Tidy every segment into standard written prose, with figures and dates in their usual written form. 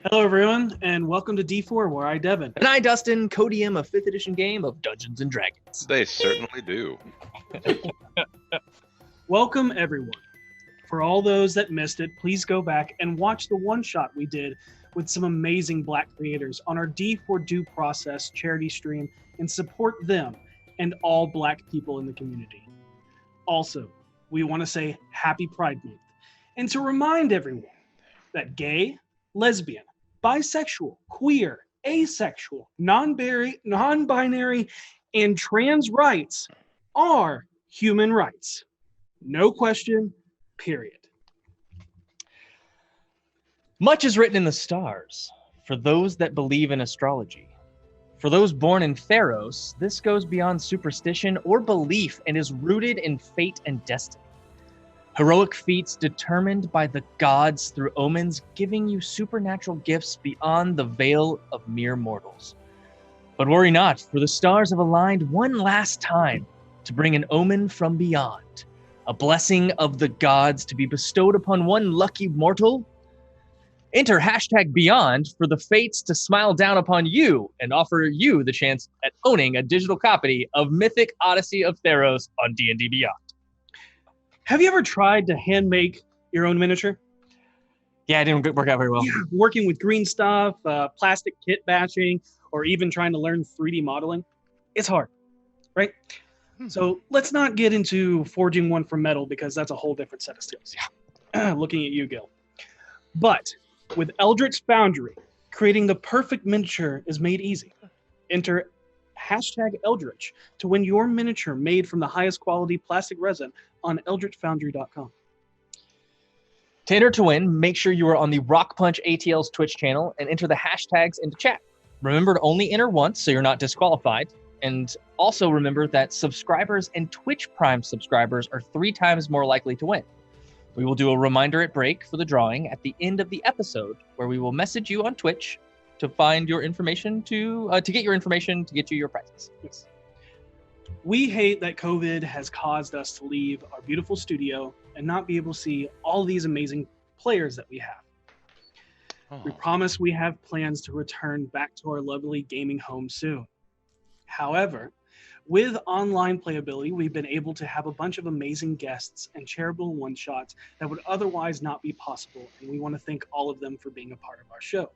Hello, everyone, and welcome to D4, where I, Devin. And I, Dustin, co-DM a 5th edition game of Dungeons & Dragons. They certainly do. Welcome, everyone. For all those that missed it, please go back and watch the one-shot we did with some amazing Black creators on our D4 Due Process charity stream and support them and all Black people in the community. Also, we want to say Happy Pride Month and to remind everyone that gay, lesbian, bisexual, queer, asexual, non-binary, and trans rights are human rights. No question, period. Much is written in the stars for those that believe in astrology. For those born in Theros, this goes beyond superstition or belief and is rooted in fate and destiny. Heroic feats determined by the gods through omens, giving you supernatural gifts beyond the veil of mere mortals. But worry not, for the stars have aligned one last time to bring an omen from beyond, a blessing of the gods to be bestowed upon one lucky mortal. Enter #Beyond for the fates to smile down upon you and offer you the chance at owning a digital copy of Mythic Odyssey of Theros on D&D Beyond. Have you ever tried to hand make your own miniature? Yeah, it didn't work out very well. Yeah, working with green stuff, plastic kit batching, or even trying to learn 3D modeling. It's hard, right? So let's not get into forging one from metal because that's a whole different set of skills. Yeah. Looking at you, Gil. But with Eldritch Foundry, creating the perfect miniature is made easy. Enter #Eldritch to win your miniature made from the highest quality plastic resin on eldritchfoundry.com. To enter to win, make sure you are on the RockPunch ATL's Twitch channel and enter the hashtags into chat. Remember to only enter once so you're not disqualified. And also remember that subscribers and Twitch Prime subscribers are 3 times more likely to win. We will do a reminder at break for the drawing at the end of the episode, where we will message you on Twitch to find your information to get your information to get you your prizes. Yes. We hate that COVID has caused us to leave our beautiful studio and not be able to see all these amazing players that we have. We promise we have plans to return back to our lovely gaming home soon. However, with online playability, we've been able to have a bunch of amazing guests and charitable one-shots that would otherwise not be possible, and we want to thank all of them for being a part of our show.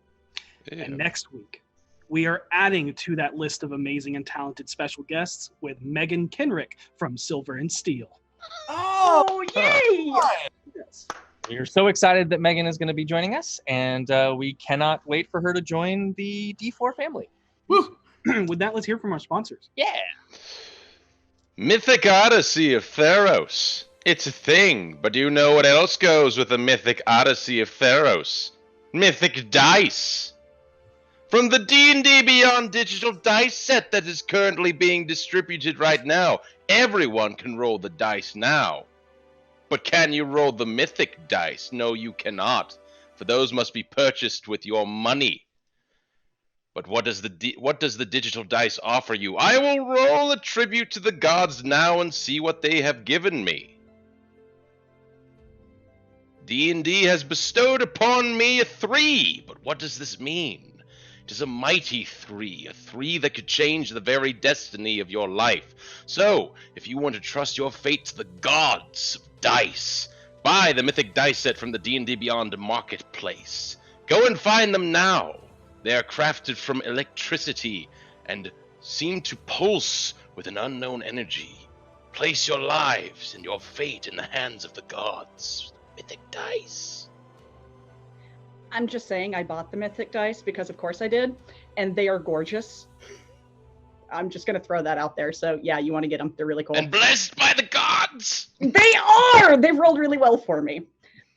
Yeah. And next week, we are adding to that list of amazing and talented special guests with Megan Kenrick from Silver and Steel. Oh, yay! Yes. We are so excited that Megan is going to be joining us, and we cannot wait for her to join the D4 family. Woo! With that, let's hear from our sponsors. Yeah. Mythic Odyssey of Theros. It's a thing, but do you know what else goes with the Mythic Odyssey of Theros? Mythic Dice. From the D&D Beyond digital dice set that is currently being distributed right now, everyone can roll the dice now. But can you roll the Mythic Dice? No, you cannot, for those must be purchased with your money. But what does the digital dice offer you? I will roll a tribute to the gods now and see what they have given me. D&D has bestowed upon me a 3, but what does this mean? It is a mighty 3, a 3 that could change the very destiny of your life. So, if you want to trust your fate to the gods of dice, buy the Mythic Dice set from the D&D Beyond marketplace. Go and find them now. They are crafted from electricity and seem to pulse with an unknown energy. Place your lives and your fate in the hands of the gods. Mythic Dice. I'm just saying I bought the Mythic Dice because of course I did, and they are gorgeous. I'm just going to throw that out there. So yeah, you want to get them. They're really cool. And blessed by the gods! They are! They've rolled really well for me.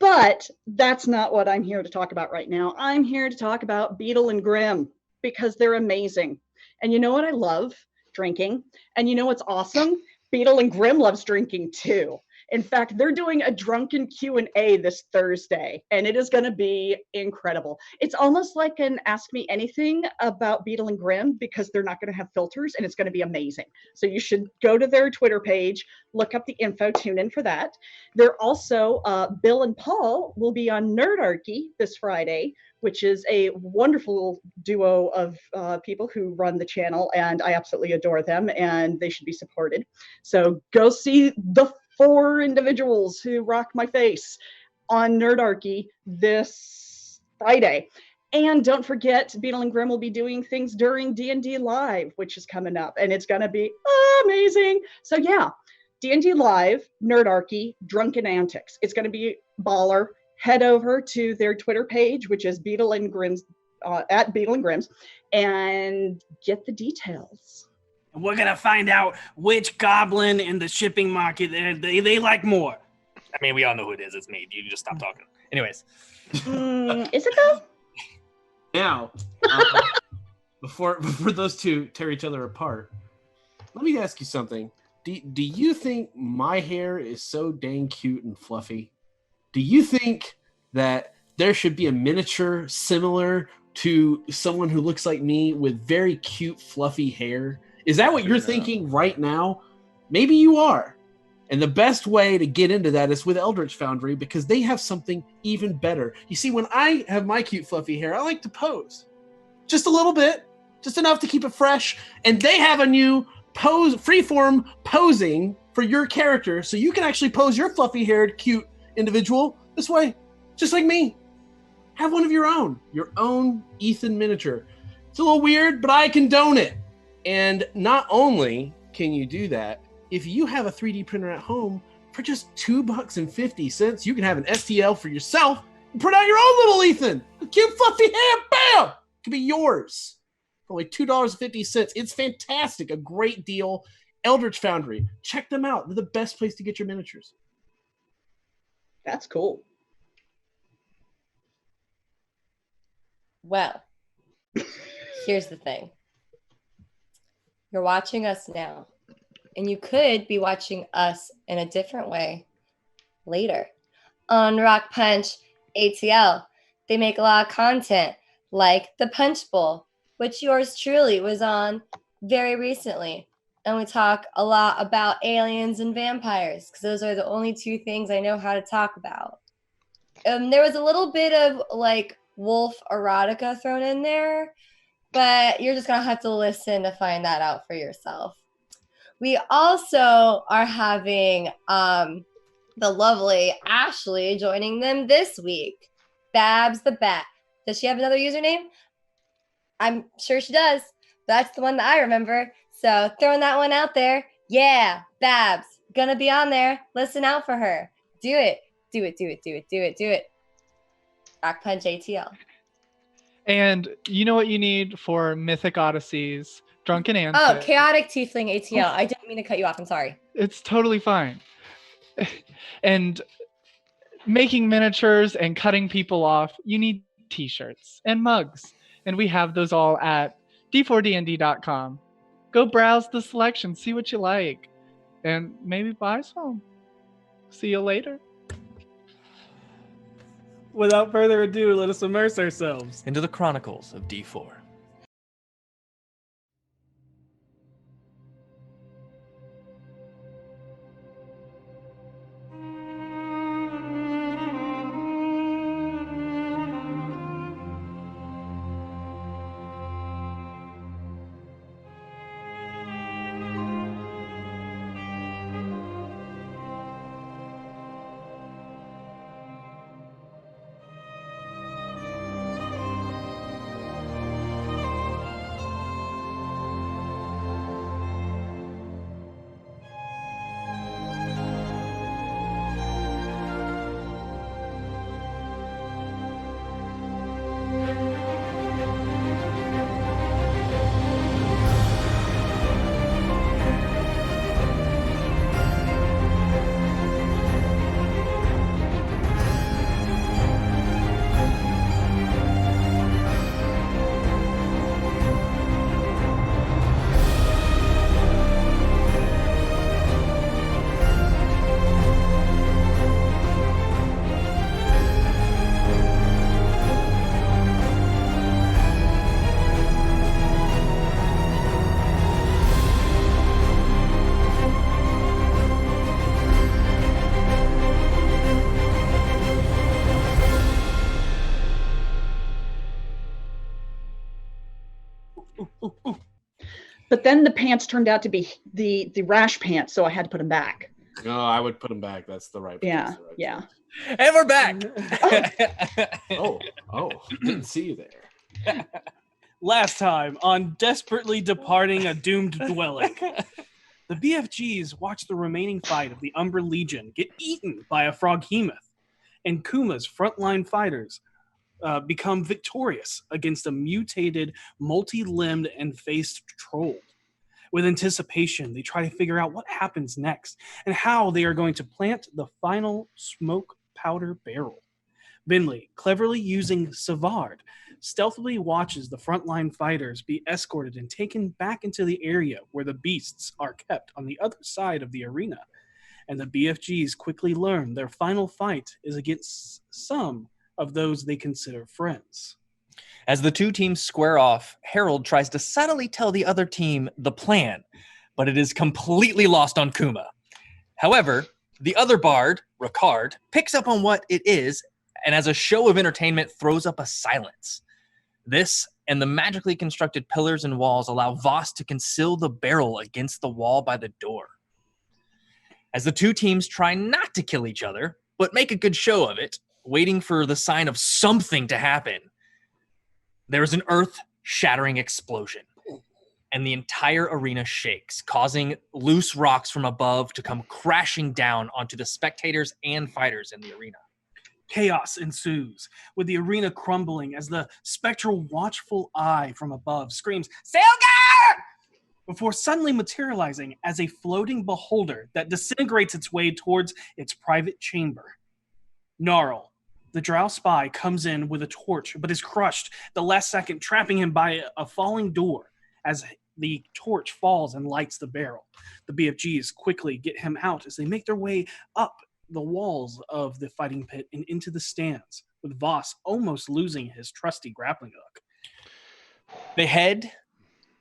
But that's not what I'm here to talk about right now. I'm here to talk about Beetle and Grimm because they're amazing. And you know what I love? Drinking. And you know what's awesome? Beetle and Grimm loves drinking too. In fact, they're doing a drunken Q&A this Thursday, and it is going to be incredible. It's almost like an Ask Me Anything about Beetle and Grimm, because they're not going to have filters, and it's going to be amazing. So you should go to their Twitter page, look up the info, tune in for that. They're also, Bill and Paul will be on Nerdarchy this Friday, which is a wonderful duo of people who run the channel, and I absolutely adore them, and they should be supported. So go see the 4 individuals who rock my face on Nerdarchy this Friday. And don't forget, Beetle and Grimm will be doing things during D&D Live, which is coming up, and it's going to be amazing. So yeah, D&D Live, Nerdarchy, Drunken Antics. It's going to be baller. Head over to their Twitter page, which is Beetle and Grimm's, at Beetle and Grimm's, and get the details. We're gonna find out which goblin in the shipping market they like more. I mean, we all know who it is. It's me. You can just stop talking. Anyways. Is it though? Now, before those two tear each other apart, let me ask you something. Do you think my hair is so dang cute and fluffy? Do you think that there should be a miniature similar to someone who looks like me with very cute, fluffy hair? Is that what you're thinking right now? Maybe you are. And the best way to get into that is with Eldritch Foundry, because they have something even better. You see, when I have my cute, fluffy hair, I like to pose. Just a little bit. Just enough to keep it fresh. And they have a new pose, freeform posing for your character, so you can actually pose your fluffy-haired, cute individual this way, just like me. Have one of your own Ethan miniature. It's a little weird, but I condone it. And not only can you do that, if you have a 3D printer at home, for just $2.50, you can have an STL for yourself and print out your own little Ethan. A cute fluffy hair, bam! It can be yours. For only $2.50. It's fantastic. A great deal. Eldritch Foundry. Check them out. They're the best place to get your miniatures. That's cool. Well, here's the thing. You're watching us now, and you could be watching us in a different way later. On RockPunch ATL, they make a lot of content like the Punch Bowl, which yours truly was on very recently. And we talk a lot about aliens and vampires, because those are the only 2 things I know how to talk about. There was a little bit of like wolf erotica thrown in there, but you're just going to have to listen to find that out for yourself. We also are having the lovely Ashley joining them this week. Babs the Bat. Does she have another username? I'm sure she does. That's the one that I remember. So throwing that one out there. Yeah, Babs. Gonna be on there. Listen out for her. Do it. Do it, do it, do it, do it, do it. RockPunch ATL. And you know what you need for Mythic Odysseys, Drunken Antics. Oh, Chaotic Tiefling ATL. I didn't mean to cut you off. I'm sorry. It's totally fine. And making miniatures and cutting people off, you need t-shirts and mugs. And we have those all at d4dnd.com. Go browse the selection, see what you like, and maybe buy some. See you later. Without further ado, let us immerse ourselves into the Chronicles of D4. But then the pants turned out to be the rash pants, so I had to put them back. No, I would put them back. That's the right. Yeah, that's the right yeah. choice. And we're back. Oh, didn't see you there. Last time on desperately departing a doomed dwelling, the BFGs watch the remaining fight of the Umbra Legion get eaten by a froghemoth, and Kuma's frontline fighters become victorious against a mutated, multi-limbed, and faced troll. With anticipation, they try to figure out what happens next and how they are going to plant the final smoke powder barrel. Vinley, cleverly using Savard, stealthily watches the frontline fighters be escorted and taken back into the area where the beasts are kept on the other side of the arena. And the BFGs quickly learn their final fight is against some of those they consider friends. As the two teams square off, Harold tries to subtly tell the other team the plan, but it is completely lost on Kuma. However, the other bard, Ricard, picks up on what it is and as a show of entertainment throws up a silence. This and the magically constructed pillars and walls allow Voss to conceal the barrel against the wall by the door. As the two teams try not to kill each other, but make a good show of it, waiting for the sign of something to happen, there is an earth-shattering explosion, and the entire arena shakes, causing loose rocks from above to come crashing down onto the spectators and fighters in the arena. Chaos ensues, with the arena crumbling as the spectral watchful eye from above screams, "Silgar!" before suddenly materializing as a floating beholder that disintegrates its way towards its private chamber. Gnarl, the drow spy, comes in with a torch, but is crushed the last second, trapping him by a falling door as the torch falls and lights the barrel. The BFGs quickly get him out as they make their way up the walls of the fighting pit and into the stands, with Voss almost losing his trusty grappling hook. They head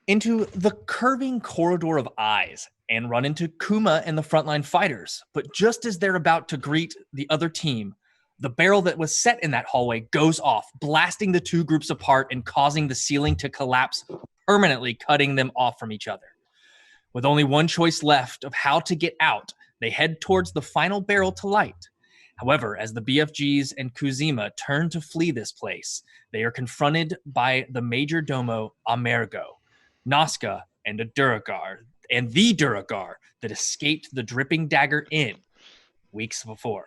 into the curving corridor of eyes and run into Kuma and the frontline fighters. But just as they're about to greet the other team, the barrel that was set in that hallway goes off, blasting the two groups apart and causing the ceiling to collapse, permanently cutting them off from each other. With only one choice left of how to get out, they head towards the final barrel to light. However, as the BFGs and Kuzima turn to flee this place, they are confronted by the Major Domo Amergo, Nazca, and the Duragar that escaped the Dripping Dagger Inn weeks before.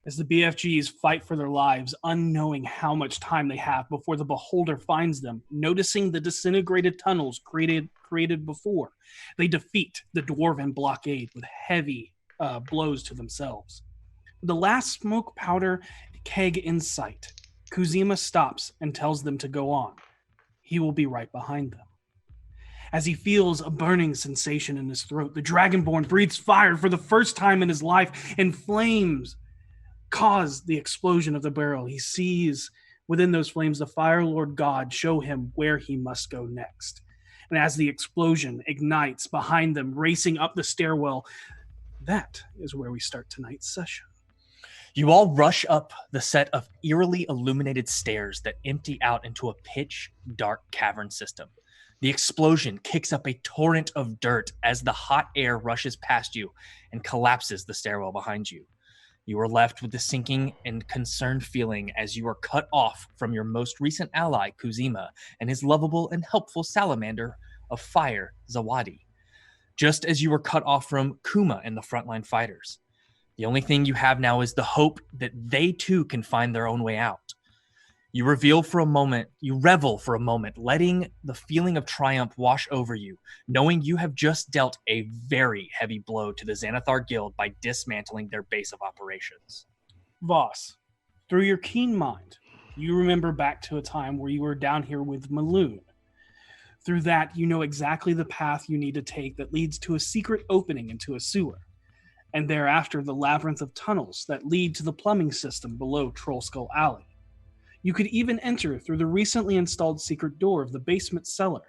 As the BFGs fight for their lives, unknowing how much time they have before the Beholder finds them, noticing the disintegrated tunnels created before, they defeat the Dwarven blockade with heavy blows to themselves. With the last smoke powder keg in sight, Kuzima stops and tells them to go on. He will be right behind them. As he feels a burning sensation in his throat, the Dragonborn breathes fire for the first time in his life, and flames cause the explosion of the barrel. He sees within those flames the Fire Lord God show him where he must go next. And as the explosion ignites behind them, racing up the stairwell, that is where we start tonight's session. You all rush up the set of eerily illuminated stairs that empty out into a pitch-dark cavern system. The explosion kicks up a torrent of dirt as the hot air rushes past you and collapses the stairwell behind you. You are left with the sinking and concerned feeling as you are cut off from your most recent ally, Kuzima, and his lovable and helpful salamander of fire, Zawadi. Just as you were cut off from Kuma and the frontline fighters. The only thing you have now is the hope that they too can find their own way out. You revel for a moment, letting the feeling of triumph wash over you, knowing you have just dealt a very heavy blow to the Xanathar Guild by dismantling their base of operations. Voss, through your keen mind, you remember back to a time where you were down here with Maloon. Through that, you know exactly the path you need to take that leads to a secret opening into a sewer, and thereafter the labyrinth of tunnels that lead to the plumbing system below Trollskull Alley. You could even enter through the recently installed secret door of the basement cellar,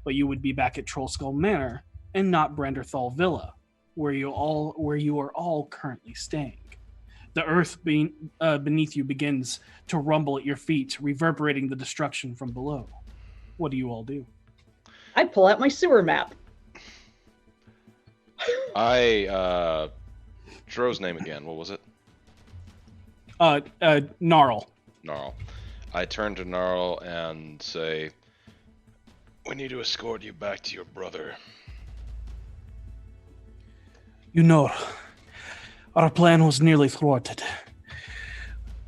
but you would be back at Trollskull Manor and not Branderthal Villa, where you are all currently staying. The earth beneath you begins to rumble at your feet, reverberating the destruction from below. What do you all do? I pull out my sewer map. Dro's name again. What was it? Gnarl. Gnarl. I turn to Gnarl and say, "We need to escort you back to your brother." You know, our plan was nearly thwarted.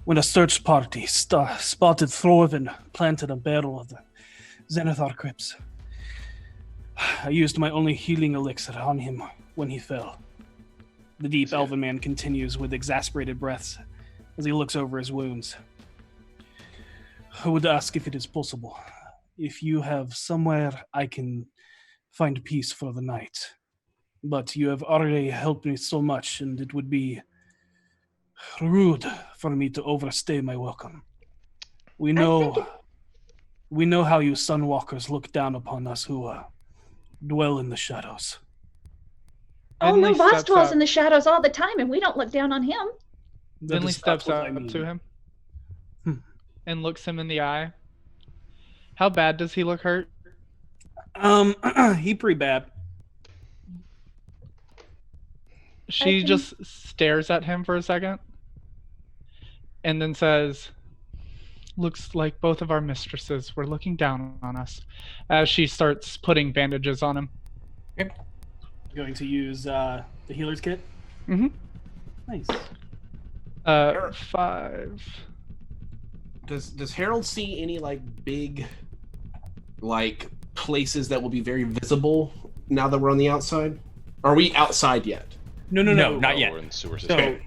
When a search party spotted Thorvin planted a barrel of the Xanathar crypts, I used my only healing elixir on him when he fell. The deep elven man continues with exasperated breaths as he looks over his wounds. I would ask if it is possible, if you have somewhere I can find peace for the night. But you have already helped me so much, and it would be rude for me to overstay my welcome. We know how you Sunwalkers look down upon us who dwell in the shadows. Oh no, Finley Voss steps dwells up. in the shadows all the time, and we don't look down on him. That Finley is not steps what up I mean. to him Hmm. and looks him in the eye. How bad does he look hurt? He pretty bad. She can- just stares at him for a second and then says, "Looks like both of our mistresses were looking down on us," as she starts putting bandages on him. Going to use the healer's kit. Mm-hmm. Nice. 5. Does Harold see any like big like places that will be very visible now that we're on the outside? Are we outside yet? No, not yet. We're in the sewer system. So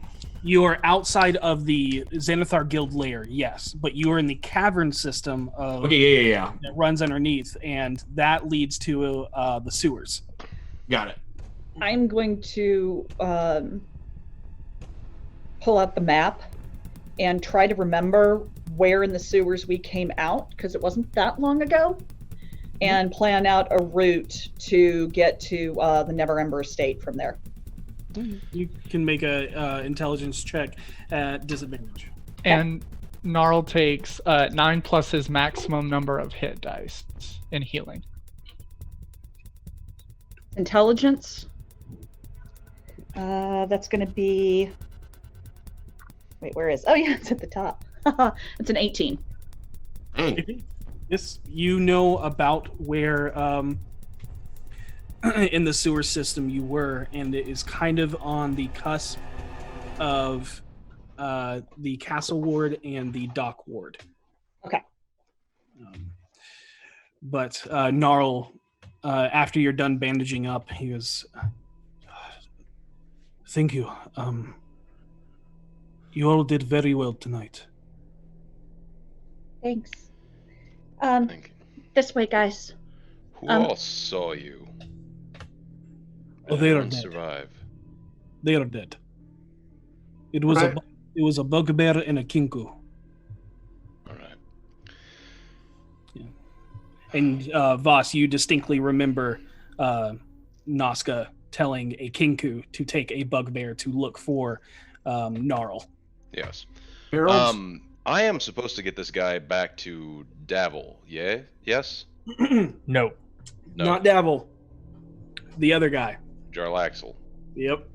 you are outside of the Xanathar Guild lair, yes, but you are in the cavern system of Okay, yeah. that runs underneath, and that leads to the sewers. Got it. I'm going to pull out the map and try to remember where in the sewers we came out, because it wasn't that long ago, and plan out a route to get to the Neverember estate from there. You can make a intelligence check at disadvantage. And Gnarl takes 9 plus his maximum number of hit dice in healing. Intelligence. That's going to be. Wait, where is? Oh yeah, it's at the top. It's an 18. Dang. This, you know about where in the sewer system you were, and it is kind of on the cusp of the castle ward and the dock ward. Okay. But Gnarl, after you're done bandaging up, he goes, "Thank you. You all did very well tonight." Thanks. Thank you. This way, guys. Who all saw you? Oh, they are Anyone dead. survive? They are dead. It was Right. a bugbear and a kinku. All right. And Voss, you distinctly remember Nazca telling a kinku to take a bugbear to look for Gnarl. Yes. Harold. I am supposed to get this guy back to Davil. Yeah? Yes? No. No. Not Davil. The other guy. Jarlaxle. Yep.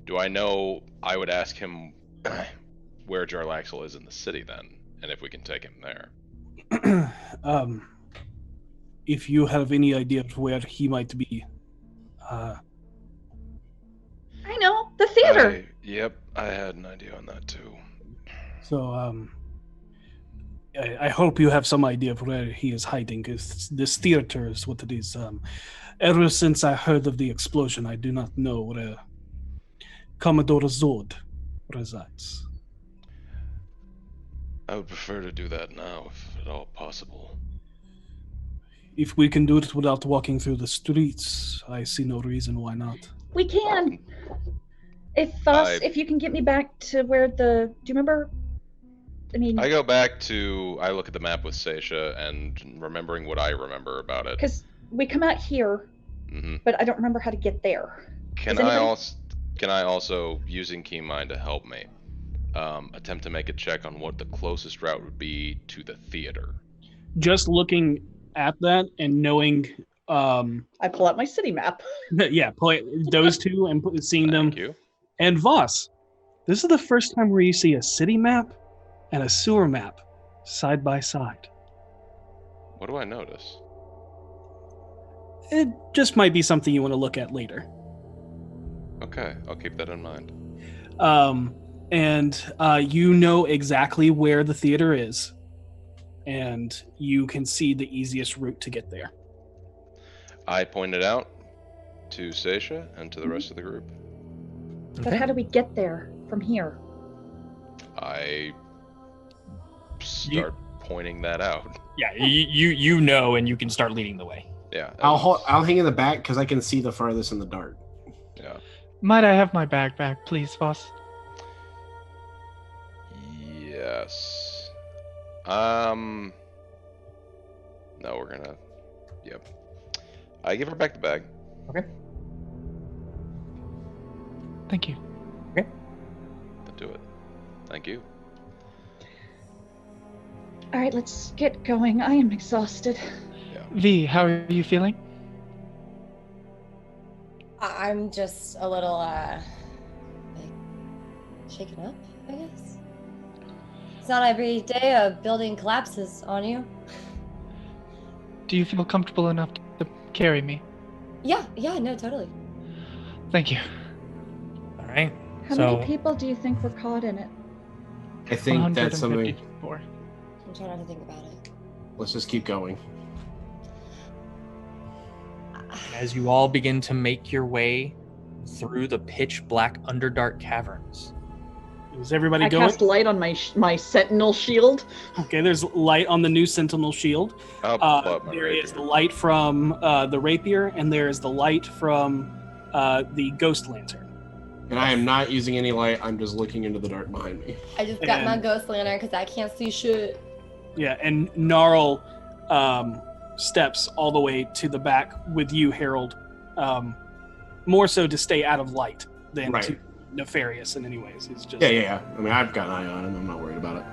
Do I know? I would ask him where Jarlaxle is in the city then, and if we can take him there. If you have any idea of where he might be, I know the theater. Yep, I had an idea on that too. so I hope you have some idea of where he is hiding, because this theater is what it is. Ever since I heard of the explosion, I do not know where Commodore Zod resides. I would prefer to do that now, if at all possible. If we can do it without walking through the streets, I see no reason why not. We can. If you can get me back to where the. Do you remember? I mean, I go back to, I look at the map with Seisha and remembering what I remember about it. because we come out here, Hmm. but I don't remember how to get there. Can Does anybody- can I also, using Keen Mind to help me, attempt to make a check on what the closest route would be to the theater? Just looking at that and knowing I pull out my city map. Yeah, play those two and seeing them. Thank you. And Voss, this is the first time where you see a city map and a sewer map side by side. What do I notice? It just might be something you want to look at later. Okay, I'll keep that in mind. And you know exactly where the theater is, and you can see the easiest route to get there. I pointed out to Seisha and to the rest of the group. But how do we get there from here? I start pointing that out. Yeah, you know, and you can start leading the way. Yeah. I'll hang in the back because I can see the farthest in the dark. Yeah. Might I have my bag back, please, Voss? Yes. No, we're gonna. Yep. I give her back the bag. Okay. Thank you. I'll do it. Thank you. All right, let's get going. I am exhausted. V, how are you feeling? I'm just a little, like, shaken up, I guess. It's not every day a building collapses on you. Do you feel comfortable enough to carry me? Yeah, no, totally. Thank you. All right. How many people do you think were caught in it? I think that's something. 154. I'm trying not to think about it. Let's just keep going. As you all begin to make your way through the pitch black Underdark caverns. Is everybody I going? cast light on my sentinel shield. Okay, there's light on the new Sentinel shield. I'll pull out my There rapier. is the light from the rapier, and there is the light from the ghost lantern. And I am not using any light. I'm just looking into the dark behind me. I just got my And- ghost lantern because I can't see shit. Yeah, and Gnarl steps all the way to the back with you, Harold. More so to stay out of light than Right. to nefarious in any ways. It's just Yeah. I mean, I've got an eye on him. I'm not worried about it.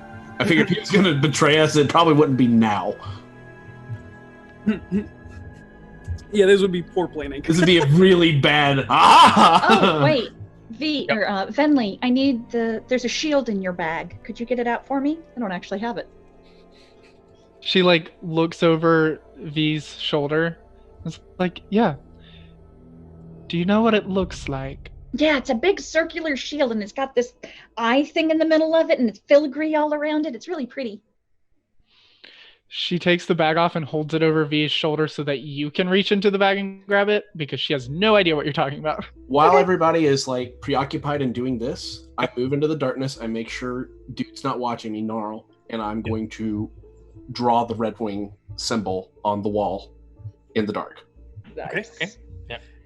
I figured if he was going to betray us, it probably wouldn't be now. Yeah, this would be poor planning. This would be a really bad. Oh, wait. Or Venley, I need there's a shield in your bag. Could you get it out for me? I don't actually have it. She like looks over V's shoulder. It's like, yeah. Do you know what it looks like? Yeah, it's a big circular shield, and it's got this eye thing in the middle of it, and it's filigree all around it. It's really pretty. She takes the bag off and holds it over V's shoulder so that you can reach into the bag and grab it because she has no idea what you're talking about. While everybody is like preoccupied in doing this, I move into the darkness. I make sure dude's not watching me, Gnarl, and I'm going to draw the red wing symbol on the wall in the dark. Okay.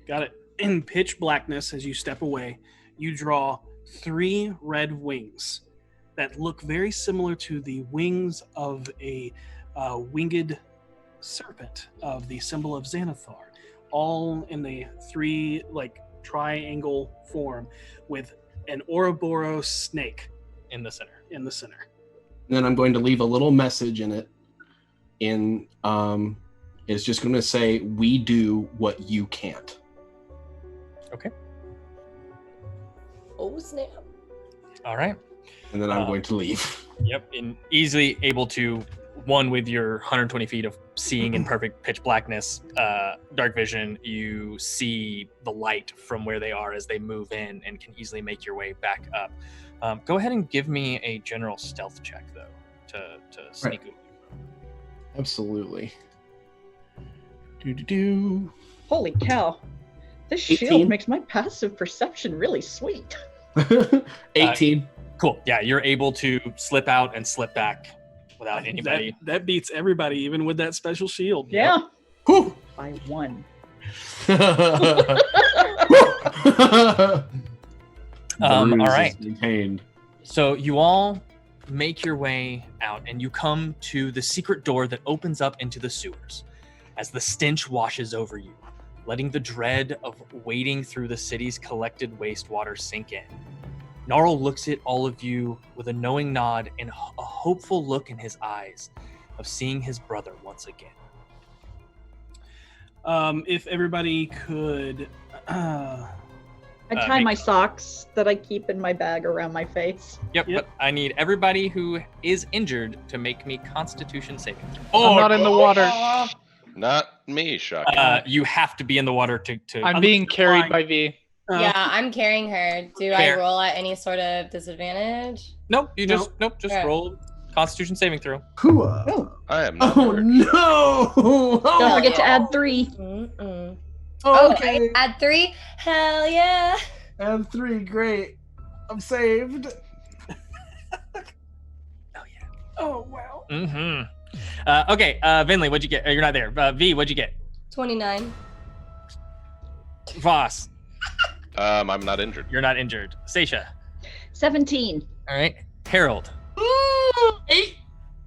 Got it. In pitch blackness, as you step away, you draw 3 red wings that look very similar to the wings of a winged serpent of the symbol of Xanathar, all in the 3 like triangle form with an Ouroboros snake In the center. in the center. And then I'm going to leave a little message in it. It's just going to say, "We do what you can't." Okay. Oh, snap. All right. And then I'm going to leave. Yep. And easily able to, one, with your 120 feet of seeing in perfect pitch blackness, dark vision, you see the light from where they are as they move in and can easily make your way back up. Go ahead and give me a general stealth check, though, to sneak over. Absolutely. Holy cow. This 18. shield makes my passive perception really sweet. 18. Cool. Yeah, you're able to slip out and slip back without anybody. That beats everybody, even with that special shield. Yeah. Whew. By 1. All Bruise right. is maintained. So you all make your way out and you come to the secret door that opens up into the sewers as the stench washes over you, letting the dread of wading through the city's collected wastewater sink in. Gnarl looks at all of you with a knowing nod and a hopeful look in his eyes of seeing his brother once again. If everybody could, I tie my socks that I keep in my bag around my face. Yep, Yep. but I need everybody who is injured to make me Constitution saving throw. I'm not in the water. Not me, Shaka. You have to be in the water to. I'm being carried by V. Yeah, I'm carrying her. Do Fair. I roll at any sort of disadvantage? Nope, you just just Okay. roll Constitution saving throw. Hooah. I am not Oh hurt. no! Don't forget to add 3. Mm-mm. Okay. Add 3? Hell yeah! Add 3, great. I'm saved. Oh wow. Mm-hmm. Okay, Vinley, what'd you get? You're not there. V, what'd you get? 29. Voss, I'm not injured. you're not injured. Seisha, 17. all right. Harold, Ooh, 8.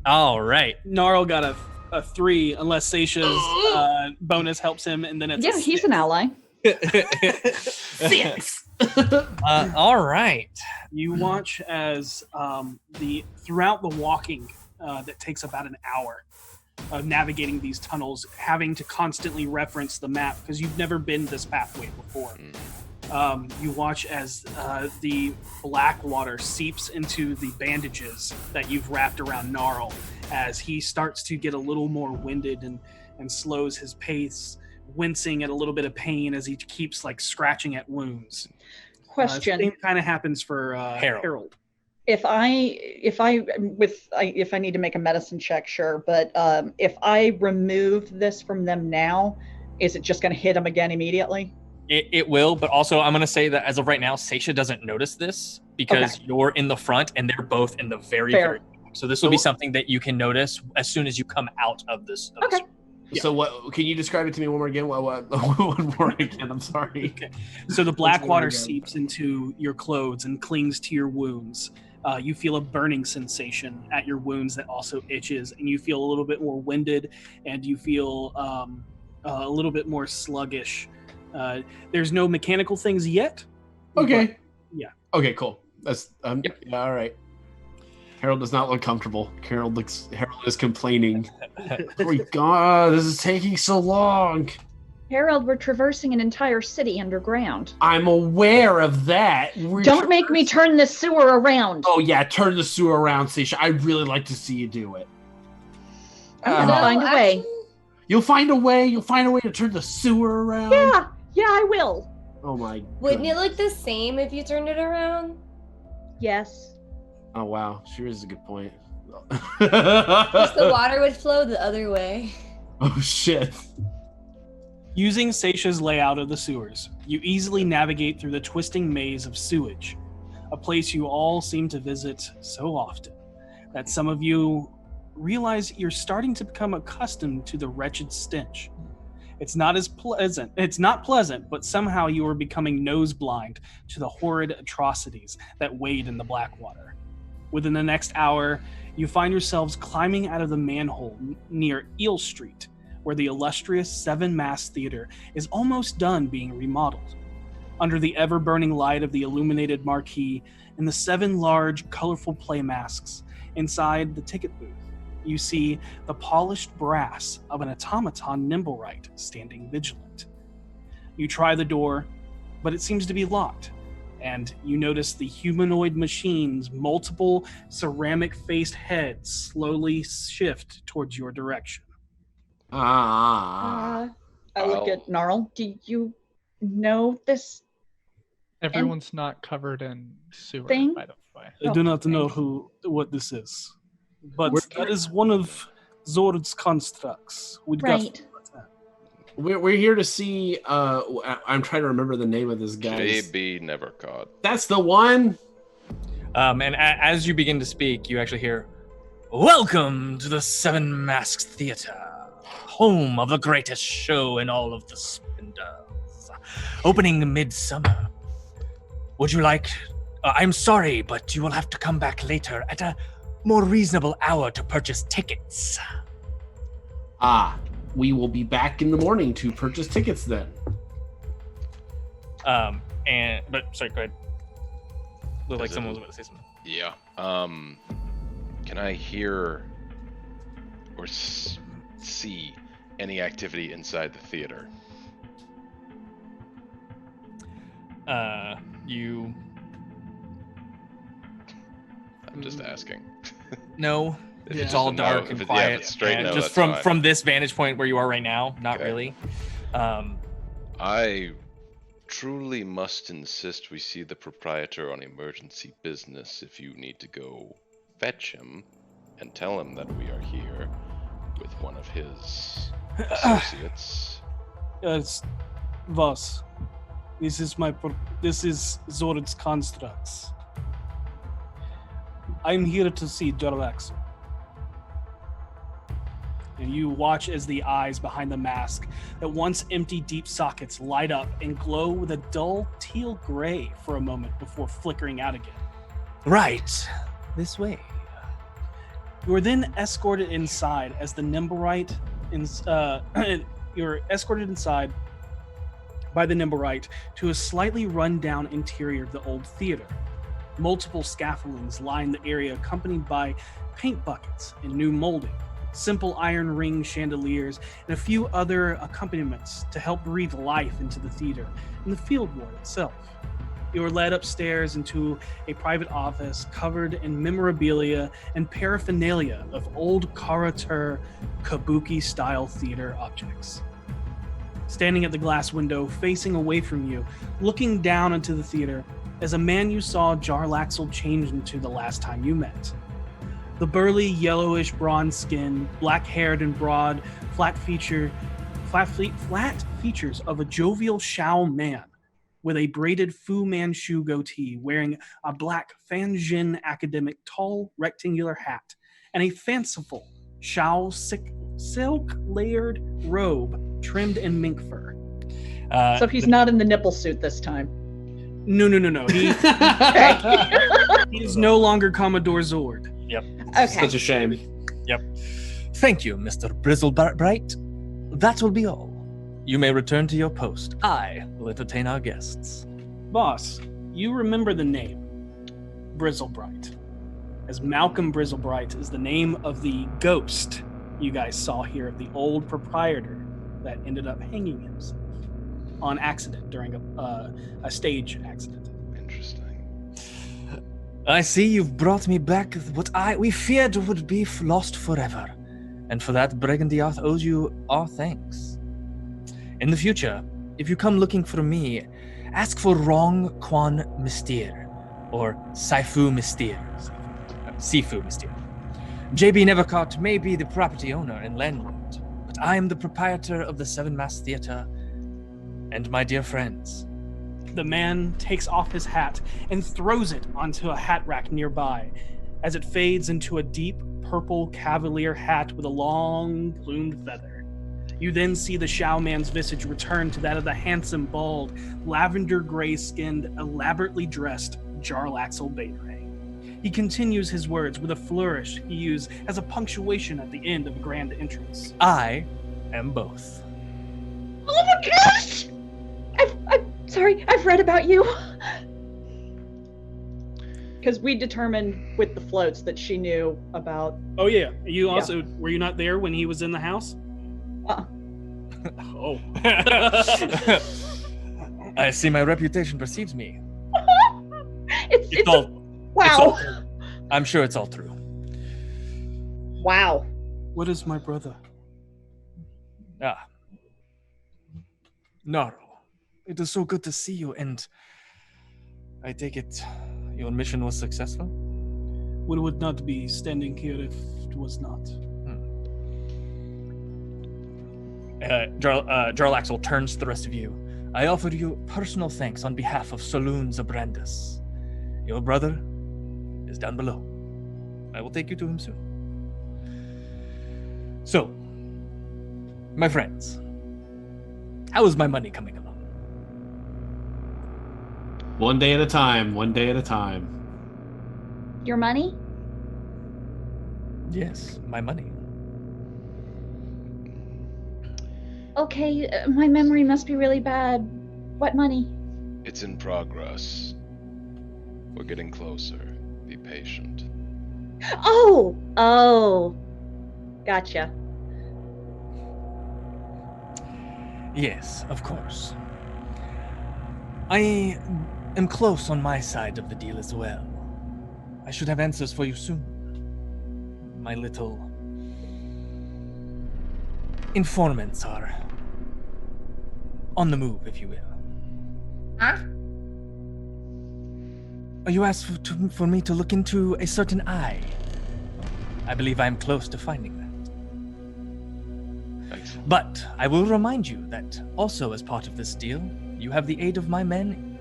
all right. Gnarl got a 3, unless Seisha's bonus helps him, and then it's Yeah, a he's 6. an ally. 6. All right. You watch as throughout the walking that takes about an hour of navigating these tunnels, having to constantly reference the map because you've never been this pathway before. You watch as the black water seeps into the bandages that you've wrapped around Gnarl as he starts to get a little more winded and slows his pace, wincing at a little bit of pain as he keeps like scratching at wounds. Question. Same kind of happens for Harold. If I need to make a medicine check, sure, but if I remove this from them now, is it just going to hit them again immediately? It will, but also I'm going to say that as of right now, Seisha doesn't notice this because you're in the front and they're both in the very back. So this will be something that you can notice as soon as you come out of this. Okay. So what? Can you describe it to me one more again? What one more again? I'm sorry. Okay. So the black Once more water again. seeps into your clothes and clings to your wounds. You feel a burning sensation at your wounds that also itches, and you feel a little bit more winded, and you feel a little bit more sluggish. There's no mechanical things yet. Okay. but- yeah. Okay. Cool. That's Yep. yeah. All right. Harold does not look comfortable. Harold is complaining. Oh my god, this is taking so long. Harold, we're traversing an entire city underground. I'm aware of that. Don't make me turn this sewer around. Oh yeah, turn the sewer around, Seisha. I'd really like to see you do it. I'm gonna find a way. You'll find a way. You'll find a way to turn the sewer around. Yeah, I will. Oh my. Wouldn't it goodness. look the same if you turned it around? Yes. Oh wow, sure is a good point. Just the water would flow the other way. Oh shit. Using Seisha's layout of the sewers, you easily navigate through the twisting maze of sewage, a place you all seem to visit so often that some of you realize you're starting to become accustomed to the wretched stench. It's not pleasant, but somehow you are becoming nose blind to the horrid atrocities that wade in the black water. Within the next hour, you find yourselves climbing out of the manhole near Eel Street, where the illustrious Seven Mass Theater is almost done being remodeled. Under the ever-burning light of the illuminated marquee and the 7 large, colorful play masks inside the ticket booth, you see the polished brass of an automaton Nimblewright standing vigilant. You try the door, but it seems to be locked, and you notice the humanoid machine's multiple ceramic-faced heads slowly shift towards your direction. I look at Gnarl. Do you know this? Everyone's not covered in sewer, Thing? by the way. I do not know what this is, but that is one of Zord's constructs. Right. We're here to see. I'm trying to remember the name of this guy. JB never caught. That's the one. And as you begin to speak, you actually hear, "Welcome to the Seven Masks Theater, home of the greatest show in all of the splendors. Opening midsummer. Would you like... I'm sorry, but you will have to come back later at a more reasonable hour to purchase tickets." We will be back in the morning to purchase tickets then. But sorry, go ahead. Looked like someone was about to say something. Yeah. Can I hear or see any activity inside the theater? You I'm just asking. no. If It's just all a no, dark if and it- quiet. yeah, if it's straight and no, just that's fine. from this vantage point where you are right now, not Okay. really. I truly must insist we see the proprietor on emergency business if you need to go fetch him and tell him that we are here with one of his associates. It's Voss. This is Zord's constructs. I'm here to see Jarlaxle. And you watch as the eyes behind the mask that once empty deep sockets light up and glow with a dull teal gray for a moment before flickering out again. Right. This way. You are then escorted inside as the Nimberite. You're escorted inside by the Nimberite to a slightly run-down interior of the old theater. Multiple scaffoldings line the area, accompanied by paint buckets and new molding, simple iron ring chandeliers, and a few other accompaniments to help breathe life into the theater and the field ward itself. You are led upstairs into a private office covered in memorabilia and paraphernalia of old Karatur kabuki-style theater objects. Standing at the glass window, facing away from you, looking down into the theater, is a man you saw Jarlaxle change into the last time you met. The burly, yellowish, bronze-skinned, black-haired and broad, flat features of a jovial Shao man with a braided Fu Manchu goatee, wearing a black Fanjin academic tall rectangular hat and a fanciful Shao silk-layered robe trimmed in mink fur. So he's not in the nipple suit this time. No. He is no longer Commodore Zord. Okay. Such a shame. Thank you, Mr. Brizzlebright. That will be all. You may return to your post. I will entertain our guests. Boss, you remember the name Brizzlebright, as Malcolm Brizzlebright is the name of the ghost you guys saw here of the old proprietor that ended up hanging himself on accident during a stage accident. Interesting. I see you've brought me back what we feared would be lost forever, and for that Brigandiath owes you our thanks. In the future, if you come looking for me, ask for Rong Quan Mystere, or Sifu Mystere. Sifu Mystere. JB Nevercott may be the property owner and landlord, but I am the proprietor of the Seven Mass Theater, and my dear friends. The man takes off his hat and throws it onto a hat rack nearby as it fades into a deep purple cavalier hat with a long plumed feather. You then see the Shao man's visage return to that of the handsome, bald, lavender gray-skinned, elaborately dressed Jarlaxle Bateray. He continues his words with a flourish he used as a punctuation at the end of a grand entrance. I am both. Oh my gosh! I'm sorry, I've read about you. Because we determined with the floats that she knew about. Oh yeah, you also were you not there when he was in the house? Oh. I see my reputation precedes me. It's all wow. It's all true. I'm sure it's all true. Wow. What is my brother? Naro, it is so good to see you, and I take it your mission was successful? We would not be standing here if it was not. Jarlaxle turns to the rest of you. I offer you personal thanks on behalf of Saloon Zabrandus. Your brother is down below. I will take you to him soon. So, my friends, how is my money coming along? One day at a time, one day at a time. Your money? Yes, my money. Okay, my memory must be really bad. What money? It's in progress. We're getting closer. Be patient. Oh! Gotcha. Yes, of course. I am close on my side of the deal as well. I should have answers for you soon. My little informants are on the move, if you will. Huh? You asked for me to look into a certain eye. I believe I am close to finding that. Excellent. But I will remind you that also as part of this deal, you have the aid of my men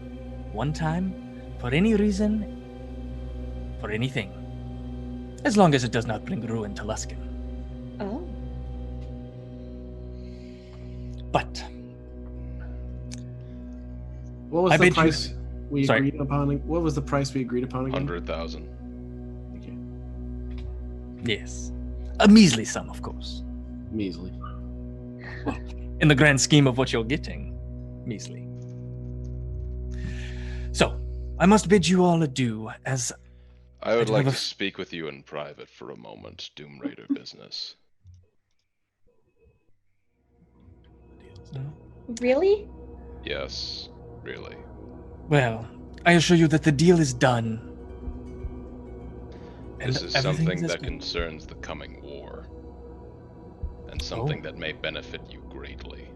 one time, for any reason, for anything. As long as it does not bring ruin to Luskin. Oh. But What was I the bid you- price we Sorry. agreed upon? What was the price we agreed upon again? 100,000. yes, a measly sum, of course. Measly. In the grand scheme of what you're getting, measly. So, I must bid you all adieu, as I would do like have to a speak with you in private for a moment, Doom Raider business. Really? Yes, really. well, I assure you that the deal is done. And This is everything something as that good. concerns the coming war, and something that may benefit you greatly.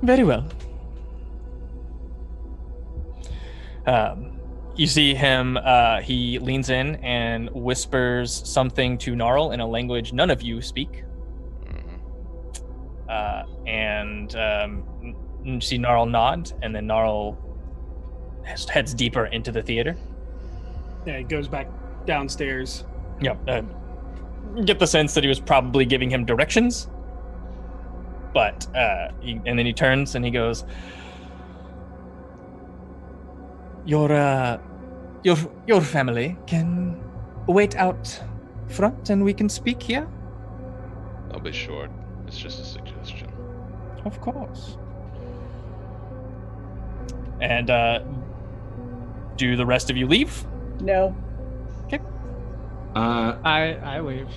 Very well. You see him, he leans in and whispers something to Gnarl in a language none of you speak. Mhm. You see Gnarl nod, and then Gnarl heads deeper into the theater. Yeah, he goes back downstairs. Yep. Get the sense that he was probably giving him directions. But, and then he turns and he goes, Your family can wait out front and we can speak here? I'll be short. It's just a suggestion. Of course. And, do the rest of you leave? No. I leave.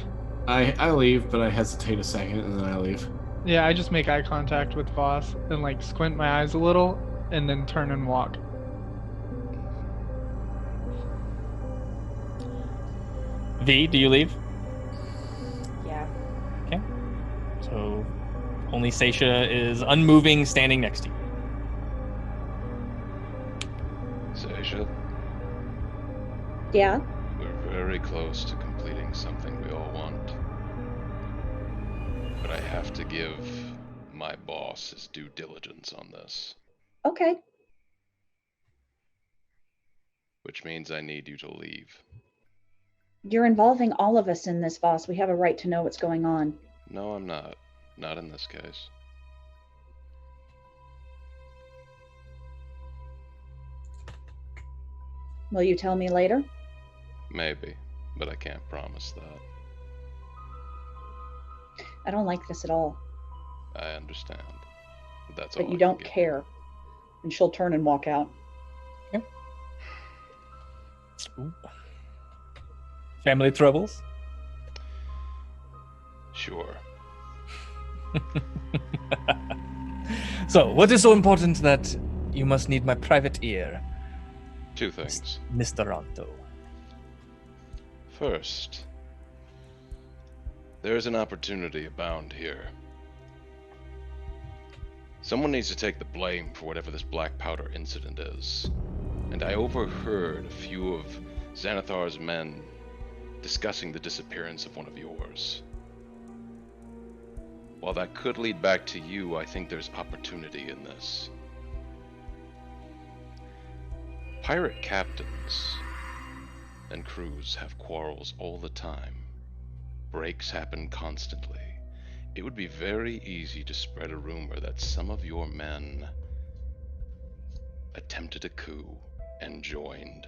I leave, but I hesitate a second and then I leave. Yeah, I just make eye contact with Voss and like squint my eyes a little and then turn and walk. V, do you leave? Yeah. So only Seisha is unmoving, standing next to you. Seisha, Yeah. we're very close to completing something we all want. But I have to give my boss his due diligence on this, Okay. which means I need you to leave. You're involving all of us in this, boss. We have a right to know what's going on. No, I'm not. Not in this case. Will you tell me later? Maybe, but I can't promise that. I don't like this at all. I understand. But that's all But I you can don't give. care. And she'll turn and walk out. Ooh. Family troubles? Sure. So, what is so important that you must need my private ear, Two things. Mr. Ronto? First, there is an opportunity abound here. Someone needs to take the blame for whatever this black powder incident is. And I overheard a few of Xanathar's men discussing the disappearance of one of yours. While that could lead back to you, I think there's opportunity in this. Pirate captains and crews have quarrels all the time. Breaks happen constantly. It would be very easy to spread a rumor that some of your men attempted a coup and joined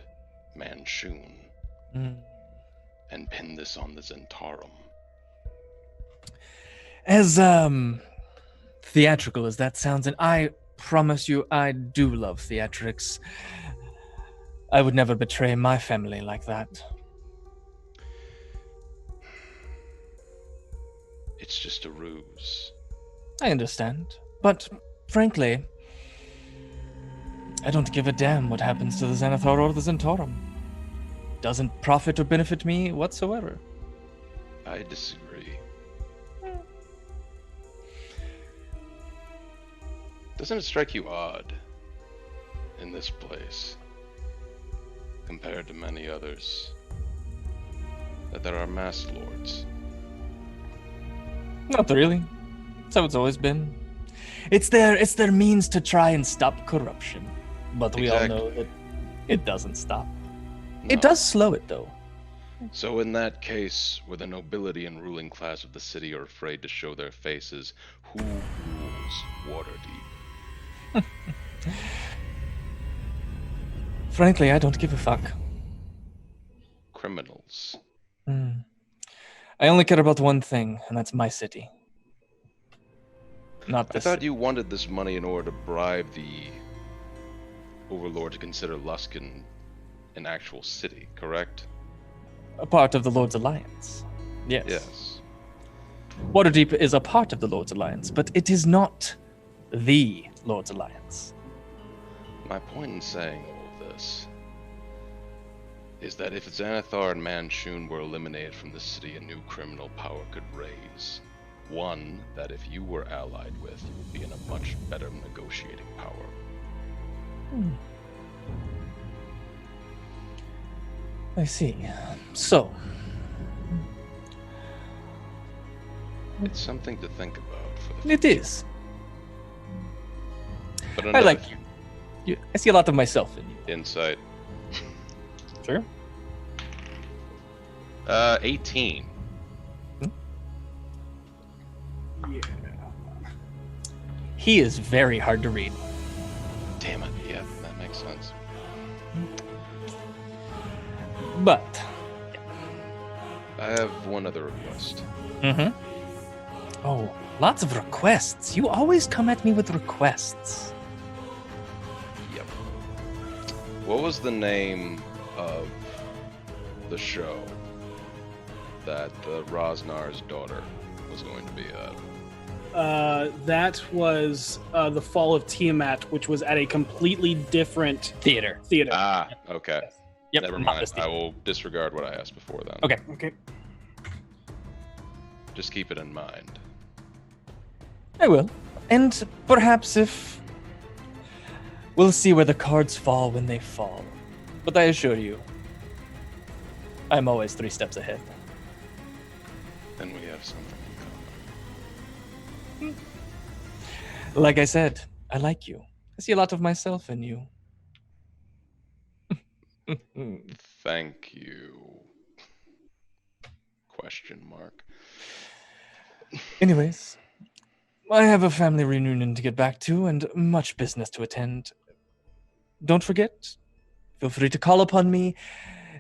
Manchun and pin this on the Zentarum. As theatrical as that sounds, and I promise you I do love theatrics, I would never betray my family like that. It's just a ruse. I understand. But, frankly, I don't give a damn what happens to the Xanathar or the Zentaurum. Doesn't profit or benefit me whatsoever. I disagree. Doesn't it strike you odd in this place, compared to many others, that there are masked lords? Not really. That's how it's always been. It's their means to try and stop corruption. But we all know that it doesn't stop. No. It does slow it, though. So in that case, where the nobility and ruling class of the city are afraid to show their faces, who rules Waterdeep? Frankly, I don't give a fuck. Criminals. I only care about one thing, and that's my city. Not I this. thought you wanted this money in order to bribe the Overlord to consider Luskan an actual city, correct? A part of the Lord's Alliance. Yes. Yes. Waterdeep is a part of the Lord's Alliance, but it is not the Lord's Alliance. My point in saying all of this is that if Xanathar and Manchun were eliminated from the city, a new criminal power could raise. One that if you were allied with, you would be in a much better negotiating power. I see. So, It's something to think about for the it is. But I another like you. I see a lot of myself in you. insight. Sure. 18. Yeah. He is very hard to read. Damn it, yeah, that makes sense. But, I have one other request. Oh, lots of requests. You always come at me with requests. Yep. What was the name of the show that the Rosnar's daughter was going to be at? That was The Fall of Tiamat, which was at a completely different Theater. Ah, okay. Yep. Never not mind. this I theater. will disregard what I asked before then. Okay. Okay. Just keep it in mind. I will. And perhaps if... We'll see where the cards fall when they fall. But I assure you, I'm always 3 steps ahead. Then we have something in common. Like I said, I like you. I see a lot of myself in you. Thank you. Question mark. Anyways, I have a family reunion to get back to and much business to attend. Don't forget, feel free to call upon me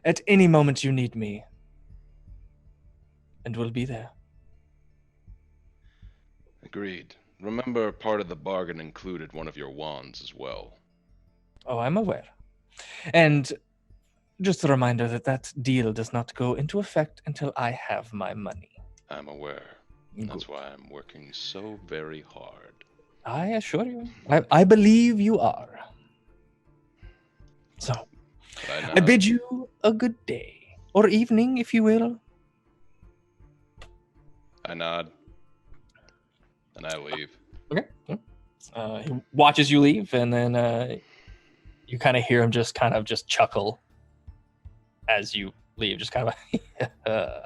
at any moment you need me. And we'll be there. Agreed. Remember, part of the bargain included one of your wands as well. Oh, I'm aware. And just a reminder that that deal does not go into effect until I have my money. I'm aware. That's why I'm working so very hard. I assure you. I believe you are. So, I bid you a good day. Or evening, if you will. I nod. And I leave. Okay. He watches you leave, and then you kind of hear him just chuckle as you leave, just kind of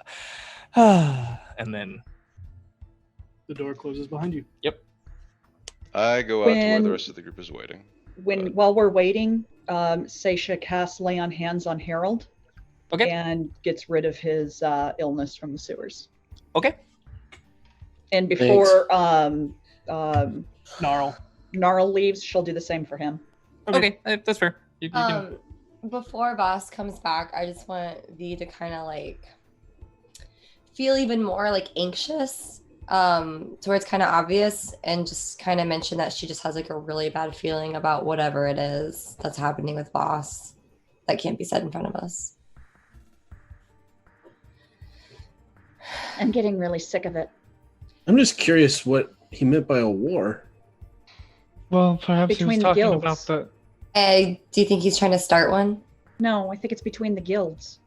and then The door closes behind you. Yep. I go out to where the rest of the group is waiting. While we're waiting, Seisha casts Lay on Hands on Harold. Okay. And gets rid of his illness from the sewers. Okay. And before Gnarl leaves, she'll do the same for him. Okay, that's fair. You can... Before Boss comes back, I just want V to kind of like feel even more like anxious, to where it's kind of obvious, and just kind of mention that she just has like a really bad feeling about whatever it is that's happening with Boss that can't be said in front of us. I'm getting really sick of it. I'm just curious what he meant by a war. Well, perhaps he was Between the talking guilds. about the. Do you think he's trying to start one? No, I think it's between the guilds.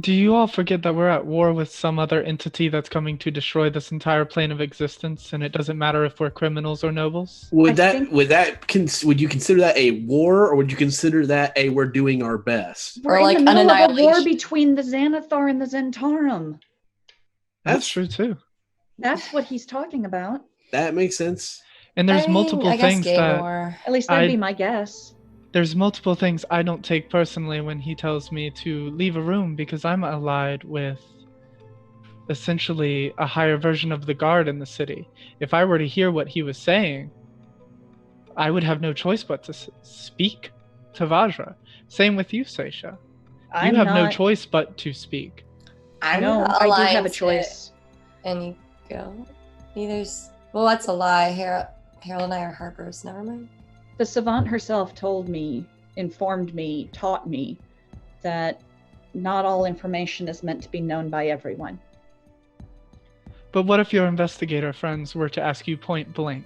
Do you all forget that we're at war with some other entity that's coming to destroy this entire plane of existence, and it doesn't matter if we're criminals or nobles? Would I think- would you consider that a war, or would you consider that a we're doing our best? We're like in the an middle of a war annihilation. between the Xanathar and the Zentarum. That's true too. That's what he's talking about. That makes sense. And there's I mean, multiple I guess things gay that war. At least that'd I- be my guess. there's multiple things I don't take personally when he tells me to leave a room, because I'm allied with essentially a higher version of the guard in the city. If I were to hear what he was saying, I would have no choice but to speak to Vajra. Same with you, Seisha. You have no choice but to speak. I know, I do have a choice. And you go. There's. Well, that's a lie. Harold and I are harpers. Never mind. The savant herself told me, informed me, taught me that not all information is meant to be known by everyone. But what if your investigator friends were to ask you point blank?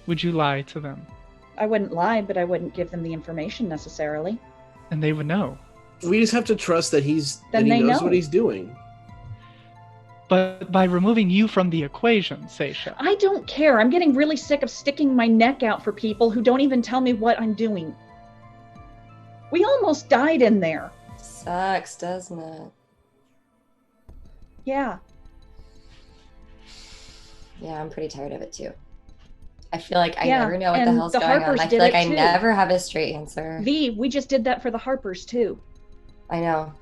Would you lie to them? I wouldn't lie, but I wouldn't give them the information necessarily. And they would know. We just have to trust that he Then they knows know. what he's doing. But by removing you from the equation, Seisha, I don't care. I'm getting really sick of sticking my neck out for people who don't even tell me what I'm doing. We almost died in there. Sucks, doesn't it? Yeah. Yeah, I'm pretty tired of it too. I feel like I Yeah, never know what the and hell's the going on. Harpers I feel did like it I too. never have a straight answer. We just did that for the Harpers too. I know.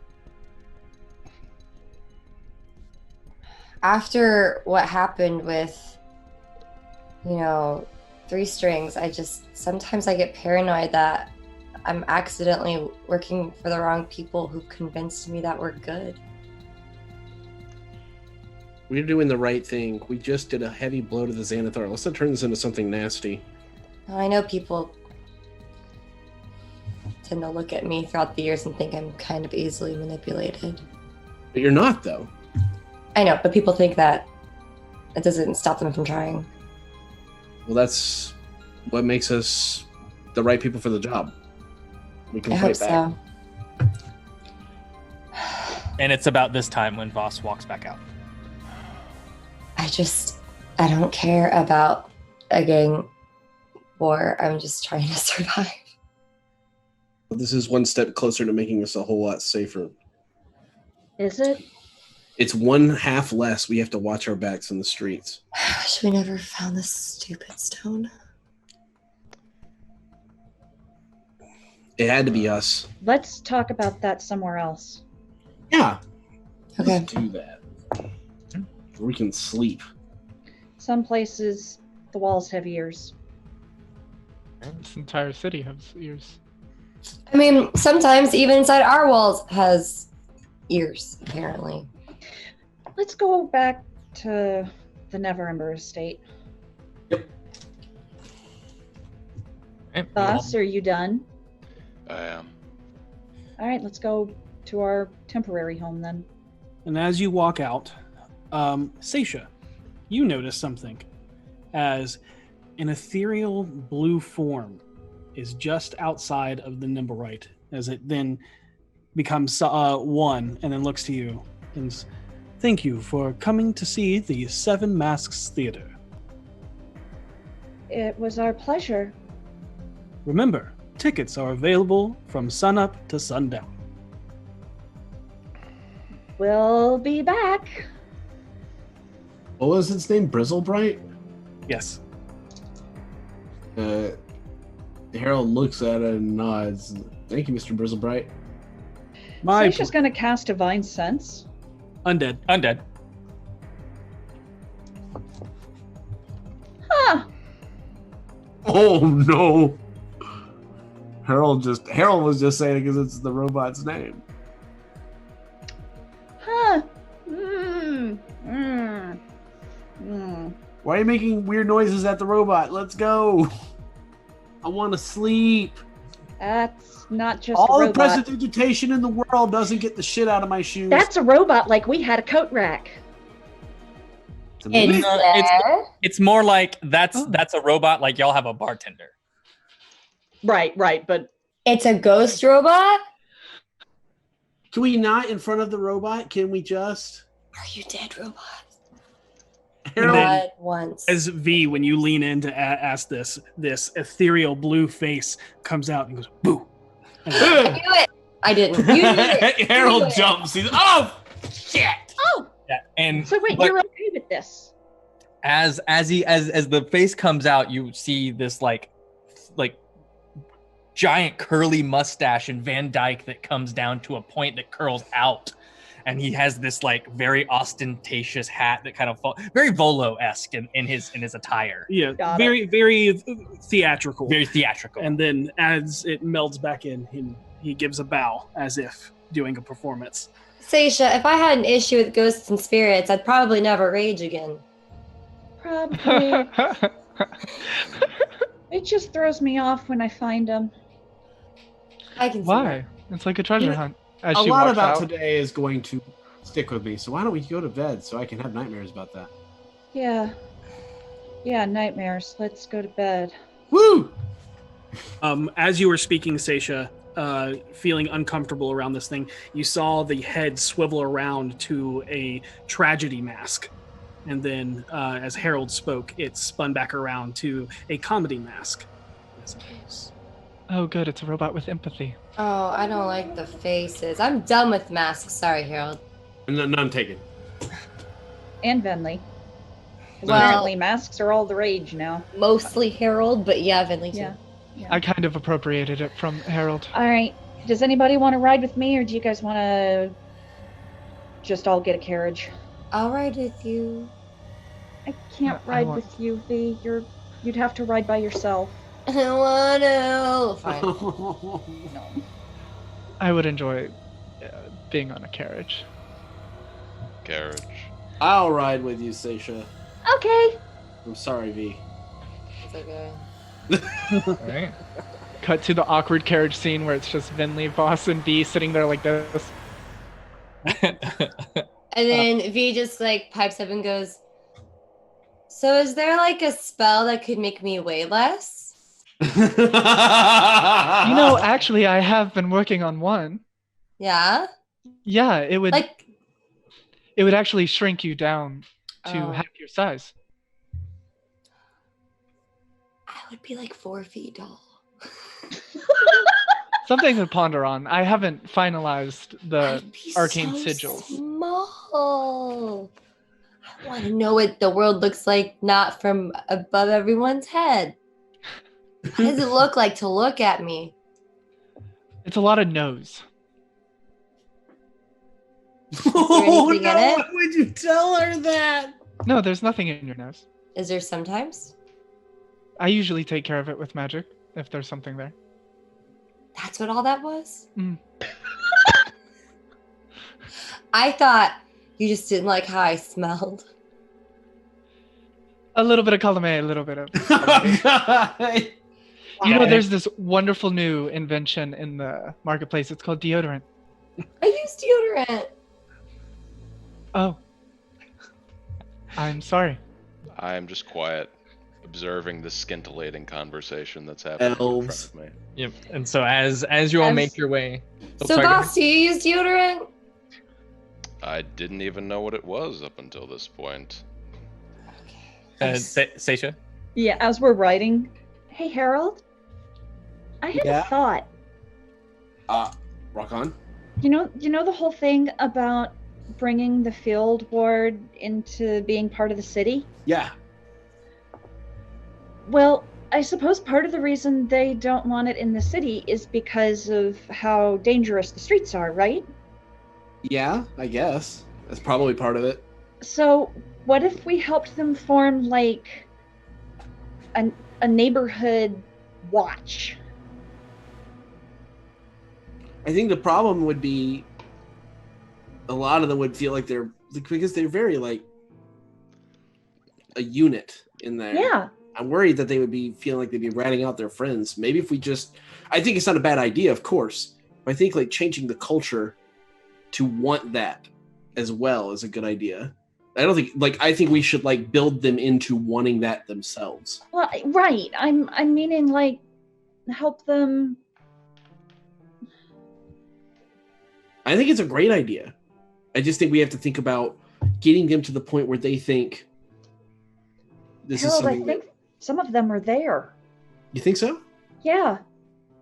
After what happened with, Three Strings, sometimes I get paranoid that I'm accidentally working for the wrong people who convinced me that we're good. We're doing the right thing. We just did a heavy blow to the Xanathar. Let's not turn this into something nasty. I know people tend to look at me throughout the years and think I'm kind of easily manipulated. But you're not, though. I know, but people think that it doesn't stop them from trying. Well, that's what makes us the right people for the job. We can I hope fight back. so. And it's about this time when Voss walks back out. I don't care about a gang war. I'm just trying to survive. This is one step closer to making us a whole lot safer. Is it? It's one half less we have to watch our backs in the streets. I wish we never found this stupid stone. It had to be us. Let's talk about that somewhere else. Yeah. Okay. Let's do that. We can sleep. Some places, the walls have ears. this entire city has ears. I mean, sometimes even inside our walls has ears, apparently. Let's go back to the Neverember estate. Boss, are you done? I am. All right, let's go to our temporary home then. And as you walk out, Seisha, you notice something as an ethereal blue form is just outside of the Nimberite, as it then becomes one and then looks to you and says, "Thank you for coming to see the Seven Masks Theater. It was our pleasure. Remember, tickets are available from sunup to sundown." We'll be back. What was its name? Brizzlebright? Yes. Harold looks at it and nods. Thank you, Mr. Brizzlebright. My Seisha's going to cast Divine Sense. undead. Undead. Huh. Oh no! Harold was just saying it because it's the robot's name. Huh. Why are you making weird noises at the robot? Let's go. I want to sleep. That's not just All a the robot. prestidigitation in the world doesn't get the shit out of my shoes. That's a robot like we had a coat rack. It's It's more like that's Oh. a robot. Like y'all have a bartender. Right, but it's a ghost robot? Can we not in front of the robot? Can we just? Are you dead, robot? Harold, then- Not once. As V, when you lean in to ask this ethereal blue face comes out and goes, boo. I knew it. I didn't. You did it. Harold You did it. jumps. He's oh shit. oh, Yeah, and so wait, but you're okay with this? as the face comes out, you see this like giant curly mustache and Van Dyke that comes down to a point that curls out, and he has this like very ostentatious hat that kind of very Volo-esque in his attire. Yeah, Got very, very theatrical. Very theatrical. And then as it melds back in, he gives a bow as if doing a performance. Seisha, if I had an issue with ghosts and spirits, I'd probably never rage again. Probably. It just throws me off when I find them. I can see Why? It's like a treasure Yeah, hunt. As A she lot walks about out. today is going to stick with me. So why don't we go to bed so I can have nightmares about that? Yeah, nightmares. Let's go to bed. Woo! As you were speaking, Seisha, feeling uncomfortable around this thing, you saw the head swivel around to a tragedy mask. And then, as Harold spoke, it spun back around to a comedy mask. Oh, good. It's a robot with empathy. Oh, I don't like the faces. I'm done with masks. Sorry, Harold. None taken. And Venley. 'Cause Well- apparently masks are all the rage now. Mostly Harold, but yeah, Vinley too. Yeah. I kind of appropriated it from Harold. All right. Does anybody want to ride with me, or do you guys want to just all get a carriage? I'll ride with you. I can't I ride want- with you, V. You'd have to ride by yourself. I don't want to. Fine. No. I would enjoy being on a carriage. Carriage. I'll ride with you, Seisha. Okay. I'm sorry, V. It's okay. All right. Cut to the awkward carriage scene where it's just Vinley, Voss, and V sitting there like this. And then V just like pipes up and goes, so is there like a spell that could make me weigh less? You know, actually, I have been working on one. Yeah? Yeah, it would Like, actually shrink you down to Oh. half your size. I would be like 4 feet tall. Something to ponder on. I haven't finalized the I'd be arcane so sigils. Small. I want to know what the world looks like, not from above everyone's head. What does it look like to look at me? It's a lot of nose. Oh anything in no! it? Why would you tell her that? No, there's nothing in your nose. Is there sometimes? I usually take care of it with magic if there's something there. That's what all that was? Mm. I thought you just didn't like how I smelled. A little bit of column A, a little bit of. Oh, God. You know, there's this wonderful new invention in the marketplace. It's called deodorant. I use deodorant. Oh. I'm sorry. I'm just quiet, observing the scintillating conversation that's happening Elves. in front of me. Yep. And so as you all As- make your way, oh, So, sorry, go ahead. boss, do you use deodorant? I didn't even know what it was up until this point. Seisha. Yeah, as we're riding. Hey, Harold. I had Yeah? a thought. Rock on. You know the whole thing about bringing the field ward into being part of the city? Yeah. Well, I suppose part of the reason they don't want it in the city is because of how dangerous the streets are, right? Yeah, I guess. That's probably part of it. So, what if we helped them form like a neighborhood watch? I think the problem would be a lot of them would feel like they're because they're very like a unit in there. Yeah. I'm worried that they would be feeling like they'd be ratting out their friends. Maybe if we just, I think it's not a bad idea, of course. But I think like changing the culture to want that as well is a good idea. I don't think I think we should build them into wanting that themselves. Well, right. I'm meaning help them. I think it's a great idea. I just think we have to think about getting them to the point where they think this is Harold, something. I think some of them are there. You think so? Yeah.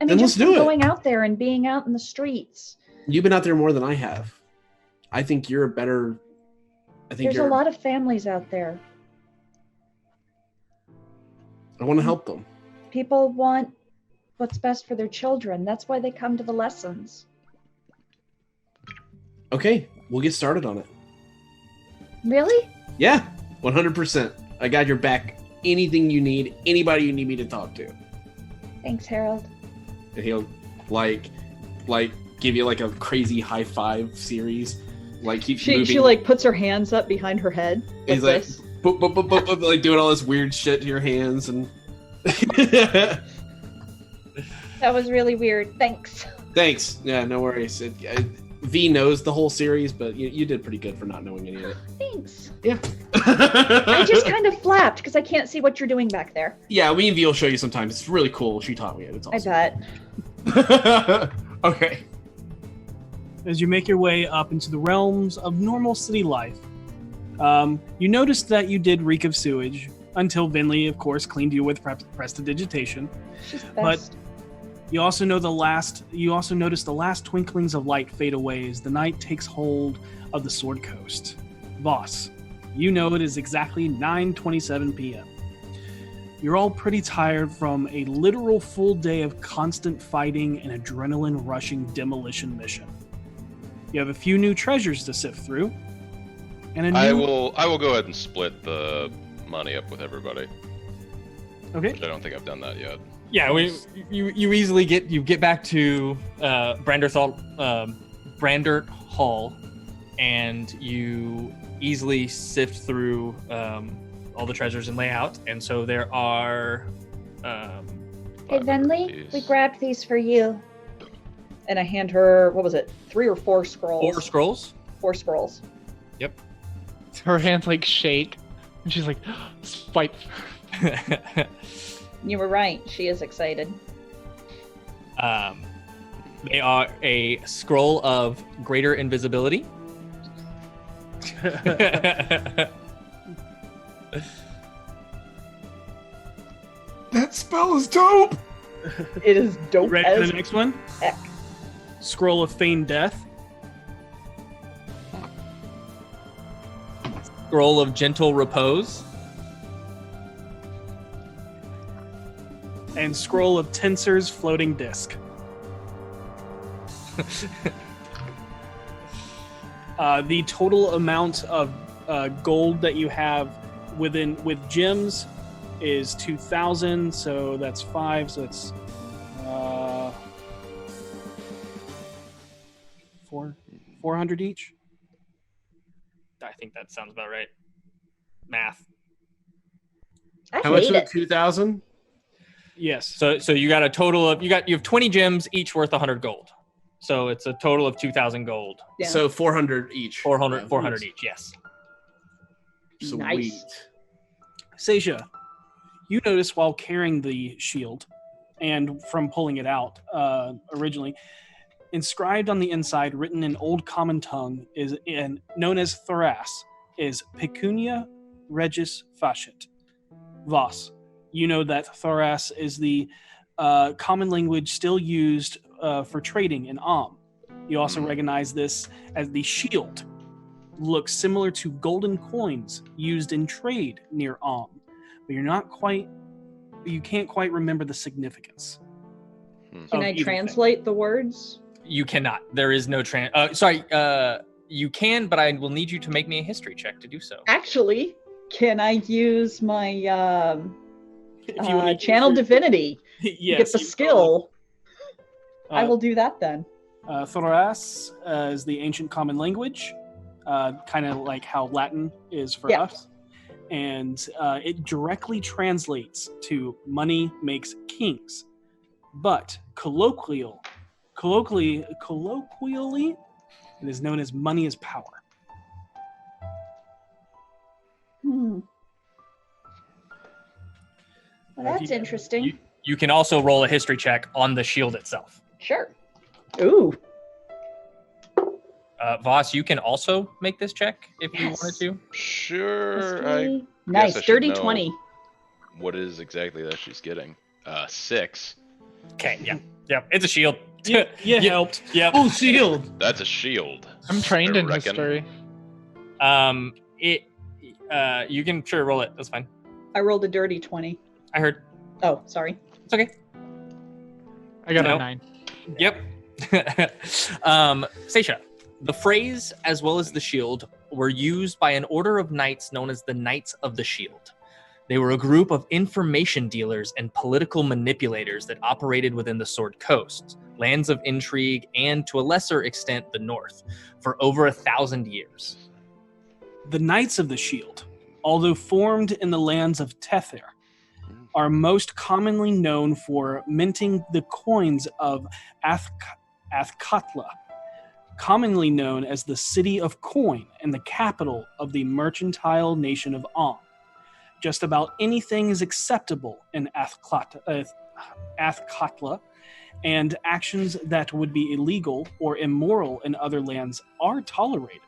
I mean, Then let's just do it. going out there and being out in the streets. You've been out there more than I have. I think you're a better. There's a lot of families out there. I want to help them. People want what's best for their children. That's why they come to the lessons. Okay, we'll get started on it. Really? Yeah, 100%. I got your back. Anything you need, anybody you need me to talk to. Thanks, Harold. And he'll give you a crazy high five series. Keeps moving. She puts her hands up behind her head. He's boop, boop, boop, boop, boop, doing all this weird shit to your hands and. That was really weird. Thanks. Thanks. Yeah, no worries. V knows the whole series, but you did pretty good for not knowing any of it. Thanks. Yeah. I just kind of flapped because I can't see what you're doing back there. Yeah, me and V will show you sometimes. It's really cool. She taught me it. It's awesome. I bet. Okay. As you make your way up into the realms of normal city life, you noticed that you did reek of sewage until Vinley, of course, cleaned you with prestidigitation. She's the But best. you also noticed the last twinklings of light fade away as the night takes hold of the Sword Coast. Voss, you know it is exactly 9:27 p.m. You're all pretty tired from a literal full day of constant fighting and adrenaline-rushing demolition mission. You have a few new treasures to sift through, and I will go ahead and split the money up with everybody. Okay. Which I don't think I've done that yet. Yeah, you easily get back to Brandert Hall, and you easily sift through all the treasures and layout, and so there are. Hey, Venley, we grabbed these for you. And I hand her, what was it, 3 or 4 scrolls? 4 scrolls. 4 scrolls. Yep. Her hands shake, and she's like, "Swipe." You were right. She is excited. They are a scroll of greater invisibility. That spell is dope. It is dope. Ready as for the next one? heck. Scroll of Feigned Death. Scroll of gentle repose. And Scroll of Tensor's Floating Disc. The total amount of gold that you have with gems is 2,000, so that's 5, so that's 400 each. I think that sounds about right. Math. I How much hate was it. it? 2,000? Yes. So you got a total of you have 20 gems, each worth 100 gold. So it's a total of 2,000 gold. Yeah. So 400 each. 400 each. Yes. Sweet. Nice. Seja, you notice while carrying the shield and from pulling it out originally, inscribed on the inside, written in Old Common Tongue, is known as Thoras, is Pecunia Regis Facit. Voss, you know that Thoras is the common language still used for trading in You also recognize this as the shield. Looks similar to golden coins used in trade near but you can't quite remember the significance. Can I translate the words? You cannot. There is no you can, but I will need you to make me a history check to do so. Actually, can I use my If you wanna channel use your- divinity Yes, to get the you skill? I Uh, will do that then. Thoras is the ancient common language, kind of like how Latin is for Yeah. us. And it directly translates to money makes kings. But colloquially, it is known as money is power. That's interesting. You can also roll a history check on the shield itself. Sure. Ooh. Voss, you can also make this check if you Yes. wanted to. Sure. History. guess Nice. I should Dirty know 20. What is exactly that she's getting? 6. Okay, yeah, it's a shield. You helped. Yep. Oh, shield. That's a shield. I'm trained I in reckon. history. You can sure roll it. That's fine. I rolled a dirty 20. I heard. Oh, sorry. It's okay. I got No. a 9. Yep. Seisha, the phrase as well as the shield were used by an order of knights known as the Knights of the Shield. They were a group of information dealers and political manipulators that operated within the Sword Coast, lands of intrigue, and to a lesser extent, the North, for over 1,000 years. The Knights of the Shield, although formed in the lands of Tether, are most commonly known for minting the coins of Athkatla, commonly known as the City of Coin and the capital of the mercantile nation of Am. Just about anything is acceptable in Athkatla, and actions that would be illegal or immoral in other lands are tolerated.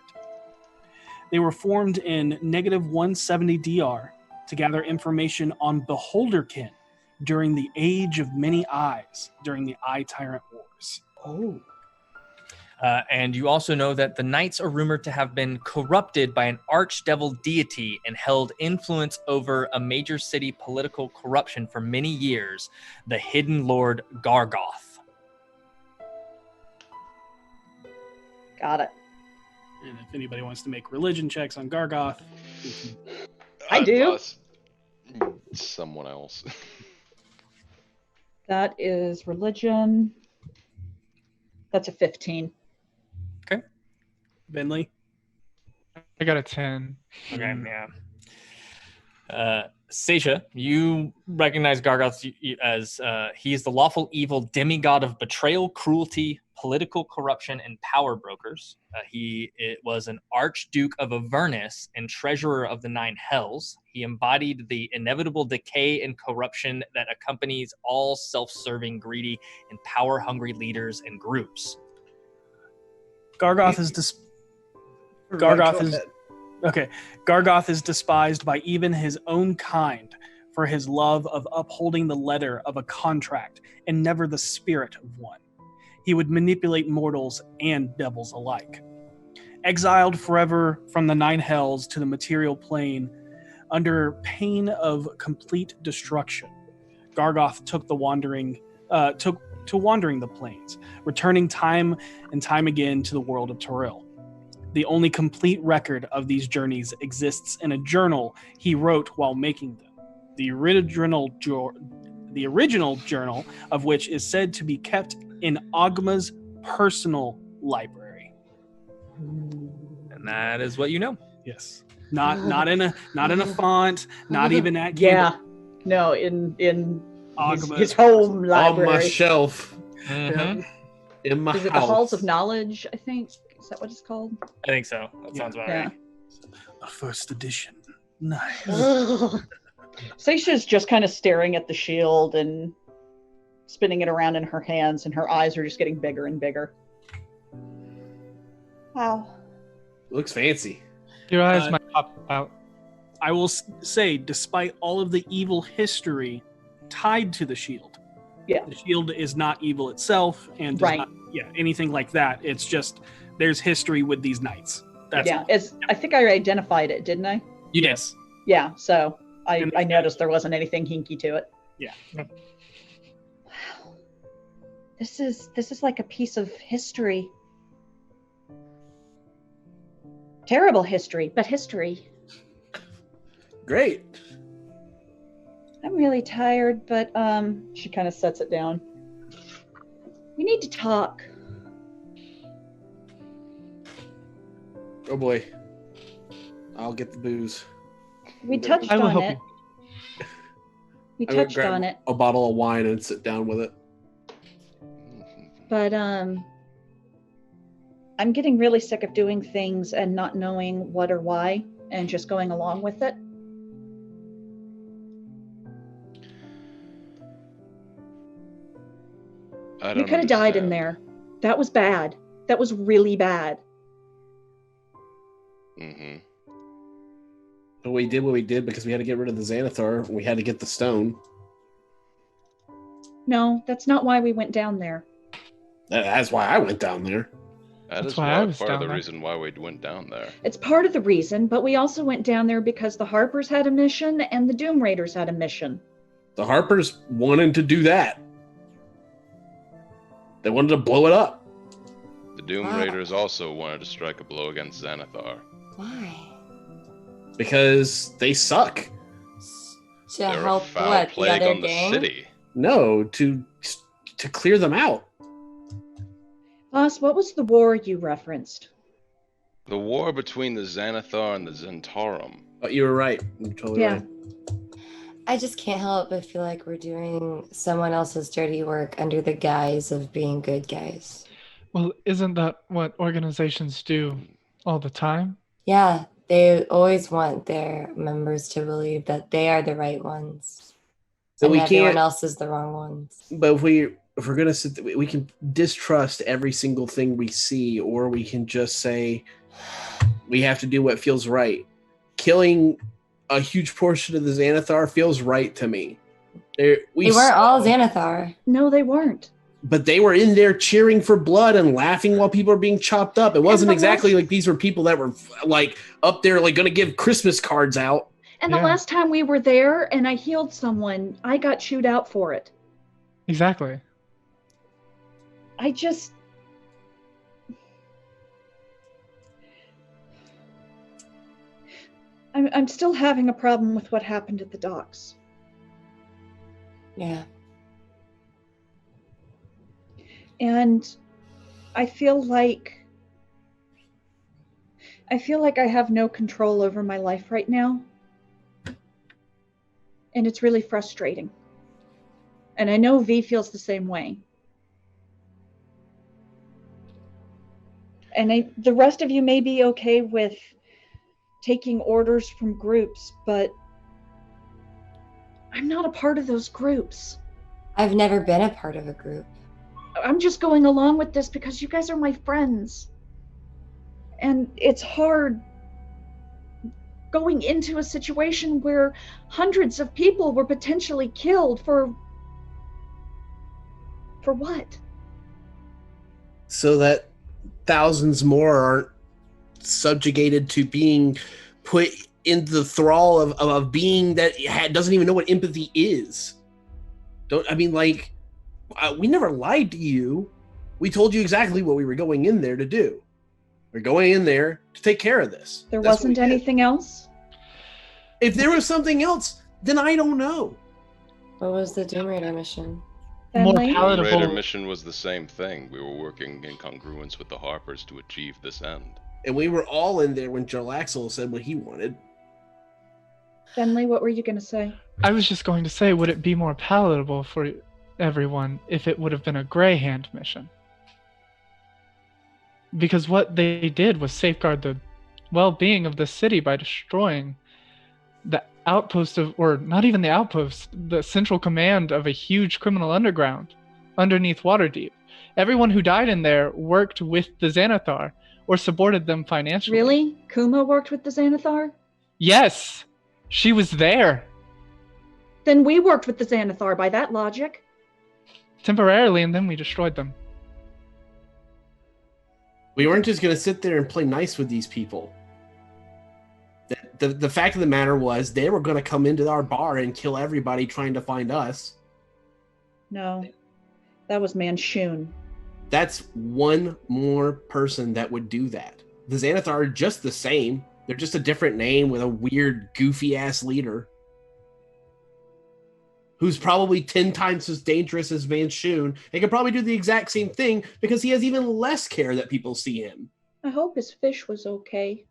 They were formed in -170 DR to gather information on Beholderkin during the Age of Many Eyes, during the Eye Tyrant Wars. Oh. And you also know that the knights are rumored to have been corrupted by an archdevil deity and held influence over a major city political corruption for many years, the hidden lord Gargoth. Got it. And if anybody wants to make religion checks on Gargoth, I do. Boss. Someone else. That is religion. That's a 15. Benley. I got a 10. Okay, yeah. Seisha, you recognize Gargoth as he is the lawful evil demigod of betrayal, cruelty, political corruption, and power brokers. It was an Archduke of Avernus and treasurer of the Nine Hells. He embodied the inevitable decay and corruption that accompanies all self-serving, greedy, and power-hungry leaders and groups. Gargoth is despised by even his own kind for his love of upholding the letter of a contract and never the spirit of one. He would manipulate mortals and devils alike. Exiled forever from the Nine Hells to the material plane, under pain of complete destruction, Gargoth took to wandering the plains, returning time and time again to the world of Toril. The only complete record of these journeys exists in a journal he wrote while making them. The original journal of which is said to be kept in Ogma's personal library. And that is what you know. Yes. Not in a font, not even at Yeah. No, in Ogma's his home library. On my shelf. Mm-hmm. In my Is it house. the Halls of Knowledge, I think? Is that what it's called? I think so. That sounds about right. a first edition. Nice. Seisha's just kind of staring at the shield and spinning it around in her hands, and her eyes are just getting bigger and bigger. Wow. Looks fancy. Your eyes might pop out. I will say, despite all of the evil history tied to the shield, the shield is not evil itself, and does not, anything like that. It's just there's history with these knights. That's all. I think I identified it, didn't I? You did. Yeah, so I noticed there wasn't anything hinky to it. Yeah. Wow. This is like a piece of history. Terrible history, but history. Great. I'm really tired, but she kind of sets it down. We need to talk. Oh boy. I'll get the booze. We touched I will on help it. you. We I'm gonna touched grab on it, a bottle of wine and sit down with it. but I'm getting really sick of doing things and not knowing what or why and just going along with it. I You don't could have died in understand. there. That was bad. That was really bad. Mm-hmm. But we did what we did because we had to get rid of the Xanathar. We had to get the stone. No, that's not why we went down there. That's why I went down there. That That's is why I was part of down the there. reason why we went down there. It's part of the reason, but we also went down there because the Harpers had a mission and the Doom Raiders had a mission. The Harpers wanted to do that. They wanted to blow it up. The Doom Wow. Raiders also wanted to strike a blow against Xanathar. Why? Because they suck. To They're help a foul what? The plague other on the gang? city. No, to clear them out. Boss, what was the war you referenced? The war between the Xanathar and the Zentarum. But you were right. You're totally Yeah. right. I just can't help but feel like we're doing someone else's dirty work under the guise of being good guys. Well, isn't that what organizations do all the time? Yeah, they always want their members to believe that they are the right ones. So and we everyone can't. else is the wrong ones. But if we're gonna sit, we can distrust every single thing we see, or we can just say we have to do what feels right. Killing a huge portion of the Xanathar feels right to me. They weren't all Xanathar. No, they weren't. But they were in there cheering for blood and laughing while people are being chopped up. It wasn't the exactly last- like these were people that were like up there, like going to give Christmas cards out. And Yeah. the last time we were there and I healed someone, I got chewed out for it. Exactly. I just... I'm still having a problem with what happened at the docks. Yeah. And I feel like I have no control over my life right now. And it's really frustrating. And I know V feels the same way. And the rest of you may be okay with taking orders from groups, but I'm not a part of those groups. I've never been a part of a group. I'm just going along with this because you guys are my friends. And it's hard going into a situation where hundreds of people were potentially killed for what? So that thousands more aren't subjugated to being put in the thrall of a being that doesn't even know what empathy is. We never lied to you. We told you exactly what we were going in there to do. We're going in there to take care of this. There That's what wasn't we did. anything else? If there was something else, then I don't know. What was the Doom Raider mission? More Finley? The palatable. Raider mission was the same thing. We were working in congruence with the Harpers to achieve this end. And we were all in there when Joe Axel said what he wanted. Finley, what were you going to say? I was just going to say, would it be more palatable for everyone if it would have been a Grey Hand mission? Because what they did was safeguard the well-being of the city by destroying the outpost of, or not even the outpost, the central command of a huge criminal underground underneath Waterdeep. Everyone who died in there worked with the Xanathar or supported them financially. Really? Kuma worked with the Xanathar? Yes! She was there! Then we worked with the Xanathar by that logic. Temporarily, and then we destroyed them. We weren't just going to sit there and play nice with these people. The fact of the matter was they were going to come into our bar and kill everybody trying to find us. No, that was Manchun. That's one more person that would do that. The Xanathar are just the same. They're just a different name with a weird, goofy-ass leader. Who's probably 10 times as dangerous as Manchun. They could probably do the exact same thing because he has even less care that people see him. I hope his fish was okay.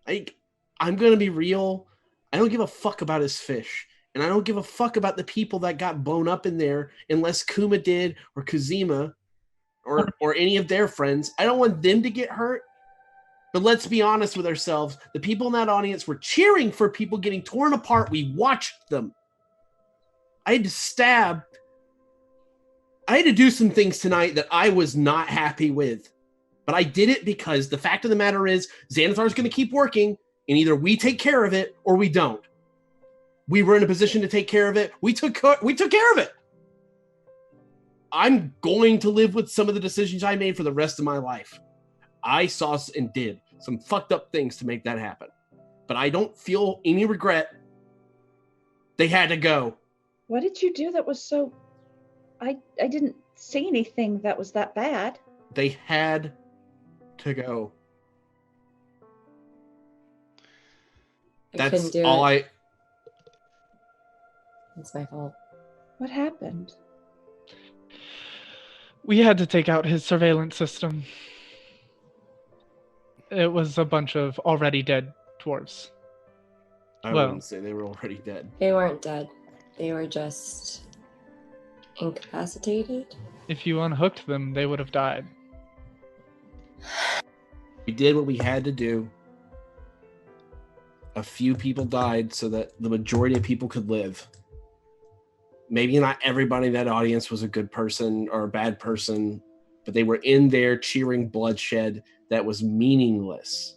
I'm going to be real. I don't give a fuck about his fish. And I don't give a fuck about the people that got blown up in there unless Kuma did or Kazima or any of their friends. I don't want them to get hurt. But let's be honest with ourselves. The people in that audience were cheering for people getting torn apart. We watched them. I I had to do some things tonight that I was not happy with. But I did it because the fact of the matter is Xanathar's going to keep working, and either we take care of it or we don't. We were in a position to take care of it. We took care of it. I'm going to live with some of the decisions I made for the rest of my life. I saw and did some fucked up things to make that happen. But I don't feel any regret. They had to go. What did you do that was so... I didn't say anything that was that bad. They had to go. That's all I... It's my fault. What happened? We had to take out his surveillance system. It was a bunch of already dead dwarves. I wouldn't say they were already dead. They weren't dead. They were just incapacitated. If you unhooked them, they would have died. We did what we had to do. A few people died so that the majority of people could live. Maybe not everybody in that audience was a good person or a bad person, but they were in there cheering bloodshed that was meaningless.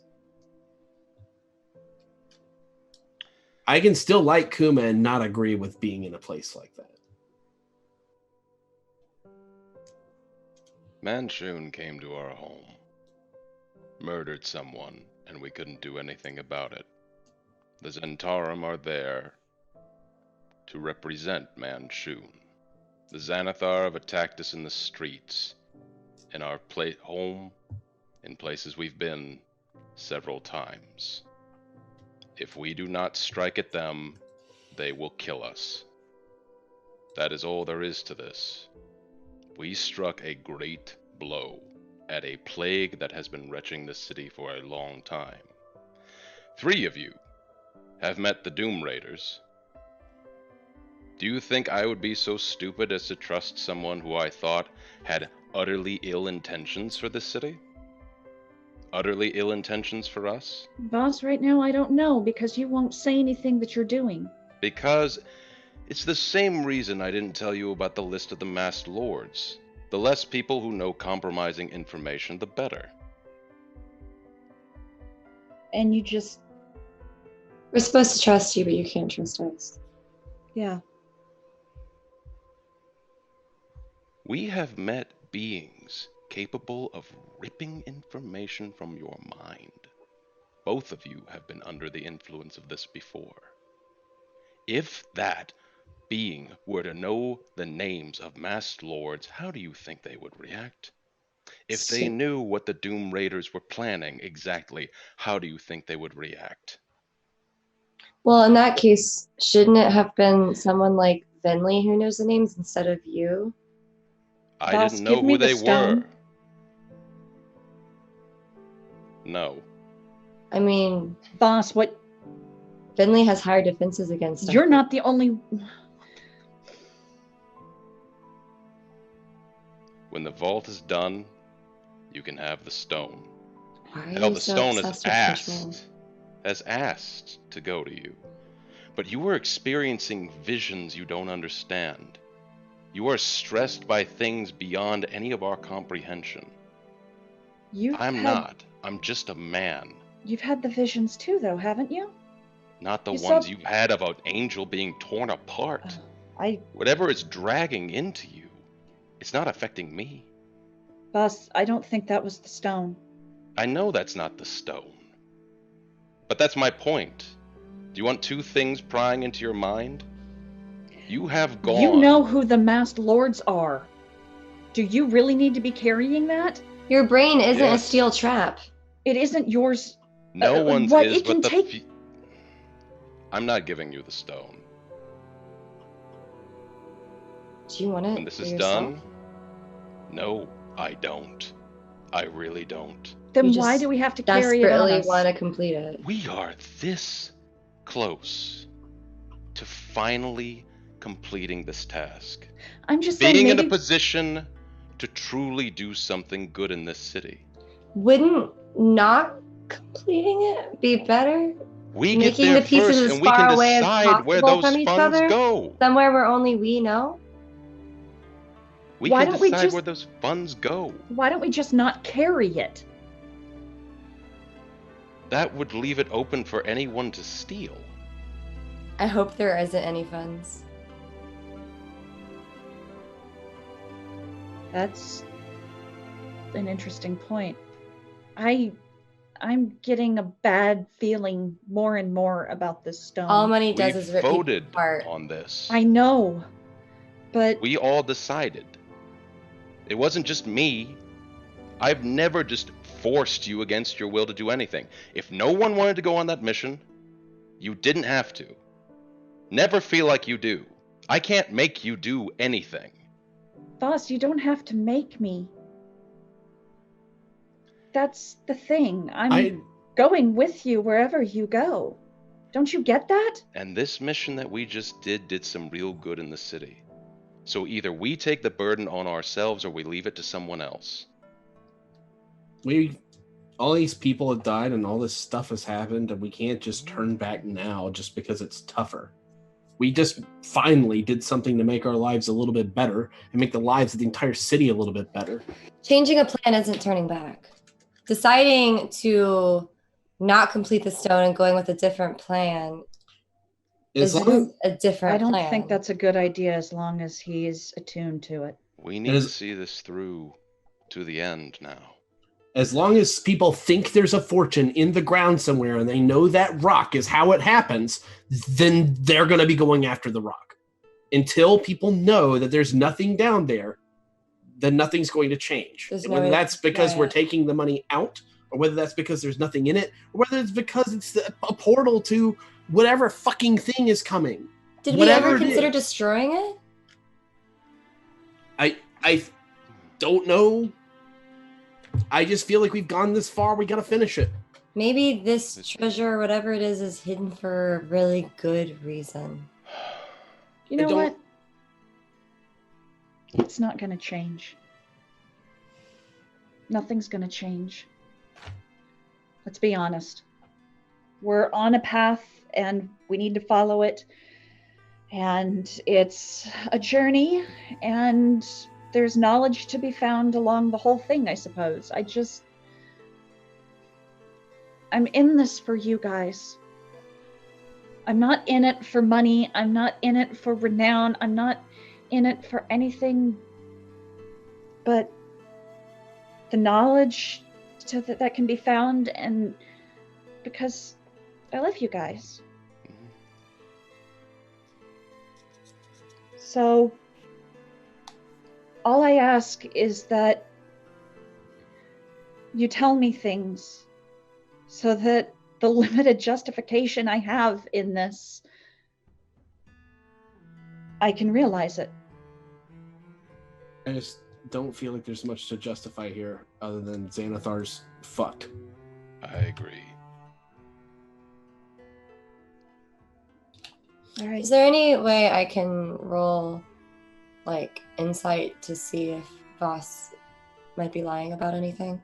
I can still like Kuma and not agree with being in a place like that. Manchun came to our home, murdered someone, and we couldn't do anything about it. The Zentarum are there to represent Manchun. The Xanathar have attacked us in the streets, in our home, in places we've been several times. If we do not strike at them, they will kill us. That is all there is to this. We struck a great blow at a plague that has been wretching the city for a long time. 3 of you have met the Doom Raiders. Do you think I would be so stupid as to trust someone who I thought had utterly ill intentions for this city? Utterly ill intentions for us? Boss, right now I don't know, because you won't say anything that you're doing. Because it's the same reason I didn't tell you about the list of the masked lords. The less people who know compromising information, the better. And you just... We're supposed to trust you, but you can't trust us. Yeah. We have met beings capable of ripping information from your mind. Both of you have been under the influence of this before. If that being were to know the names of masked lords, how do you think they would react? If they knew what the Doom Raiders were planning exactly, how do you think they would react? Well, in that case, shouldn't it have been someone like Vinley who knows the names instead of you? I Boss, didn't know give me who the they stone. were. No. I mean, Boss, what... Vinley has higher defenses against us. You're not the only... When the vault is done, you can have the stone. Why are Hell, you the so stone obsessed with control? has asked to go to you. But you are experiencing visions you don't understand. You are stressed by things beyond any of our comprehension. I'm not. I'm just a man. You've had the visions too, though, haven't you? Not the You ones saw- you've had of an angel being torn apart. Whatever is dragging into you, it's not affecting me. Boss, I don't think that was the stone. I know that's not the stone. But that's my point. Do you want 2 things prying into your mind? You have gone... You know who the masked lords are. Do you really need to be carrying that? Your brain isn't a Yes. steel trap. It isn't yours. No one's what is, it can but the... take... I'm not giving you the stone. Do you want it When this for is yourself? done... No, I don't. I really don't. Then You why just do we have to carry it on desperately us? want to complete it. We are this close to finally completing this task. I'm just saying Being in maybe... a position to truly do something good in this city. Wouldn't not completing it be better? We Making get there the pieces first as and we far can away as decide where possible those from each funds other? go. Somewhere where only we know? We Why can don't we decide just- where those funds go. Why don't we just not carry it? That would leave it open for anyone to steal. I hope there isn't any funds. That's an interesting point. I'm getting a bad feeling more and more about this stone. All money does We is rip people voted apart. on this. I know, but We all decided. It wasn't just me. I've never just forced you against your will to do anything. If no one wanted to go on that mission, you didn't have to. Never feel like you do. I can't make you do anything. Boss, you don't have to make me. That's the thing. I'm going with you wherever you go. Don't you get that? And this mission that we just did some real good in the city. So either we take the burden on ourselves or we leave it to someone else. All these people have died and all this stuff has happened, and we can't just turn back now just because it's tougher. We just finally did something to make our lives a little bit better and make the lives of the entire city a little bit better. Changing a plan isn't turning back. Deciding to not complete the stone and going with a different plan As is long a different I don't plan. think that's a good idea as long as he's attuned to it. We need to see this through to the end now. as long as people think there's a fortune in the ground somewhere and they know that rock is how it happens, then they're going to be going after the rock. Until people know that there's nothing down there, then nothing's going to change. There's Whether no- that's because yeah. we're taking the money out, or whether that's because there's nothing in it, or whether it's because it's a portal to whatever fucking thing is coming. Did we Whatever ever it consider is. destroying it? I don't know. I just feel like we've gone this far. We got to finish it. Maybe this treasure or whatever it is hidden for a really good reason. You I know don't- what? It's not going to change. Nothing's going to change. Let's be honest. We're on a path and we need to follow it. And it's a journey and there's knowledge to be found along the whole thing, I suppose. I'm in this for you guys. I'm not in it for money. I'm not in it for renown. I'm not in it for anything but the knowledge that can be found, and because I love you guys. So all I ask is that you tell me things so that the limited justification I have in this, I can realize it. I just don't feel like there's much to justify here other than Xanathar's fucked. I agree. All right. Is there any way I can roll like insight to see if Voss might be lying about anything?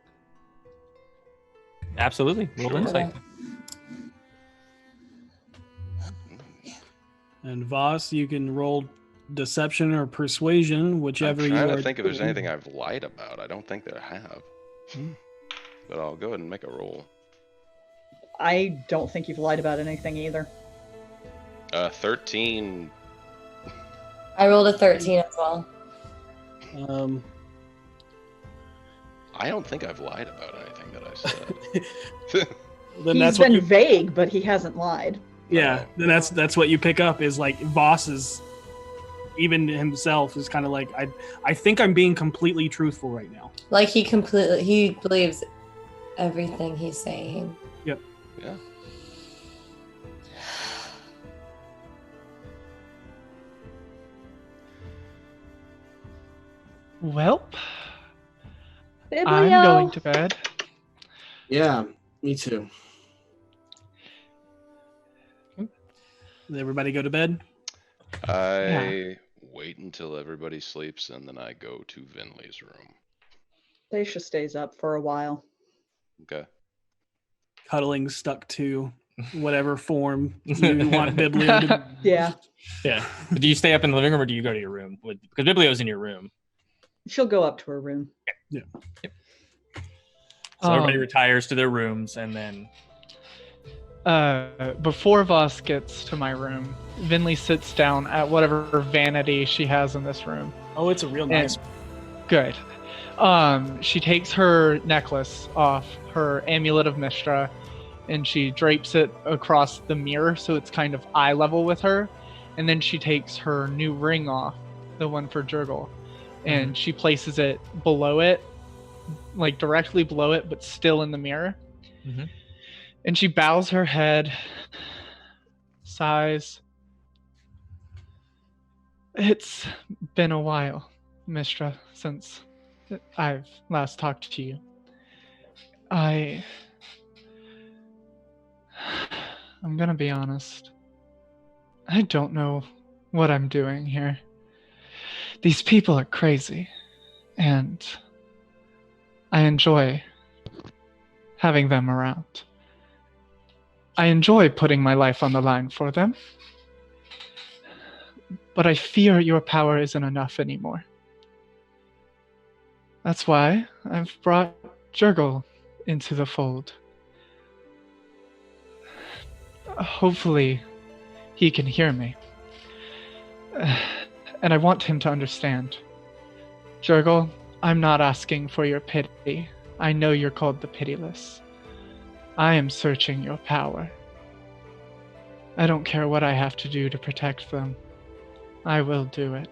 Absolutely. Roll Sure. insight. And Voss, you can roll deception or persuasion, whichever I'm you trying are to think if there's doing. anything I've lied about. I don't think that I have. But I'll go ahead and make a roll. I don't think you've lied about anything either. 13. I rolled a 13 as well. I don't think I've lied about anything that I said. Then He's that's what been you, vague, but he hasn't lied. yeah. Then that's what you pick up is like Voss is, even himself is kind of like I think I'm being completely truthful right now. Like he believes everything he's saying. Yeah. Well, Biblio. I'm going to bed. Yeah, me too. Did everybody go to bed? I wait until everybody sleeps and then I go to Vinley's room. Daisha stays up for a while. Okay. Cuddling stuck to whatever form you want Biblio to. Yeah. Yeah. But do you stay up in the living room or do you go to your room? Because Biblio's in your room. She'll go up to her room. So everybody retires to their rooms, and then before Voss gets to my room, Vinley sits down at whatever vanity she has in this room. Oh, it's a real nice. Good. She takes her necklace off, her amulet of Mistra, and she drapes it across the mirror so it's kind of eye level with her. And then she takes her new ring off, the one for Jurgle, and she places it below it, like directly below it, but still in the mirror. Mm-hmm. And she bows her head, sighs. It's been a while, Mistra, since I've last talked to you. I'm gonna be honest. I don't know what I'm doing here. These people are crazy, and I enjoy having them around. I enjoy putting my life on the line for them. But I fear your power isn't enough anymore. That's why I've brought Jurgle into the fold. Hopefully, he can hear me. And I want him to understand. Jurgle, I'm not asking for your pity. I know you're called the Pitiless. I am searching your power. I don't care what I have to do to protect them. I will do it.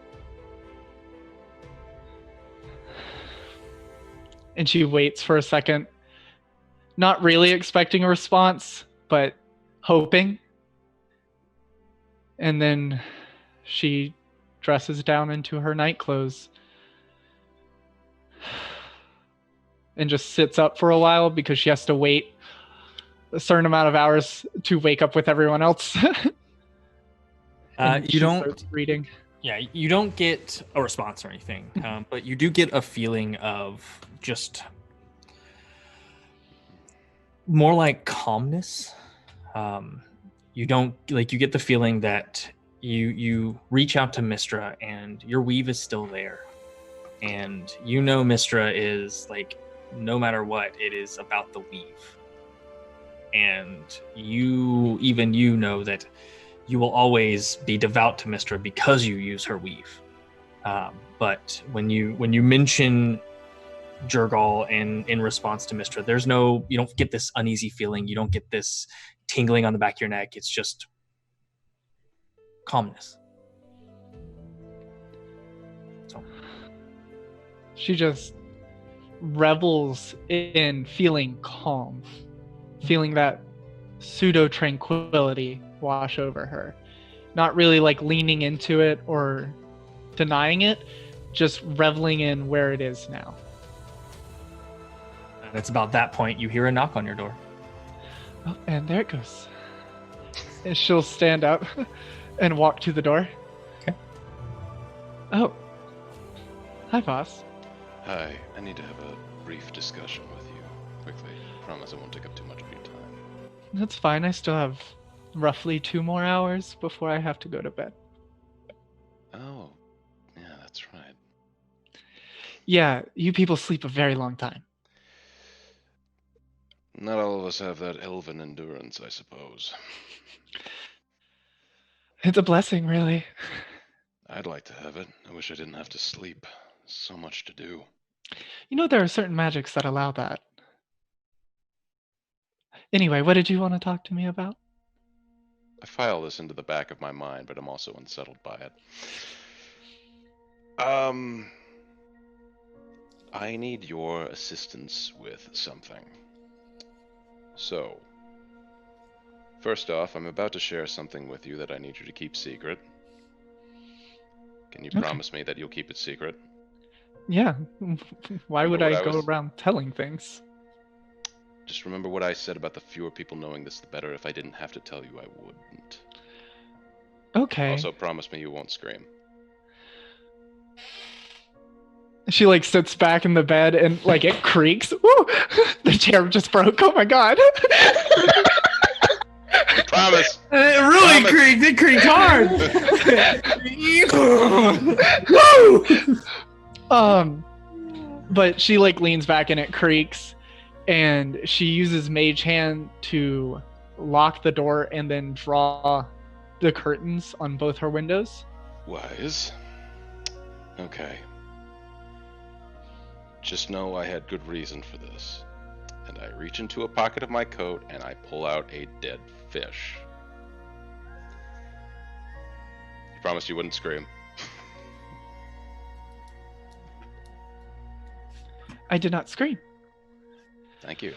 And she waits for a second, not really expecting a response, but hoping. And then she dresses down into her night clothes and just sits up for a while because she has to wait a certain amount of hours to wake up with everyone else. you don't starts reading. Yeah, you don't get a response or anything, but you do get a feeling of just more like calmness. You don't you get the feeling that you reach out to Mistra and your weave is still there, and you know Mistra is like, no matter what, it is about the weave, and you know that you will always be devout to Mistra because you use her weave. But when you mention Jurgle in response to Mistra, you don't get this uneasy feeling. You don't get this tingling on the back of your neck. It's just calmness. So she just revels in feeling calm, feeling that pseudo tranquility wash over her, not really like leaning into it or denying it, just reveling in where it is now. And it's about that point you hear a knock on your door. Oh, and there it goes. And she'll stand up and walk to the door. Okay. Oh, hi, boss. Hi, I need to have a brief discussion with you. Quickly. Promise I won't take up too much of your time. That's fine. I still have roughly 2 more hours before I have to go to bed. Oh, yeah, that's right. Yeah, you people sleep a very long time. Not all of us have that elven endurance, I suppose. It's a blessing, really. I'd like to have it. I wish I didn't have to sleep. So much to do. You know, there are certain magics that allow that. Anyway, what did you want to talk to me about? I file this into the back of my mind, but I'm also unsettled by it. I need your assistance with something. So, first off, I'm about to share something with you that I need you to keep secret. Can you promise me that you'll keep it secret? Yeah. Why would I go was... around telling things? Just remember what I said about the fewer people knowing this, the better. If I didn't have to tell you, I wouldn't. Okay. Also, promise me you won't scream. She like sits back in the bed and like it creaks. Woo! The chair just broke. Oh my god. Promise. It really creaked. It creaked hard. Woo! But she like leans back and it creaks, and she uses Mage Hand to lock the door and then draw the curtains on both her windows. Wise. Okay. Just know I had good reason for this. And I reach into a pocket of my coat and I pull out a dead fish. You promised you wouldn't scream. I did not scream. Thank you.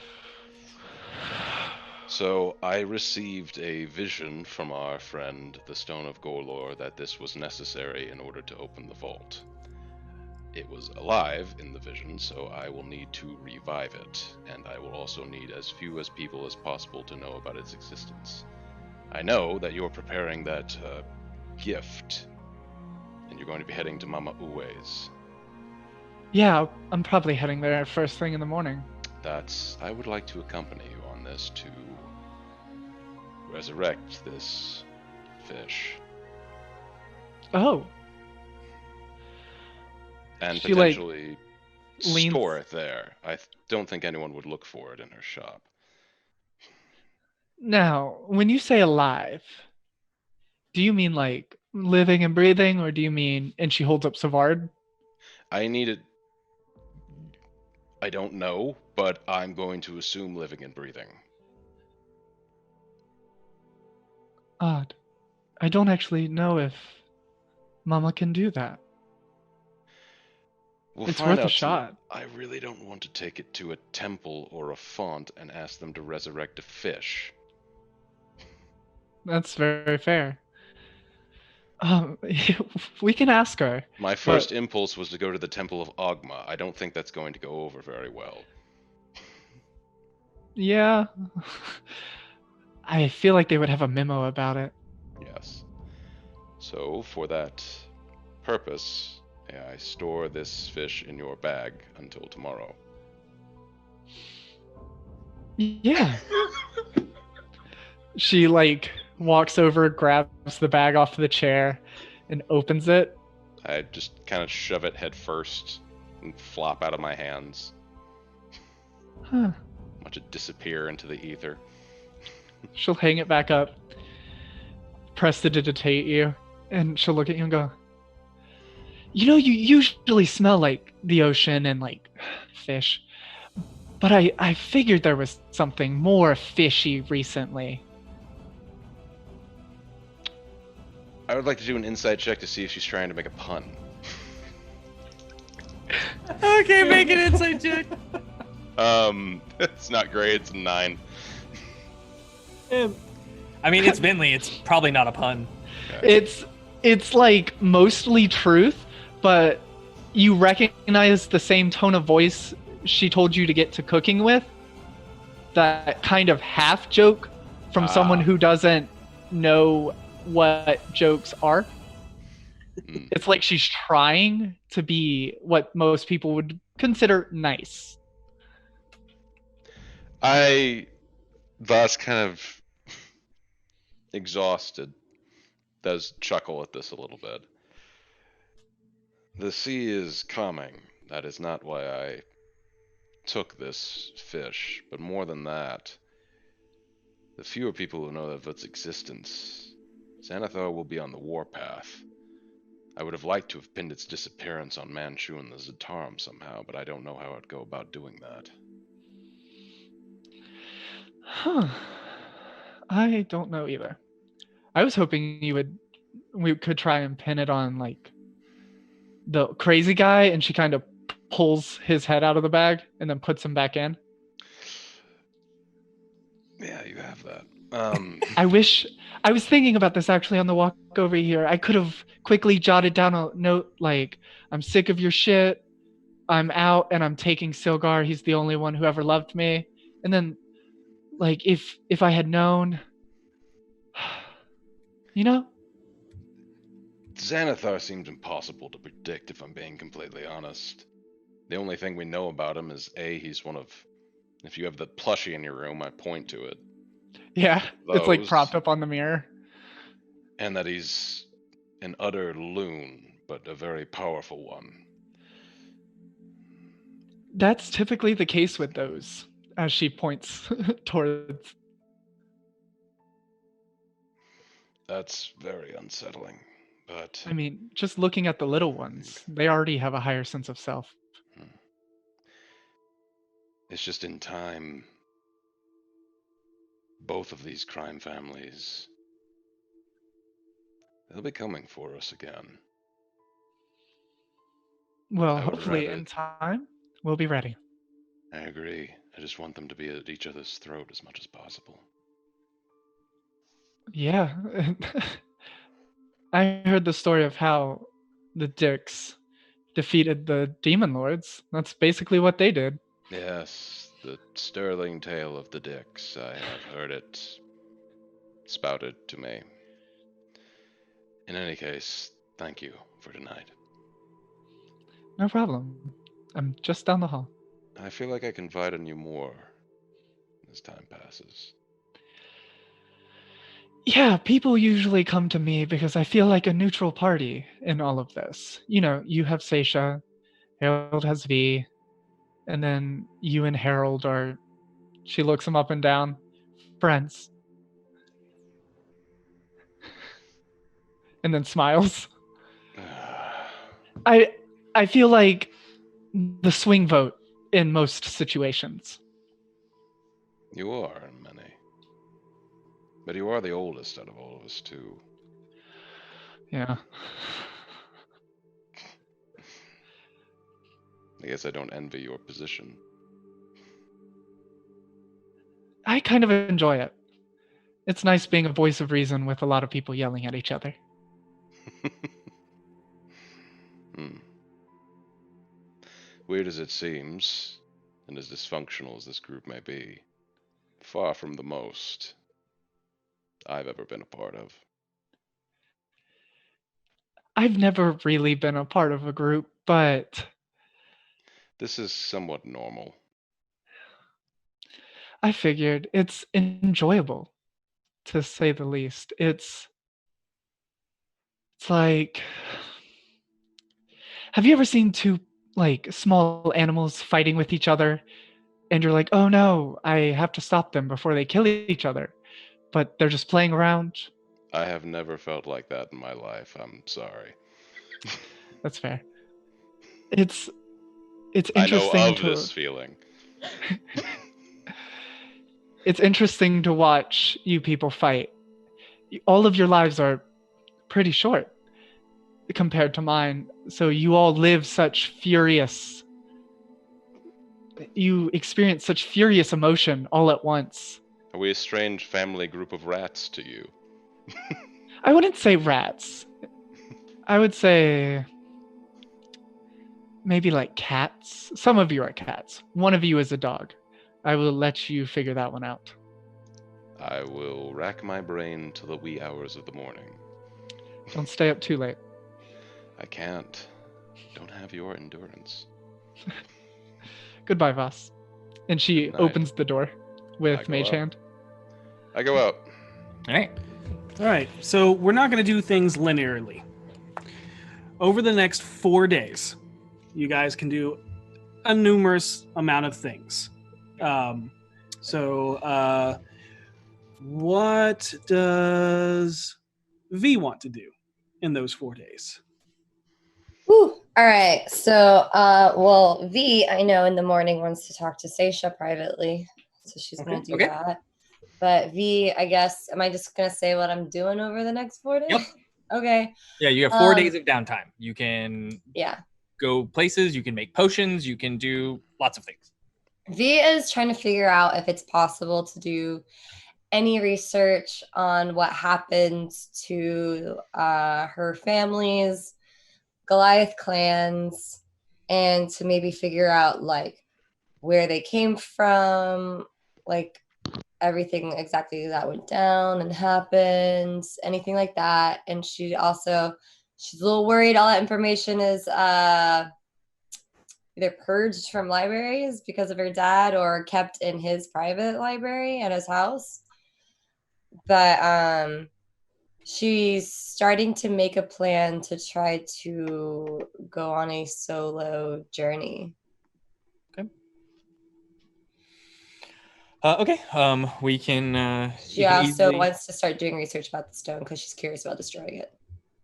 So I received a vision from our friend, the Stone of Gorlor, that this was necessary in order to open the vault. It was alive in the vision, so I will need to revive it, and I will also need as few as people as possible to know about its existence. I know that you're preparing that gift, and you're going to be heading to Mama Uwe's. Yeah, I'm probably heading there first thing in the morning. I would like to accompany you on this to resurrect this fish. Oh. And She, potentially leans- store it there. I don't think anyone would look for it in her shop. Now, when you say alive, do you mean like living and breathing, or do you mean, and she holds up Savard? I need it. I don't know, but I'm going to assume living and breathing. Odd. I don't actually know if Mama can do that. We'll It's find worth a out shot. I really don't want to take it to a temple or a font and ask them to resurrect a fish. That's very fair. We can ask her. My first impulse was to go to the Temple of Ogma. I don't think that's going to go over very well. Yeah. I feel like they would have a memo about it. Yes. So, for that purpose, may I store this fish in your bag until tomorrow? Yeah. She like walks over, grabs the bag off the chair, and opens it. I just kind of shove it head first and flop out of my hands. Huh. Watch it disappear into the ether. She'll hang it back up, prestidigitate you, and she'll look at you and go, "You know, you usually smell like the ocean and like fish, but I figured there was something more fishy recently." I would like to do an insight check to see if she's trying to make a pun. Okay, make an insight check. It's not great. It's a 9. I mean, it's Bentley. It's probably not a pun. Okay. It's like mostly truth, but you recognize the same tone of voice she told you to get to cooking with. That kind of half joke from someone who doesn't know what jokes are. It's like she's trying to be what most people would consider nice. I, thus kind of exhausted, does chuckle at this a little bit. The sea is calming. That is not why I took this fish, but more than that, the fewer people who know of its existence, Xanathar will be on the warpath. I would have liked to have pinned its disappearance on Manchu and the Zatarum somehow, but I don't know how I'd go about doing that. Huh. I don't know either. I was hoping we could try and pin it on like the crazy guy, and she kind of pulls his head out of the bag and then puts him back in. Yeah, you have that. I was thinking about this actually on the walk over here. I could have quickly jotted down a note like, "I'm sick of your shit. I'm out and I'm taking Silgar. He's the only one who ever loved me." And then like if I had known, you know? Xanathar seems impossible to predict, if I'm being completely honest. The only thing we know about him is he's one of... If you have the plushie in your room, I point to it. Yeah, it's like Those. propped up on the mirror. And that he's an utter loon, but a very powerful one. That's typically the case with those, as she points towards. That's very unsettling. But I mean, just looking at the little ones, they already have a higher sense of self. it's just in time. Both of these crime families, they'll be coming for us again. Well, I would hopefully rather- in time, we'll be ready. I agree. I just want them to be at each other's throat as much as possible. Yeah. I heard the story of how the Dicks defeated the Demon Lords. That's basically what they did. Yes, the sterling tale of the Dicks. I have heard it spouted to me. In any case, thank you for tonight. No problem. I'm just down the hall. I feel like I confide in you more as time passes. Yeah, people usually come to me because I feel like a neutral party in all of this. You know, you have Seisha, Harold has V, and then you and Harold are, she looks him up and down, friends. And then smiles. I feel like the swing vote in most situations. You are in many. But you are the oldest out of all of us, too. Yeah. I guess I don't envy your position. I kind of enjoy it. It's nice being a voice of reason with a lot of people yelling at each other. Weird as it seems, and as dysfunctional as this group may be, far from the most I've ever been a part of. I've never really been a part of a group, but This is somewhat normal. I figured it's enjoyable, to say the least. It's like, have you ever seen two like small animals fighting with each other and you're like, oh no, I have to stop them before they kill each other, but they're just playing around? I have never felt like that in my life. I'm sorry. That's fair. It's I know interesting of to this feeling. it's interesting to watch you people fight. All of your lives are pretty short compared to mine, so you all live such furious, you experience such furious emotion all at once. Are we a strange family group of rats to you? I wouldn't say rats. I would say maybe like cats. Some of you are cats. One of you is a dog. I will let you figure that one out. I will rack my brain till the wee hours of the morning. Don't stay up too late. I can't. Don't have your endurance. Goodbye, Voss. And she Good night. opens the door I with go Mage out. Hand. I go out. All right. All right, so we're not going to do things linearly. Over the next 4 days, you guys can do a numerous amount of things. What does V want to do in those 4 days? Whew. All right. So, well, V, I know in the morning wants to talk to Seisha privately. So she's going to do Okay. that. But V, I guess, am I just going to say what I'm doing over the next 4 days? Yep. Okay. Yeah, you have 4 days of downtime. You can Yeah. go places, you can make potions, you can do lots of things. V is trying to figure out if it's possible to do any research on what happened to her family's Goliath clans, and to maybe figure out like where they came from, like everything exactly that went down and happened, anything like that. And she's a little worried all that information is either purged from libraries because of her dad or kept in his private library at his house. But she's starting to make a plan to try to go on a solo journey. Okay. Okay. We can. She You can also easily... wants to start doing research about the stone because she's curious about destroying it.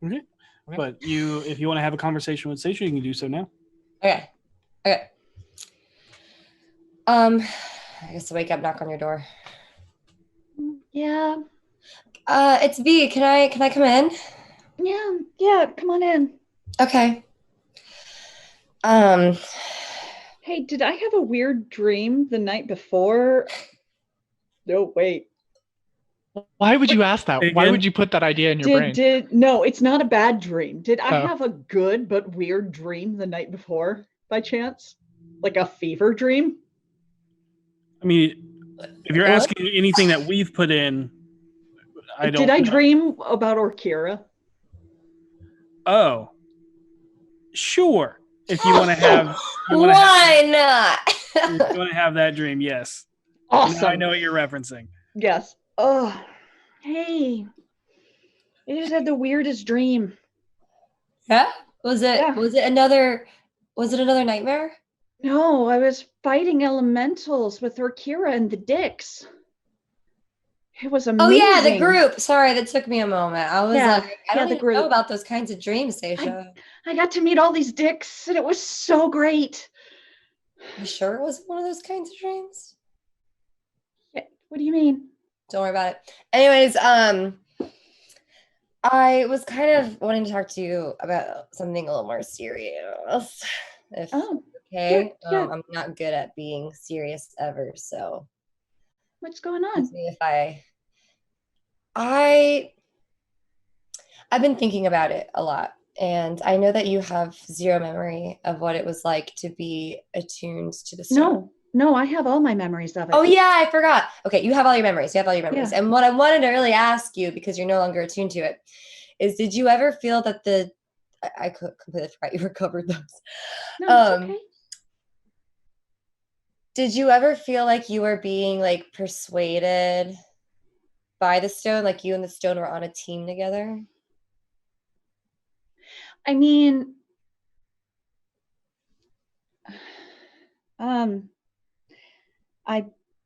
Okay. But if you want to have a conversation with Seisha, you can do so now. Okay. I guess I'll wake up, knock on your door. Yeah. It's V. Can I come in? Yeah, come on in. Okay. Hey, did I have a weird dream the night before? No, wait. Why would you ask that? Why Again? would you put that idea in your brain? No, it's not a bad dream. Did I Oh. have a good but weird dream the night before by chance? Like a fever dream? I mean, if you're asking anything that we've put in, I don't. Did I dream about Orkira? Oh, sure. If you want to have, Why not? if you want to have that dream, yes. Awesome. Now I know what you're referencing. Yes. Oh, hey. I just had the weirdest dream. Yeah? Was it another nightmare? No, I was fighting elementals with Orkira and the Dicks. It was amazing. Oh yeah, the group. Sorry, that took me a moment. I was like, I don't even know about those kinds of dreams, Seisha. I got to meet all these Dicks, and it was so great. You sure it was one of those kinds of dreams? Yeah. What do you mean? Don't worry about it. Anyways, I was kind of wanting to talk to you about something a little more serious. Okay. Yeah. I'm not good at being serious ever, so what's going on? If I've been thinking about it a lot, and I know that you have zero memory of what it was like to be attuned to the stone. No, I have all my memories of it. Oh yeah, I forgot. Okay, you have all your memories. Yeah. And what I wanted to really ask you, because you're no longer attuned to it, is did you ever feel that I completely forgot you recovered those. No, it's okay. Did you ever feel like you were being like persuaded by the stone, like you and the stone were on a team together? I mean,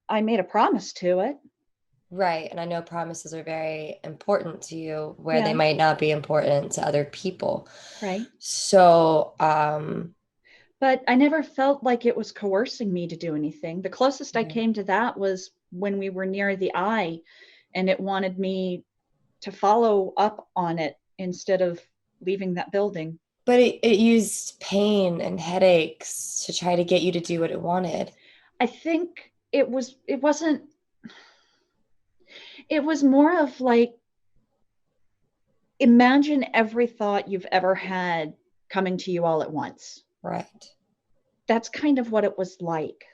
I made a promise to it. Right, and I know promises are very important to you where they might not be important to other people. Right. So, but I never felt like it was coercing me to do anything. The closest I came to that was when we were near the eye, and it wanted me to follow up on it instead of leaving that building. But it used pain and headaches to try to get you to do what it wanted. I think it was more of like, imagine every thought you've ever had coming to you all at once. Right. That's kind of what it was like.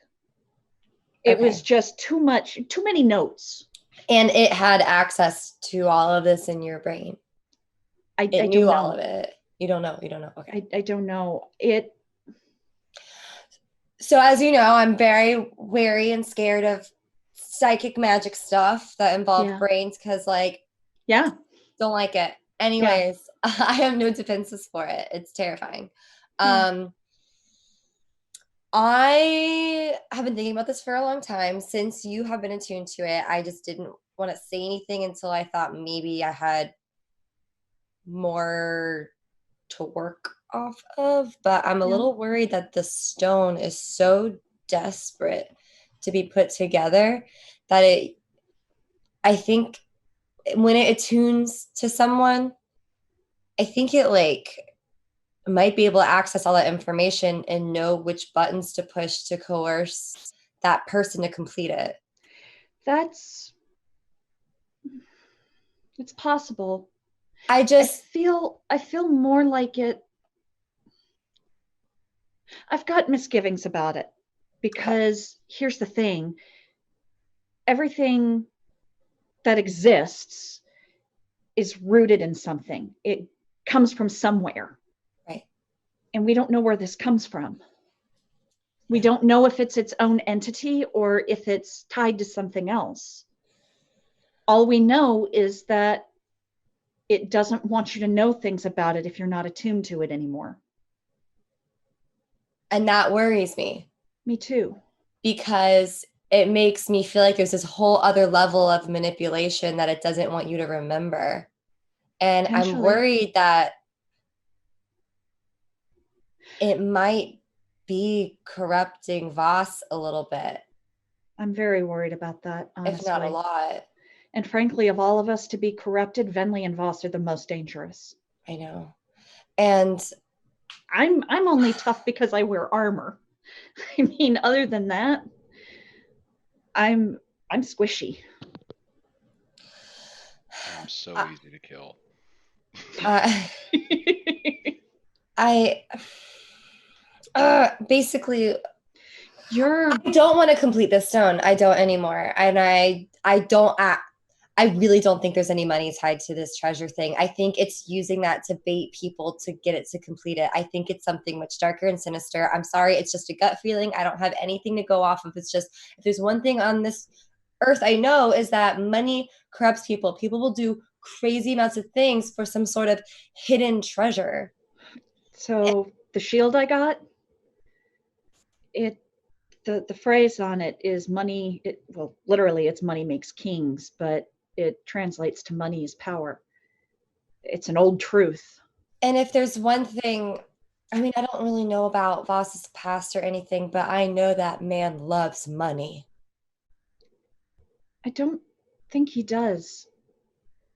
It was just too many notes. And it had access to all of this in your brain. I knew don't all know. of it. You don't know. Okay. I don't know. It. So as you know, I'm very wary and scared of psychic magic stuff that involve brains because don't like it. Anyways, I have no defenses for it. It's terrifying. I have been thinking about this for a long time. Since you have been attuned to it, I just didn't want to say anything until I thought maybe I had more to work off of. But I'm a little worried that the stone is so desperate to be put together that I think when it attunes to someone, I think it might be able to access all that information and know which buttons to push to coerce that person to complete it. It's possible. I feel more like it. I've got misgivings about it because here's the thing. Everything that exists is rooted in something. It comes from somewhere. Right. And we don't know where this comes from. We don't know if it's its own entity or if it's tied to something else. All we know is that it doesn't want you to know things about it if you're not attuned to it anymore. And that worries me. Me too. Because it makes me feel like there's this whole other level of manipulation that it doesn't want you to remember. And I'm Potentially. worried that it might be corrupting Voss a little bit, I'm very worried about that, honestly. if not a lot. And frankly, of all of us to be corrupted, Venli and Voss are the most dangerous. I know. And I'm only tough because I wear armor. I mean, other than that, I'm squishy. I'm so easy to kill. Basically, You're I don't want to complete this stone. I don't anymore. And I really don't think there's any money tied to this treasure thing. I think it's using that to bait people to get it to complete it. I think it's something much darker and sinister. I'm sorry. It's just a gut feeling. I don't have anything to go off of. It's just, if there's one thing on this earth I know, is that money corrupts people. People will do crazy amounts of things for some sort of hidden treasure. So the shield I got, the phrase on it is money. Well, literally, it's money makes kings, but it translates to money is power. It's an old truth. And if there's one thing, I mean, I don't really know about Voss's past or anything, but I know that man loves money. I don't think he does.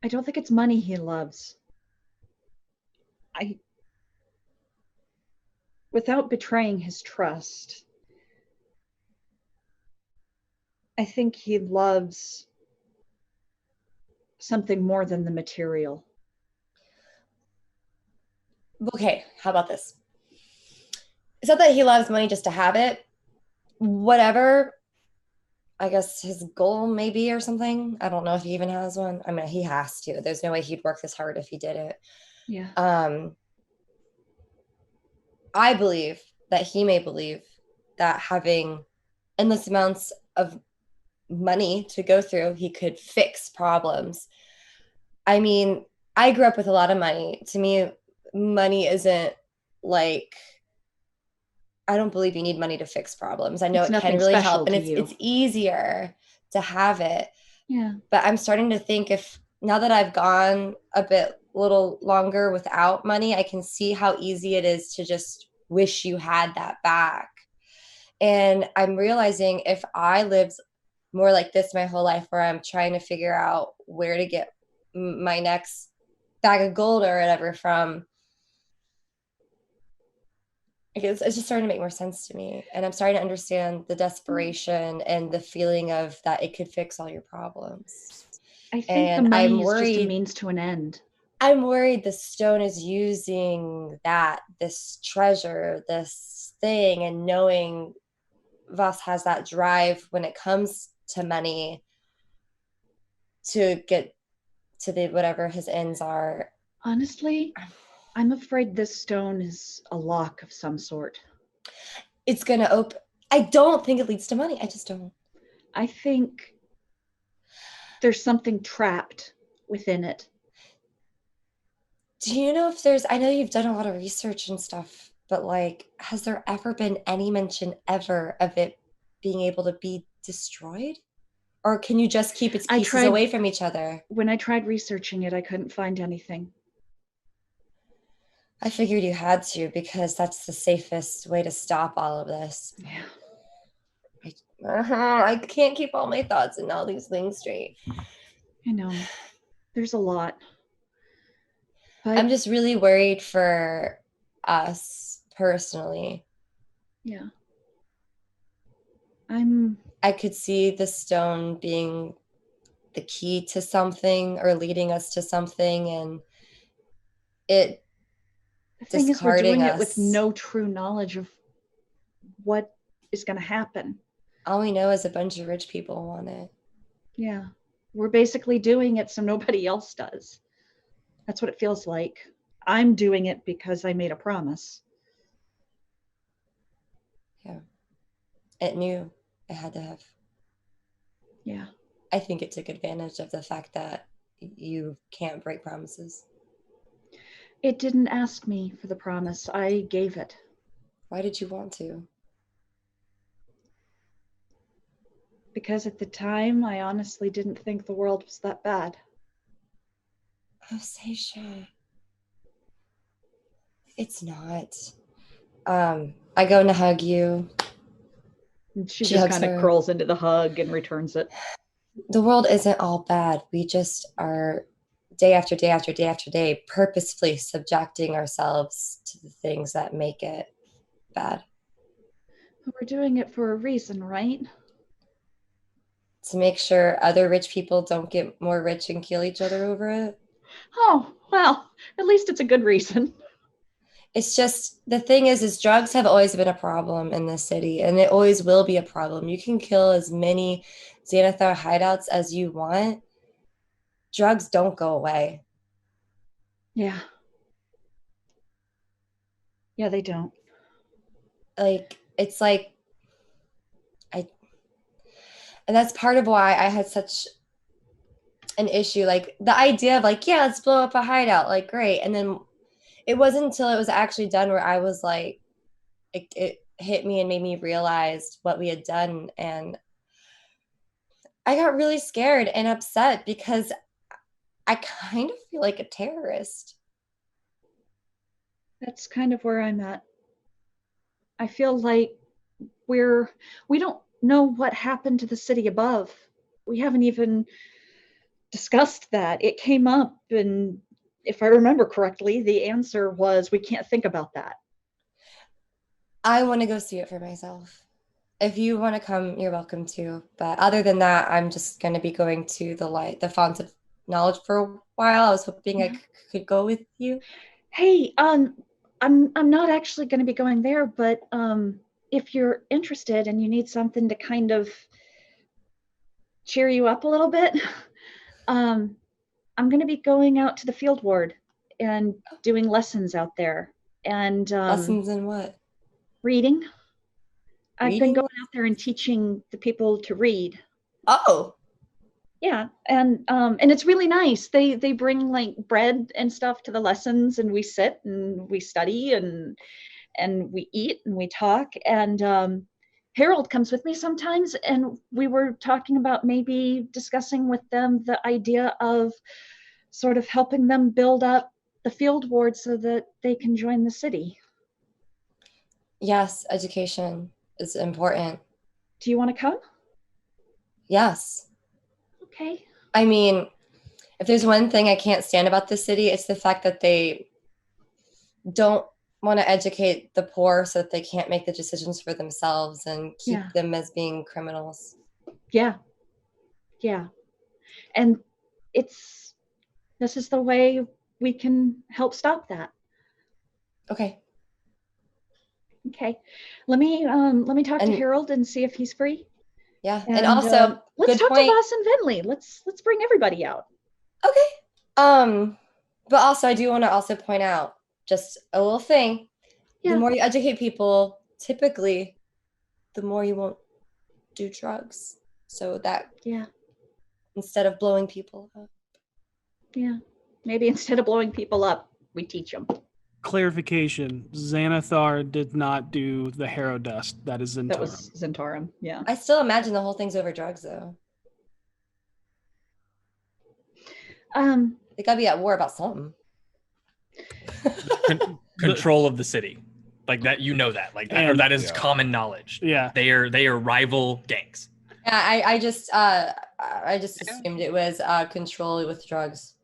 I don't think it's money he loves. Without betraying his trust, I think he loves something more than the material. Okay, how about this? It's not that he loves money just to have it. Whatever, I guess his goal may be or something. I don't know if he even has one. I mean, he has to. There's no way he'd work this hard if he did it. Yeah. I believe that he may believe that having endless amounts of money to go through, he could fix problems. I mean, I grew up with a lot of money. To me, money isn't like, I don't believe you need money to fix problems. I know it can really help, and it's easier to have it. Yeah. But I'm starting to think, if now that I've gone a little longer without money, I can see how easy it is to just wish you had that back. And I'm realizing if I lived more like this my whole life, where I'm trying to figure out where to get my next bag of gold or whatever from, it's just starting to make more sense to me. And I'm starting to understand the desperation and the feeling of that it could fix all your problems. I think the money is just a means to an end. I'm worried the stone is using this treasure, this thing, and knowing Voss has that drive when it comes to money to get to whatever his ends are. Honestly, I'm afraid this stone is a lock of some sort. It's going to open. I don't think it leads to money. I just don't. I think there's something trapped within it. Do you know if I know you've done a lot of research and stuff, but like, has there ever been any mention ever of it being able to be destroyed? Or can you just keep its pieces away from each other? When I tried researching it, I couldn't find anything. I figured you had to, because that's the safest way to stop all of this. Yeah. I can't keep all my thoughts and all these things straight. I know. There's a lot. But I'm just really worried for us personally. Yeah. I could see the stone being the key to something or leading us to something, and it the thing is, we're doing it with no true knowledge of what is going to happen. All we know is a bunch of rich people want it. Yeah. We're basically doing it so nobody else does. That's what it feels like. I'm doing it because I made a promise. Yeah. It knew it had to have. Yeah. I think it took advantage of the fact that you can't break promises. It didn't ask me for the promise. I gave it. Why did you want to? Because at the time, I honestly didn't think the world was that bad. Oh, Seisha. It's not. I go to hug you. And she She just hugs kind of her. curls into the hug and returns it. The world isn't all bad. We just are day after day after day after day purposefully subjecting ourselves to the things that make it bad. We're doing it for a reason, right? To make sure other rich people don't get more rich and kill each other over it. Oh, well, at least it's a good reason. It's just, the thing is drugs have always been a problem in this city, and it always will be a problem. You can kill as many Xanathar hideouts as you want. Drugs don't go away. Yeah. Yeah, they don't. Like, it's like, and that's part of why I had such an issue. Like, the idea of like, yeah, let's blow up a hideout, like, great. And then it wasn't until it was actually done where I was like, it hit me and made me realize what we had done. And I got really scared and upset because I kind of feel like a terrorist. That's kind of where I'm at. I feel like we don't know what happened to the city above. We haven't even discussed that. It came up, and if I remember correctly, the answer was we can't think about that. I want to go see it for myself. If you want to come, you're welcome to. But other than that, I'm just going to be going to the Font of Knowledge for a while. I was hoping I could go with you. Hey, I'm not actually going to be going there, but if you're interested and you need something to kind of cheer you up a little bit, I'm going to be going out to the field ward and doing lessons out there. And lessons in what? Reading. I've been Reading? going out there and teaching the people to read. Oh. Yeah, and it's really nice. They bring like bread and stuff to the lessons, and we sit and we study and we eat and we talk. And Harold comes with me sometimes, and we were talking about maybe discussing with them the idea of sort of helping them build up the field ward so that they can join the city. Yes, education is important. Do you want to come? Yes. Okay. I mean, if there's one thing I can't stand about this city, it's the fact that they don't want to educate the poor so that they can't make the decisions for themselves and keep them as being criminals. Yeah. Yeah. And this is the way we can help stop that. Okay. Okay. Let me talk to Harold and see if he's free. Yeah. And also let's talk to Voss and Venley. Let's bring everybody out. Okay. But also I do want to also point out just a little thing. Yeah. The more you educate people, typically the more you won't do drugs. So that instead of blowing people up. Yeah. Maybe instead of blowing people up, we teach them. Clarification: Xanathar did not do the Harrow Dust. That is Zentarum. That was Zentarum. Yeah. I still imagine the whole thing's over drugs, though. They gotta be at war about something. Control of the city, like that. You know that, like that, or that is common knowledge. Yeah, they are rival gangs. Yeah, I just assumed it was control with drugs.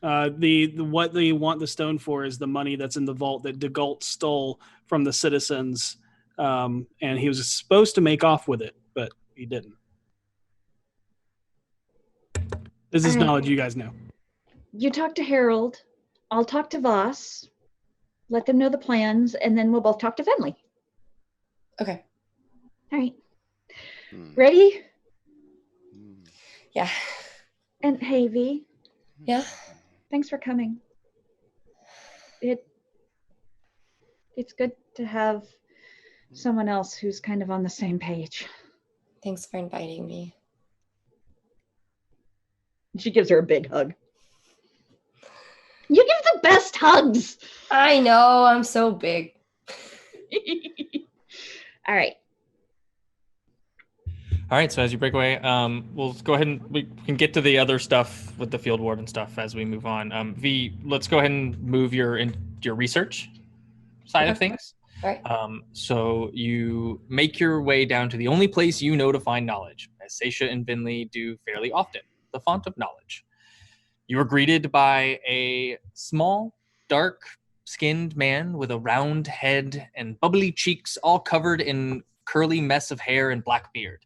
The what they want the stone for is the money that's in the vault that DeGault stole from the citizens, and he was supposed to make off with it, but he didn't. This is knowledge you guys know. You talk to Harold, I'll talk to Voss, let them know the plans, and then we'll both talk to Venley. Okay. All right. Ready? Yeah. And hey, V. Yeah. Thanks for coming. It's good to have someone else who's kind of on the same page. Thanks for inviting me. She gives her a big hug. You give the best hugs. I know, I'm so big. All right. All right, so as you break away, we'll go ahead and we can get to the other stuff with the field ward and stuff as we move on. V, let's go ahead and move your research side of things. All right. So you make your way down to the only place you know to find knowledge, as Seisha and Vinley do fairly often, the Font of Knowledge. You are greeted by a small, dark-skinned man with a round head and bubbly cheeks, all covered in curly mess of hair and black beard.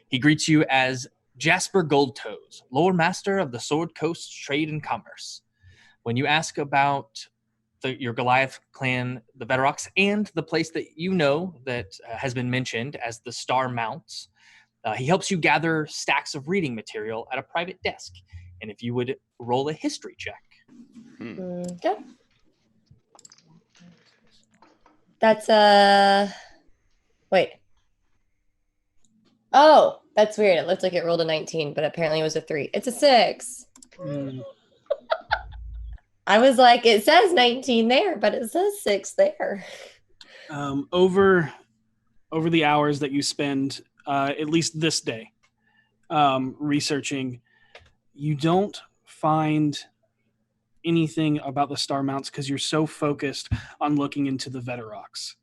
He greets you as Jasper Goldtoes, Lord Master of the Sword Coast Trade and Commerce. When you ask about your Goliath clan, the Veterox, and the place that you know that has been mentioned as the Star Mounts, he helps you gather stacks of reading material at a private desk. And if you would roll a history check. Okay. That's wait. Oh, that's weird. It looked like it rolled a 19, but apparently it was a 3. It's a 6. I was like, it says 19 there, but it says 6 there. Over the hours that you spend, at least this day, researching, you don't find anything about the Star Mounts because you're so focused on looking into the Veterox.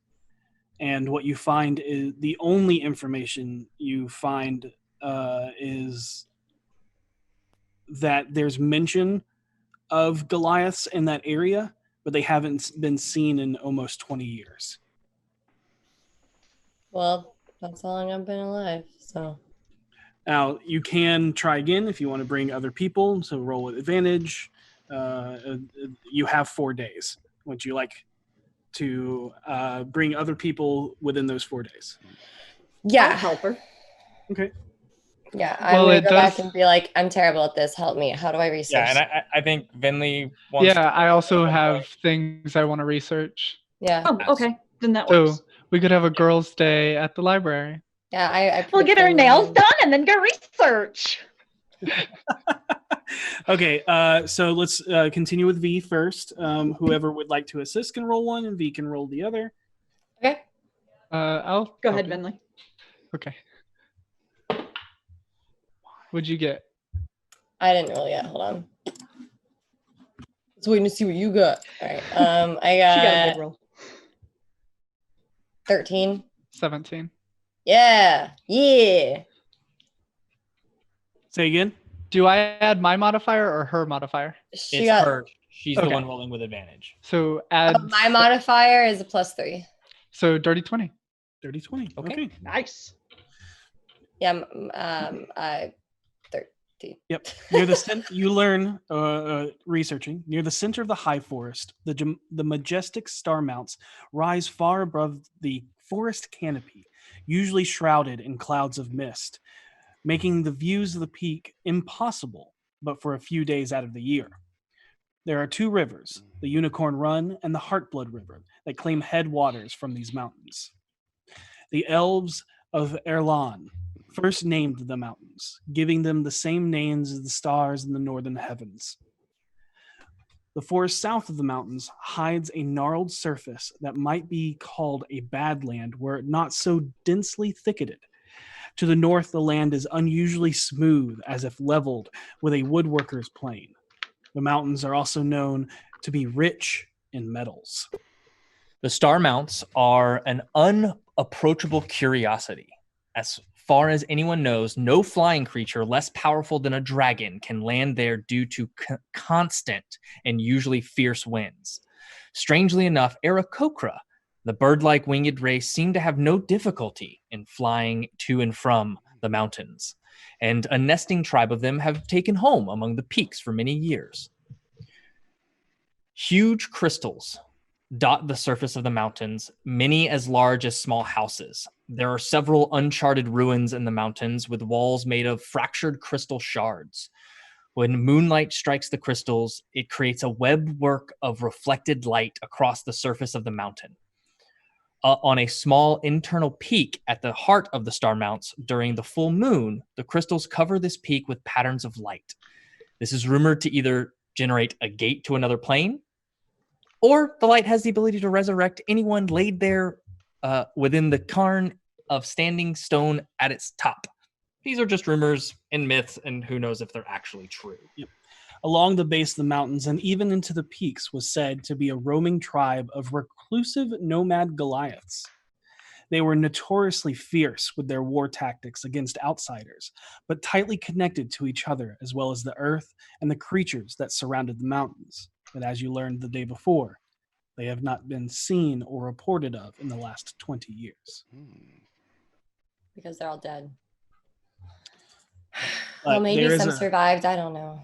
And what you find is the only information you find is that there's mention of Goliaths in that area, but they haven't been seen in almost 20 years. Well, that's how long I've been alive, so. Now, you can try again if you want to bring other people, so roll with advantage. You have 4 days. Would you like to bring other people within those 4 days? Yeah. I'll help her. Okay. Yeah, I'm going to go back and be like, I'm terrible at this. Help me. How do I research? Yeah, and I think Vinley wants Yeah, I also have things I want to research. Yeah. Oh, okay. Then that So works. we could have a girls' day at the library. Yeah, We'll get our nails done and then go research. Okay, so let's continue with V first. Whoever would like to assist can roll one, and V can roll the other. Okay. I'll Go ahead, Vinley. Okay. What'd you get? I didn't roll yet. Hold on. Let's wait to see what you got. All right. I She got a got good roll. 13. 17. Yeah. Yeah. Say again. Do I add my modifier or her modifier? She it's got her. She's Okay. the one rolling with advantage. So add. my modifier is a +3. So dirty 20. Dirty 20. Okay. Okay. Nice. Yeah. 13. Yep. Near the you learn researching near the center of the high forest. The majestic star mounts rise far above the forest canopy, usually shrouded in clouds of mist, making the views of the peak impossible, but for a few days out of the year. There are 2 rivers, the Unicorn Run and the Heartblood River, that claim headwaters from these mountains. The elves of Erlan first named the mountains, giving them the same names as the stars in the northern heavens. The forest south of the mountains hides a gnarled surface that might be called a badland were it not so densely thicketed. To the north, the land is unusually smooth, as if leveled with a woodworker's plane. The mountains are also known to be rich in metals. The Star Mounts are an unapproachable curiosity. As far as anyone knows, no flying creature less powerful than a dragon can land there due to constant and usually fierce winds. Strangely enough, Aarakocra, the bird-like winged race, seem to have no difficulty in flying to and from the mountains, and a nesting tribe of them have taken home among the peaks for many years. Huge crystals dot the surface of the mountains, many as large as small houses. There are several uncharted ruins in the mountains with walls made of fractured crystal shards. When moonlight strikes the crystals, it creates a webwork of reflected light across the surface of the mountain. On a small internal peak at the heart of the Star Mounts, during the full moon, the crystals cover this peak with patterns of light. This is rumored to either generate a gate to another plane, or the light has the ability to resurrect anyone laid there within the cairn of standing stone at its top. these are just rumors and myths, and who knows if they're actually true. Along the base of the mountains and even into the peaks was said to be a roaming tribe of reclusive nomad Goliaths. They were notoriously fierce with their war tactics against outsiders, but tightly connected to each other as well as the earth and the creatures that surrounded the mountains. But as you learned the day before, they have not been seen or reported of in the last 20 years. Because they're all dead. But Well, maybe there is some survived. I don't know.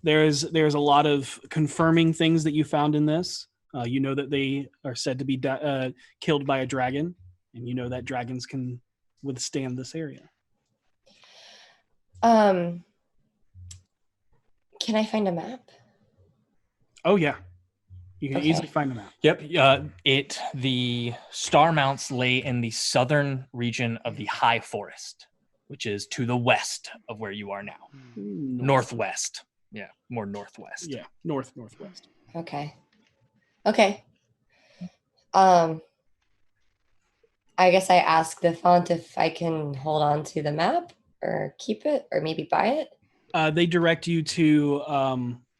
There's a lot of confirming things that you found in this. You know that they are said to be killed by a dragon, and you know that dragons can withstand this area. Can I find a map? Oh yeah, you can Okay. easily find a map. Yep. The star mounts lay in the southern region of the high forest, which is to the west of where you are now. Northwest. Yeah, more northwest. Yeah, northwest. Okay. I guess I ask the font if I can hold on to the map or keep it or maybe buy it. They direct you to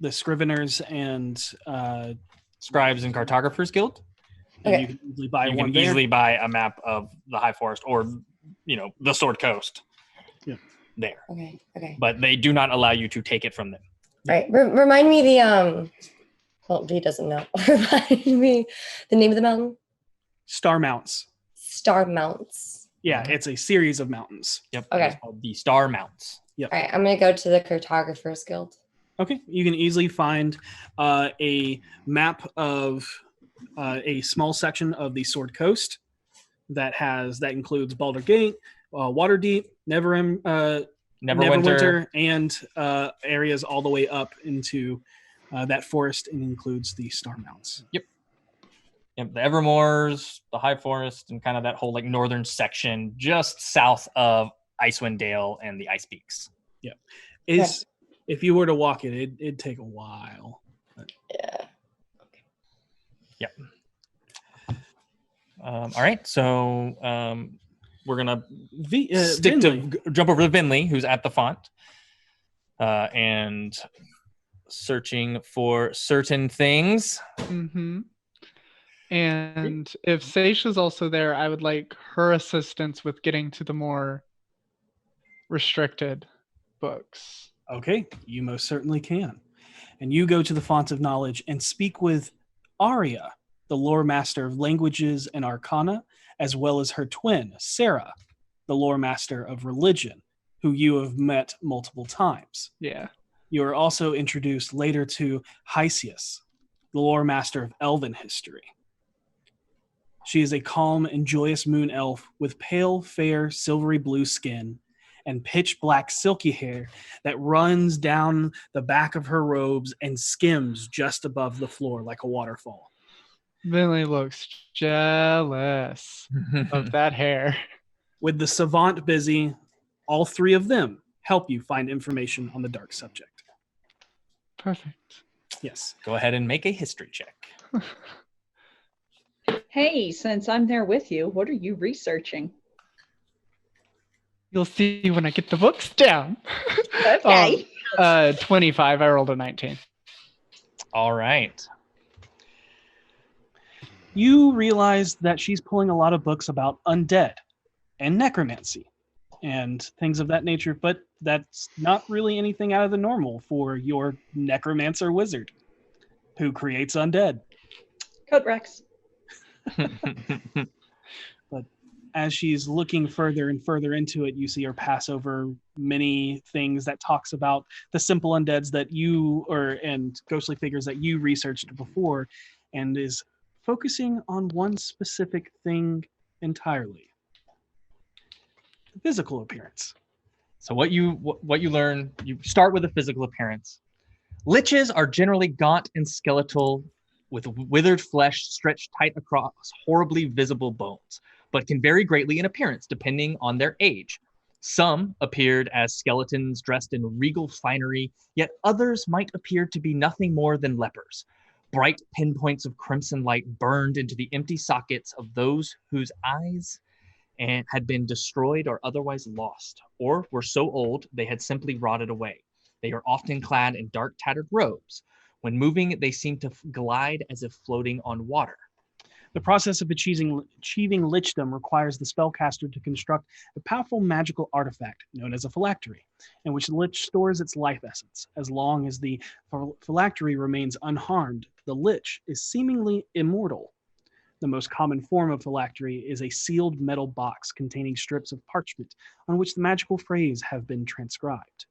the Scriveners and Scribes and Cartographers Guild. and Okay. you can easily buy You one can there. easily buy a map of the high forest or, the Sword Coast. Yeah. There. Okay. But they do not allow you to take it from them. Right. Remind me the well, V doesn't know. Remind me the name of the mountain. Star Mounts. Star Mounts. Yeah, it's a series of mountains. Yep. Okay. It's called the Star Mounts. All right. I'm gonna go to the Cartographers Guild. Okay, you can easily find a map of a small section of the Sword Coast that includes Baldur Gate, Waterdeep, Neverwinter, and areas all the way up into that forest, and includes the Star Mounts. Yep, the Evermoors, the High Forest, and kind of that whole northern section just south of Icewind Dale and the Ice Peaks. Yeah, if you were to walk it'd take a while. Yeah. Yep. All right, so we're gonna jump over to Vinley, who's at the font, and searching for certain things. Mm-hmm. And if Seisha's also there, I would like her assistance with getting to the more restricted books. Okay, you most certainly can. And you go to the Font of Knowledge and speak with Arya, the lore master of languages and arcana, as well as her twin, Sarah, the lore master of religion, who you have met multiple times. Yeah. You are also introduced later to Hysius, the lore master of elven history. She is a calm and joyous moon elf with pale, fair, silvery blue skin and pitch black silky hair that runs down the back of her robes and skims just above the floor like a waterfall. Vinley looks jealous of that hair. With the savant busy, all three of them help you find information on the dark subject. Perfect. Yes. Go ahead and make a history check. Hey, since I'm there with you, what are you researching? You'll see when I get the books down. Okay. 25. I rolled a 19. All right. You realize that she's pulling a lot of books about undead and necromancy and things of that nature, but that's not really anything out of the normal for your necromancer wizard who creates undead. Code Rex. But as she's looking further and further into it, you see her pass over many things that talks about the simple undeads that and ghostly figures that you researched before, and is focusing on one specific thing entirely: the physical appearance. So what you learn, you start with the physical appearance. Liches are generally gaunt and skeletal, with withered flesh stretched tight across horribly visible bones, but can vary greatly in appearance depending on their age. Some appeared as skeletons dressed in regal finery, yet others might appear to be nothing more than lepers. Bright pinpoints of crimson light burned into the empty sockets of those whose eyes and had been destroyed or otherwise lost, or were so old they had simply rotted away. They are often clad in dark tattered robes. When moving, they seem to glide as if floating on water. The process of achieving lichdom requires the spellcaster to construct a powerful magical artifact known as a phylactery, in which the lich stores its life essence. As long as the phylactery remains unharmed, the lich is seemingly immortal. The most common form of phylactery is a sealed metal box containing strips of parchment on which the magical phrase have been transcribed.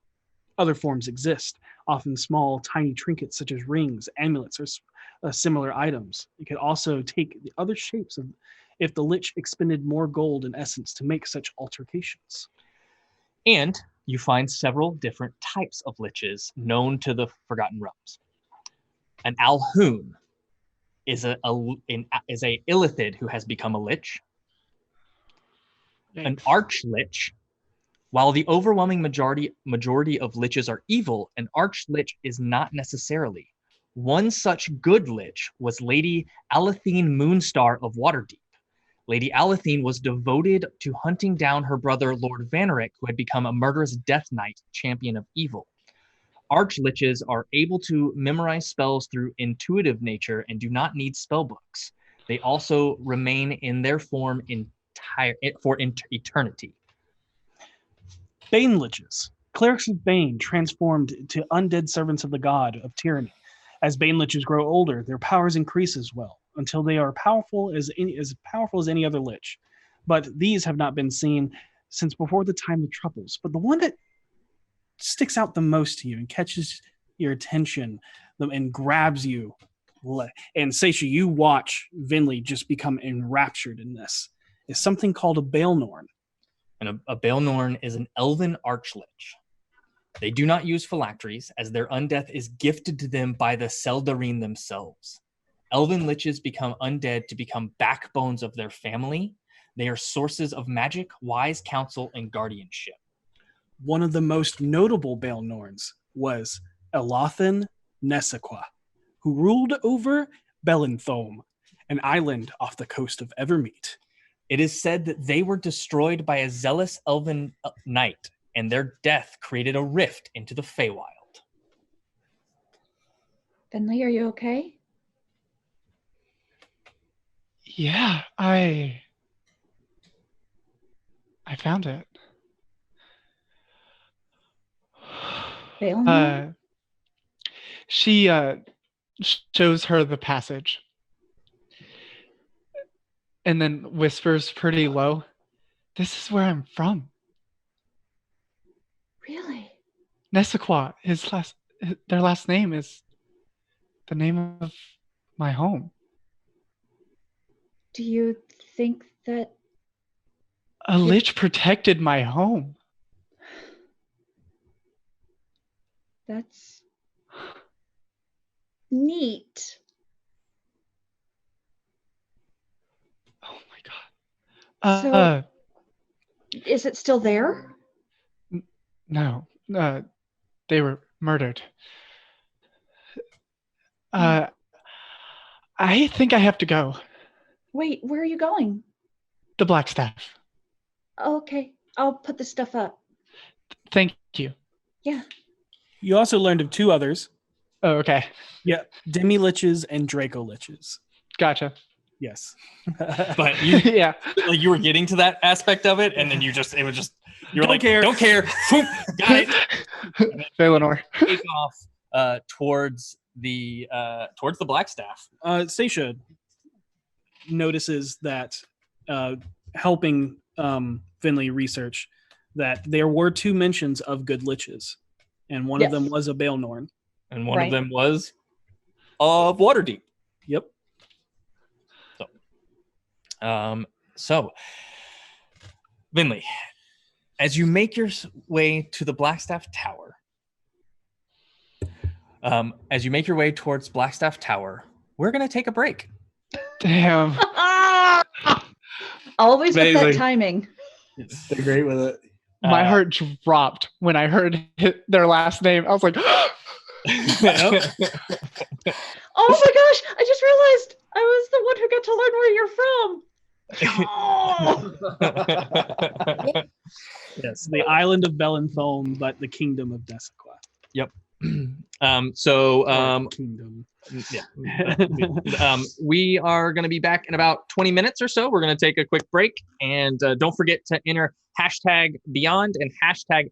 Other forms exist, often small, tiny trinkets such as rings, amulets, or similar items. It could also take the other shapes if the lich expended more gold and essence to make such alterations. And you find several different types of liches known to the Forgotten Realms. An Alhoon is a illithid who has become a lich. An archlich. While the overwhelming majority of liches are evil, an archlich is not necessarily. One such good lich was Lady Alethine Moonstar of Waterdeep. Lady Alethine was devoted to hunting down her brother Lord Vanerick, who had become a murderous death knight, champion of evil. Archliches are able to memorize spells through intuitive nature and do not need spell books. They also remain in their form for eternity. Bane liches. Clerics of Bane transformed to undead servants of the god of tyranny. As Bane liches grow older, their powers increase as well, until they are powerful as any other lich. But these have not been seen since before the time of troubles. But the one that sticks out the most to you and catches your attention and grabs you, and Seisha, you watch Vinley just become enraptured in this, is something called a Baelnorn. And a Baelnorn is an elven archlich. They do not use phylacteries, as their undeath is gifted to them by the Seldarine themselves. Elven liches become undead to become backbones of their family. They are sources of magic, wise counsel, and guardianship. One of the most notable Baelnorns was Elothan Nesequa, who ruled over Belenthome, an island off the coast of Evermeet. It is said that they were destroyed by a zealous elven knight, and their death created a rift into the Feywild. Finley, are you okay? Yeah, I found it. She shows her the passage and then whispers pretty low, "This is where I'm from." Really? Nesequa, their last name is the name of my home. Do you think that a lich protected my home? That's neat. Oh my god. Is it still there? No. They were murdered. I think I have to go. Wait, where are you going? The Black Staff. Okay, I'll put the stuff up. Thank you. Yeah. You also learned of two others. Oh, okay. Yeah, Demi liches and Draco liches. Gotcha. Yes. But you, yeah, like you were getting to that aspect of it, and then you were Don't like, care. don't care. Got it. Valinor. Take off towards the Black Staff. Seisha notices that helping Finley research that there were two mentions of good liches, and one of them was a Baelnorn. And one of them was of Waterdeep. Yep. So, Vinley, as you make your way to the Blackstaff Tower, towards Blackstaff Tower, we're going to take a break. Damn. Always with that Amazing. timing. They're great with it. My heart dropped when I heard their last name. I was like, Oh my gosh, I just realized I was the one who got to learn where you're from. Yes, the island of Belenthulm, but the kingdom of Dessequa. Yep. Kingdom. Yeah. We are going to be back in about 20 minutes or so. We're going to take a quick break. And don't forget to enter #Beyond and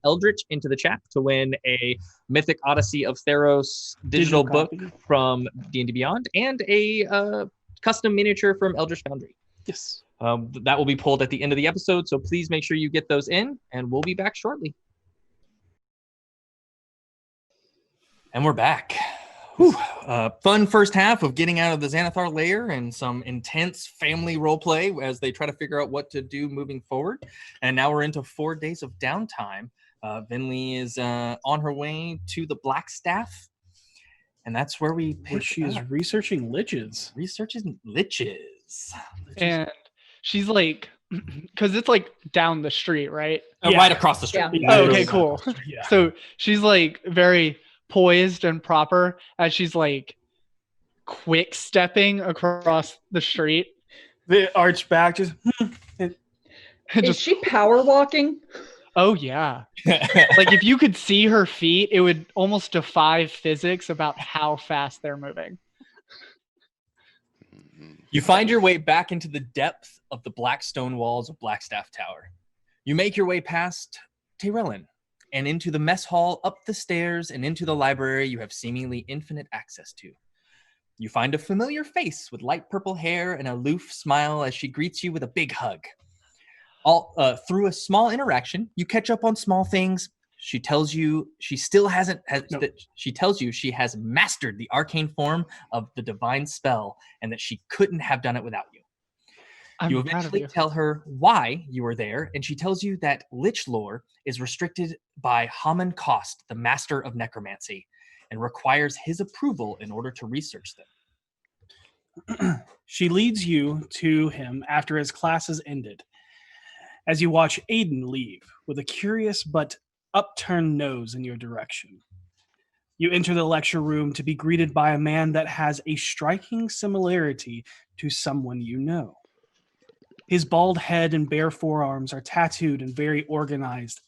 #Eldritch into the chat to win a Mythic Odyssey of Theros digital book copy. from D&D Beyond and a custom miniature from Eldritch Foundry. Yes. That will be pulled at the end of the episode. So please make sure you get those in, and we'll be back shortly. And we're back. Whew. Fun first half of getting out of the Xanathar Lair and some intense family roleplay as they try to figure out what to do moving forward. And now we're into 4 days of downtime. Vinley is on her way to the Blackstaff. And that's where she is researching liches. Researching liches. And she's like, because it's like down the street, right? Right across the street. Yeah. Oh, okay, cool. Yeah. So she's like very poised and proper as she's like quick stepping across the street. The arch back just. Is she power walking? Oh yeah. Like if you could see her feet, it would almost defy physics about how fast they're moving. You find your way back into the depth of the black stone walls of Blackstaff Tower. You make your way past Tyrellin and into the mess hall, up the stairs, and into the library you have seemingly infinite access to. You find a familiar face with light purple hair and a aloof smile as she greets you with a big hug. Through a small interaction, you catch up on small things. She tells you she tells you she has mastered the arcane form of the divine spell and that she couldn't have done it without you. You eventually tell her why you are there, and she tells you that lich lore is restricted by Haman Kost, the master of necromancy, and requires his approval in order to research them. She leads you to him after his class has ended. As you watch Aiden leave with a curious but upturned nose in your direction. You enter the lecture room to be greeted by a man that has a striking similarity to someone you know. His bald head and bare forearms are tattooed and very organized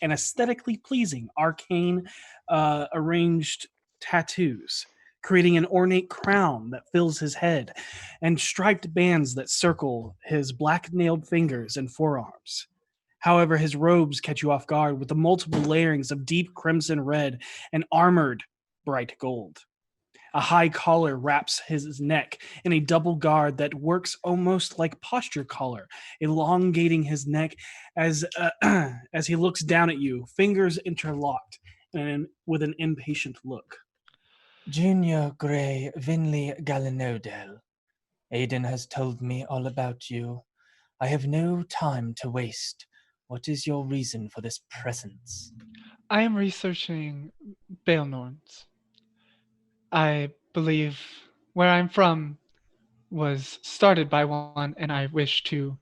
and aesthetically pleasing, arcane arranged tattoos, creating an ornate crown that fills his head and striped bands that circle his black-nailed fingers and forearms. However, his robes catch you off guard with the multiple layerings of deep crimson red and armored bright gold. A high collar wraps his neck in a double guard that works almost like posture collar, elongating his neck as he looks down at you, fingers interlocked, and with an impatient look. Junior Grey Vinley Gallinodel. Aiden has told me all about you. I have no time to waste. What is your reason for this presence? I am researching Baelnorns. I believe where I'm from was started by one, and I wish to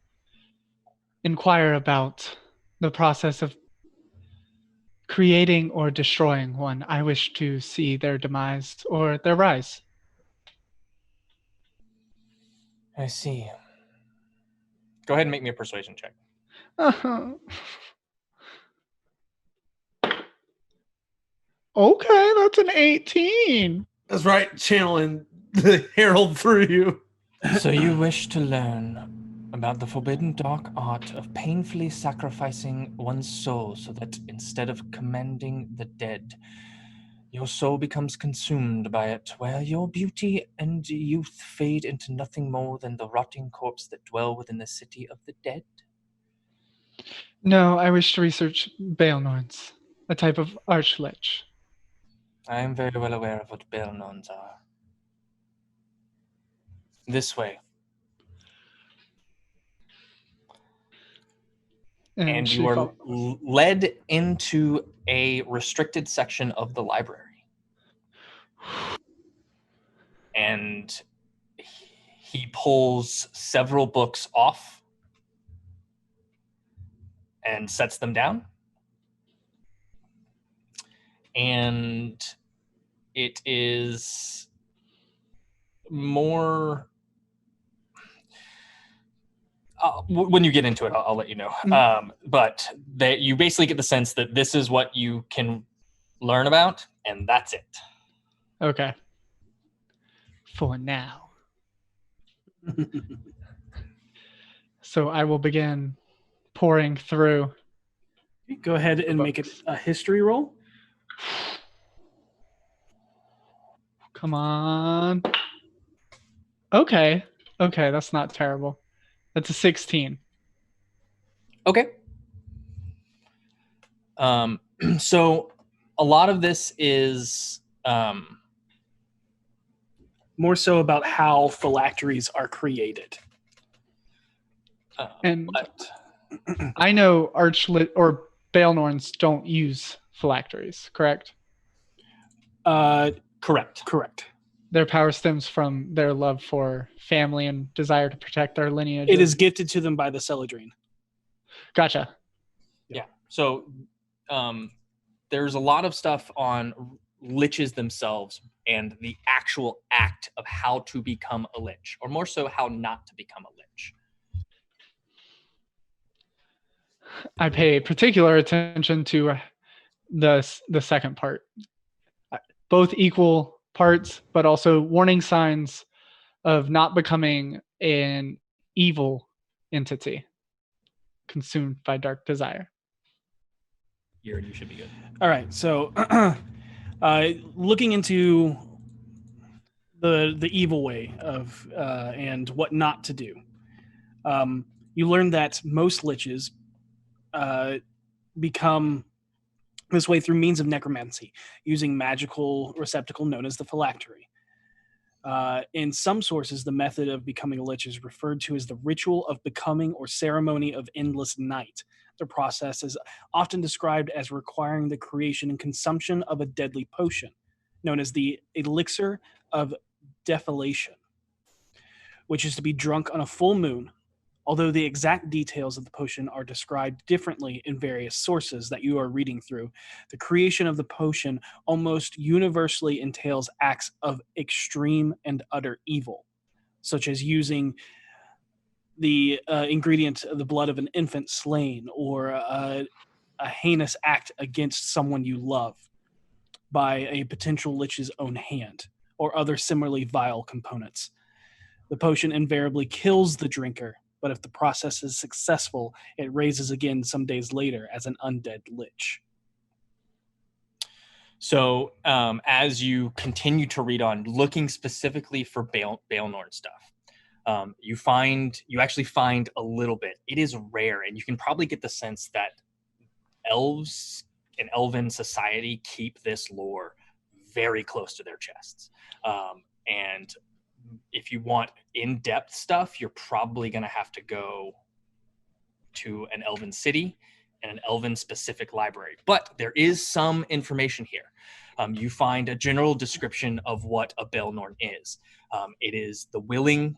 inquire about the process of creating or destroying one. I wish to see their demise or their rise. I see. Go ahead and make me a persuasion check. Okay, that's an 18. That's right, channeling the herald through you. So you wish to learn about the forbidden dark art of painfully sacrificing one's soul so that instead of commanding the dead, your soul becomes consumed by it, where your beauty and youth fade into nothing more than the rotting corpse that dwell within the city of the dead? No, I wish to research Baelnorns, a type of archlich. I am very well aware of what Baelnorns are. This way. And you are led into a restricted section of the library. And he pulls several books off and sets them down. And it is more... when you get into it, I'll let you know. But you basically get the sense that this is what you can learn about, and that's it. Okay. For now. So I will begin pouring through. Go ahead and make it a history roll. Come on. Okay. Okay, that's not terrible. That's a 16. Okay. So a lot of this is more so about how phylacteries are created. And I know Archlit or Baelnorns don't use phylacteries, correct? Correct. Their power stems from their love for family and desire to protect their lineage. It is gifted to them by the Celadrine. Gotcha. Yeah. So there's a lot of stuff on liches themselves and the actual act of how to become a lich, or more so how not to become a lich. I pay particular attention to the second part. Both equal parts, but also warning signs of not becoming an evil entity consumed by dark desire. You should be good. All right, so looking into the evil way of and what not to do, you learn that most liches become this way through means of necromancy, using magical receptacle known as the phylactery. In some sources, the method of becoming a lich is referred to as the ritual of becoming or ceremony of endless night. The process is often described as requiring the creation and consumption of a deadly potion, known as the elixir of defilation, which is to be drunk on a full moon. Although the exact details of the potion are described differently in various sources that you are reading through, the creation of the potion almost universally entails acts of extreme and utter evil, such as using the ingredient of the blood of an infant slain, or a heinous act against someone you love by a potential lich's own hand, or other similarly vile components. The potion invariably kills the drinker, but if the process is successful, it raises again some days later as an undead lich. So as you continue to read on, looking specifically for Baelnorn stuff, you actually find a little bit. It is rare, and you can probably get the sense that elves and elven society keep this lore very close to their chests. And if you want in-depth stuff, you're probably going to have to go to an elven city and an elven specific library. But there is some information here. You find a general description of what a Baelnorn is. It is a willing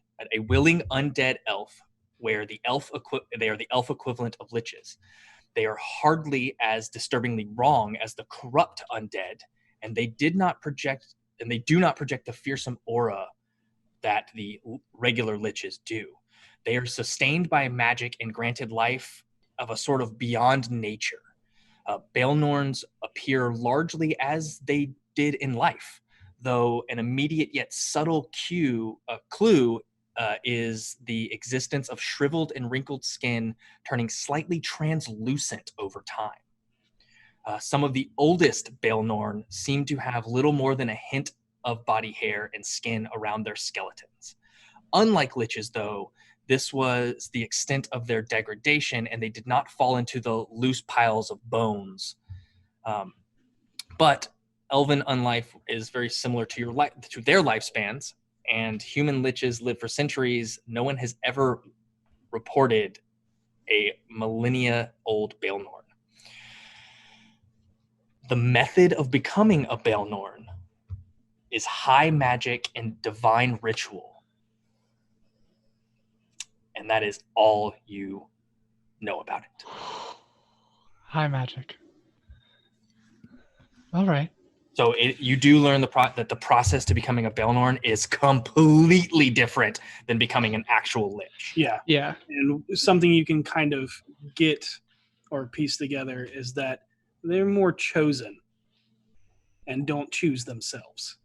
undead elf, where they are the elf equivalent of liches. They are hardly as disturbingly wrong as the corrupt undead, and they do not project the fearsome aura that the regular liches do. They are sustained by magic and granted life of a sort of beyond nature. Baelnorns appear largely as they did in life, though an immediate yet subtle clue is the existence of shriveled and wrinkled skin turning slightly translucent over time. Some of the oldest Baelnorn seem to have little more than a hint of body hair and skin around their skeletons. Unlike liches, though, this was the extent of their degradation, and they did not fall into the loose piles of bones. But elven unlife is very similar to their lifespans, and human liches live for centuries. No one has ever reported a millennia-old Baelnorn. The method of becoming a Baelnorn is high magic and divine ritual. And that is all you know about it. High magic. All right. So you do learn that the process to becoming a Belnorn is completely different than becoming an actual Lich. Yeah. Yeah. And something you can kind of get or piece together is that they're more chosen and don't choose themselves.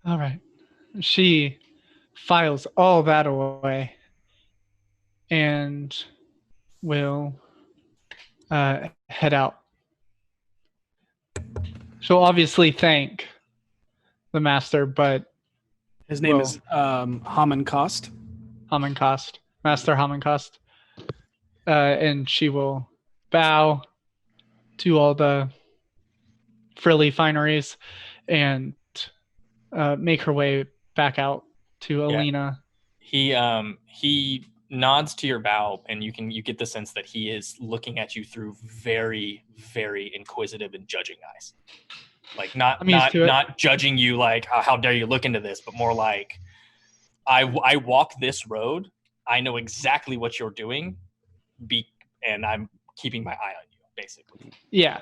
All right. She files all that away and will head out. She'll obviously thank the master, but His name Well- is Hamankost. Hamankost, Master Hamankost, and she will bow to all the frilly fineries and make her way back out to Alina. He nods to your bow, and you get the sense that he is looking at you through very, very inquisitive and judging eyes. Like I'm used to it. not judging you like how dare you look into this, but more like I walk this road. I know exactly what you're doing, and I'm keeping my eye on you, basically. Yeah.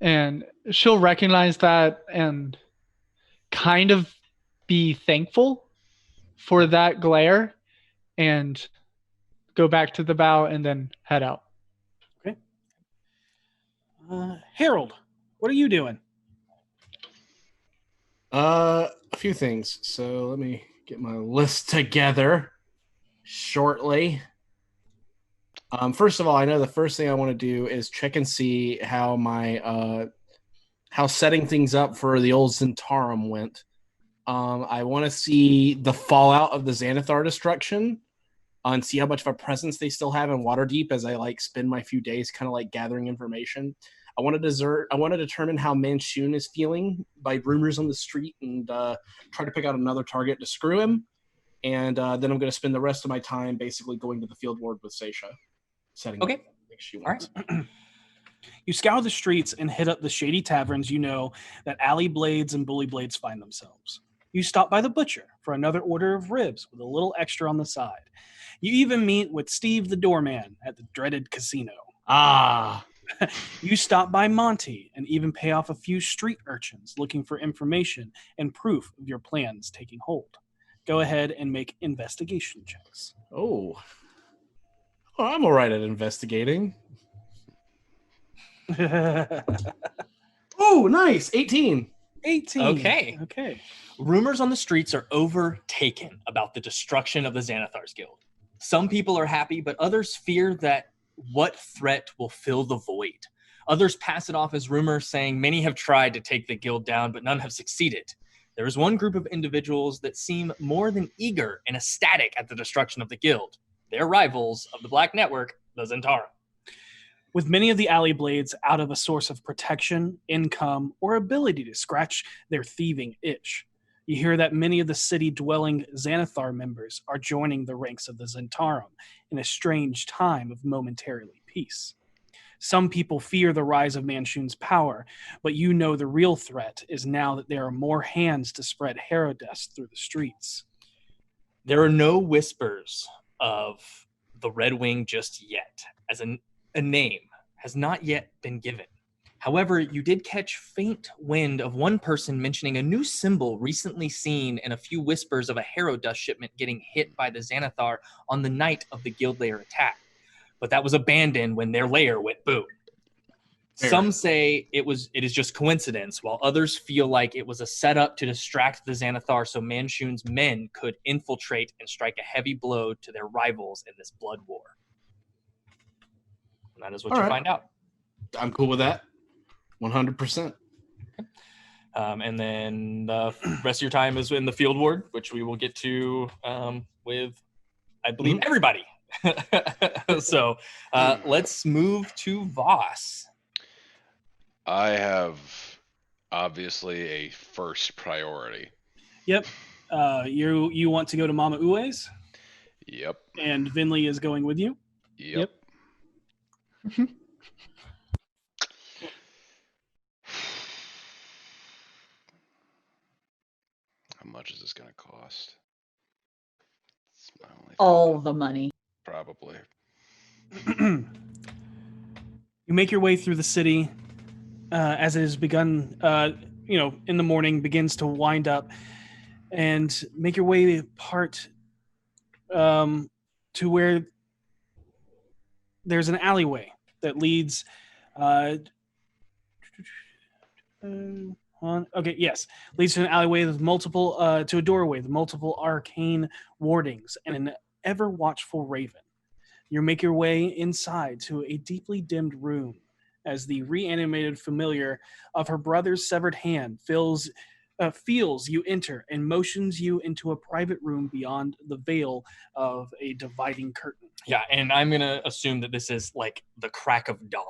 And she'll recognize that and kind of be thankful for that glare and go back to the bow and then head out. Harold, what are you doing? A few things. So let me get my list together shortly. First of all, I know the first thing I want to do is check and see how my how setting things up for the old Zentarum went. I want to see the fallout of the Xanathar destruction and see how much of a presence they still have in Waterdeep as I spend my few days kind of gathering information. I want to determine how Manchun is feeling by rumors on the street and try to pick out another target to screw him. And then I'm going to spend the rest of my time basically going to the field ward with Seisha, setting up what she wants. All right. You scour the streets and hit up the shady taverns you know that alley blades and bully blades find themselves. You stop by the butcher for another order of ribs with a little extra on the side. You even meet with Steve the doorman at the dreaded casino. Ah. You stop by Monty and even pay off a few street urchins looking for information and proof of your plans taking hold. Go ahead and make investigation checks. Oh, I'm all right at investigating. Oh, nice. 18. 18. Okay. Rumors on the streets are overtaken about the destruction of the Xanathar's Guild. Some people are happy, but others fear that what threat will fill the void. Others pass it off as rumors, saying many have tried to take the guild down, but none have succeeded. There is one group of individuals that seem more than eager and ecstatic at the destruction of the guild. They're rivals of the Black Network, the Zentarum. With many of the alley blades out of a source of protection, income, or ability to scratch their thieving itch, you hear that many of the city-dwelling Xanathar members are joining the ranks of the Zentarum in a strange time of momentarily peace. Some people fear the rise of Manchun's power, but you know the real threat is now that there are more hands to spread Herodust through the streets. There are no whispers of the Red Wing just yet, as a name has not yet been given. However, you did catch faint wind of one person mentioning a new symbol recently seen and a few whispers of a Herodust shipment getting hit by the Xanathar on the night of the Guild Lair attack. But that was abandoned when their lair went boom. Fair. Some say it is just coincidence, while others feel like it was a setup to distract the Xanathar so Manchun's men could infiltrate and strike a heavy blow to their rivals in this blood war. And that is what All you right. find out. I'm cool with that. 100%. And then the rest of your time is in the field ward, which we will get to with, I believe, everybody. So let's move to Voss. I have obviously a first priority. Yep. You want to go to Mama Ue's? Yep. And Vinley is going with you? Yep. How much is this going to cost? It's my only All thought. the money. Probably. You make your way through the city, as it has begun, in the morning, begins to wind up, and make your way to where there's an alleyway that leads. Okay, yes, leads to an alleyway with to a doorway with multiple arcane wardings and an ever watchful raven. You make your way inside to a deeply dimmed room as the reanimated familiar of her brother's severed hand feels you enter and motions you into a private room beyond the veil of a dividing curtain. Yeah, and I'm gonna assume that this is like the crack of dawn.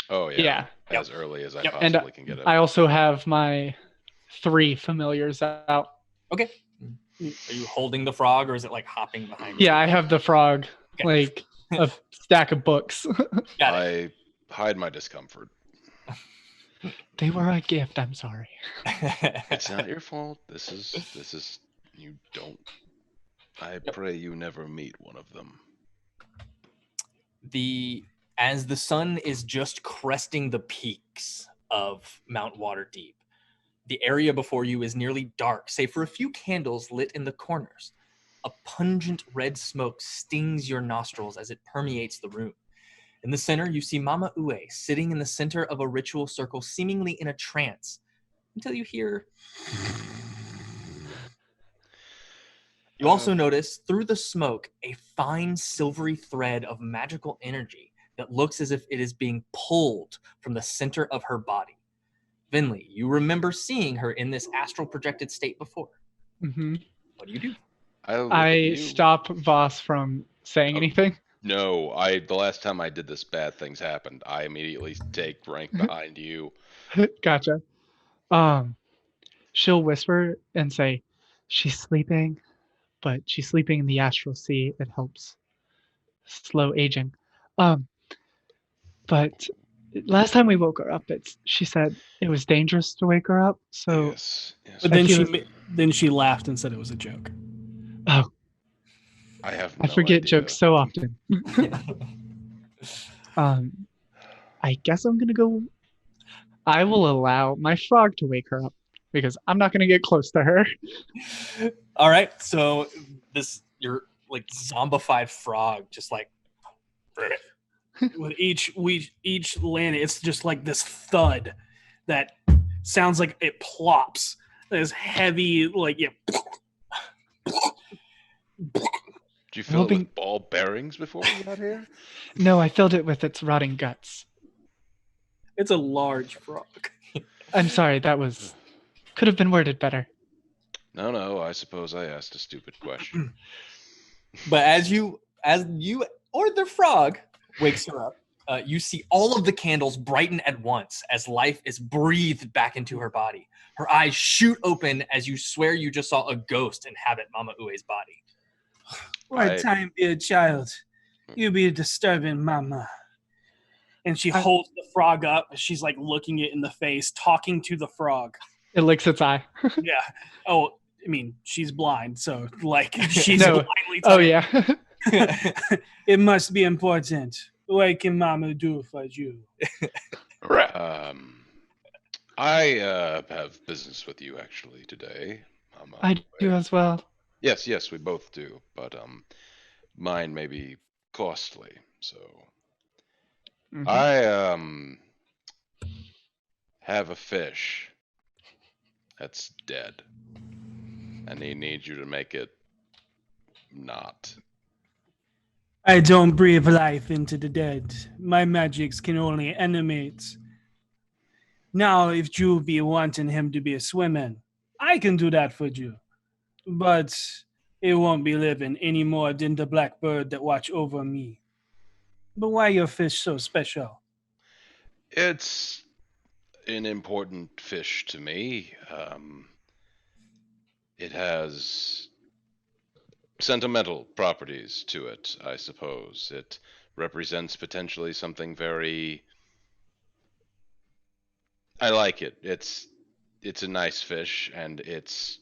Oh yeah. Yeah. As early as I Yep. And possibly can get it. I also have my 3 familiars out. Okay. Are you holding the frog, or is it like hopping behind you? Yeah, I have the frog, Okay. like a stack of books. Got it. I hide my discomfort. They were a gift. I'm sorry. It's not your fault. This is you don't. I pray you never meet one of them. As the sun is just cresting the peaks of Mount Waterdeep, the area before you is nearly dark, save for a few candles lit in the corners. A pungent red smoke stings your nostrils as it permeates the room. In the center, you see Mama Ue sitting in the center of a ritual circle, seemingly in a trance, until you hear... You also notice, through the smoke, a fine silvery thread of magical energy that looks as if it is being pulled from the center of her body. Vinley, you remember seeing her in this astral projected state before. Mm-hmm. What do you do? I stop Voss from saying anything. No, the last time I did this, bad things happened. I immediately take rank behind you. Gotcha. She'll whisper and say, she's sleeping, but she's sleeping in the astral sea. It helps slow aging. But last time we woke her up, she said it was dangerous to wake her up. So, Yes. But then she laughed and said it was a joke. Oh, I forget idea. jokes so often. I guess I'm gonna go. I will allow my frog to wake her up because I'm not gonna get close to her. All right, so your like zombified frog just like With each land, it's just like this thud that sounds like it plops. This heavy, like Did you fill it with ball bearings before we got here? No, I filled it with its rotting guts. It's a large frog. I'm sorry, could have been worded better. No, I suppose I asked a stupid question. But as you or the frog wakes her up, you see all of the candles brighten at once as life is breathed back into her body. Her eyes shoot open as you swear you just saw a ghost inhabit Mama Ue's body. What time be a child? You be disturbing mama. And she holds the frog up. She's like looking it in the face, talking to the frog. It licks its eye. Yeah. Oh, I mean, she's blind, so like she's No. blindly talking. Oh yeah. It must be important. What can mama do for you? I have business with you actually today. I do as well. Yes, we both do, but mine may be costly. So I have a fish that's dead, and he needs you to make it not. I don't breathe life into the dead. My magics can only animate. Now, if you be wanting him to be a swimmer, I can do that for you. But it won't be living any more than the black bird that watch over me. But why your fish so special? It's an important fish to me. It has sentimental properties to it, I suppose. It represents potentially something very... I like it. It's a nice fish, and it's...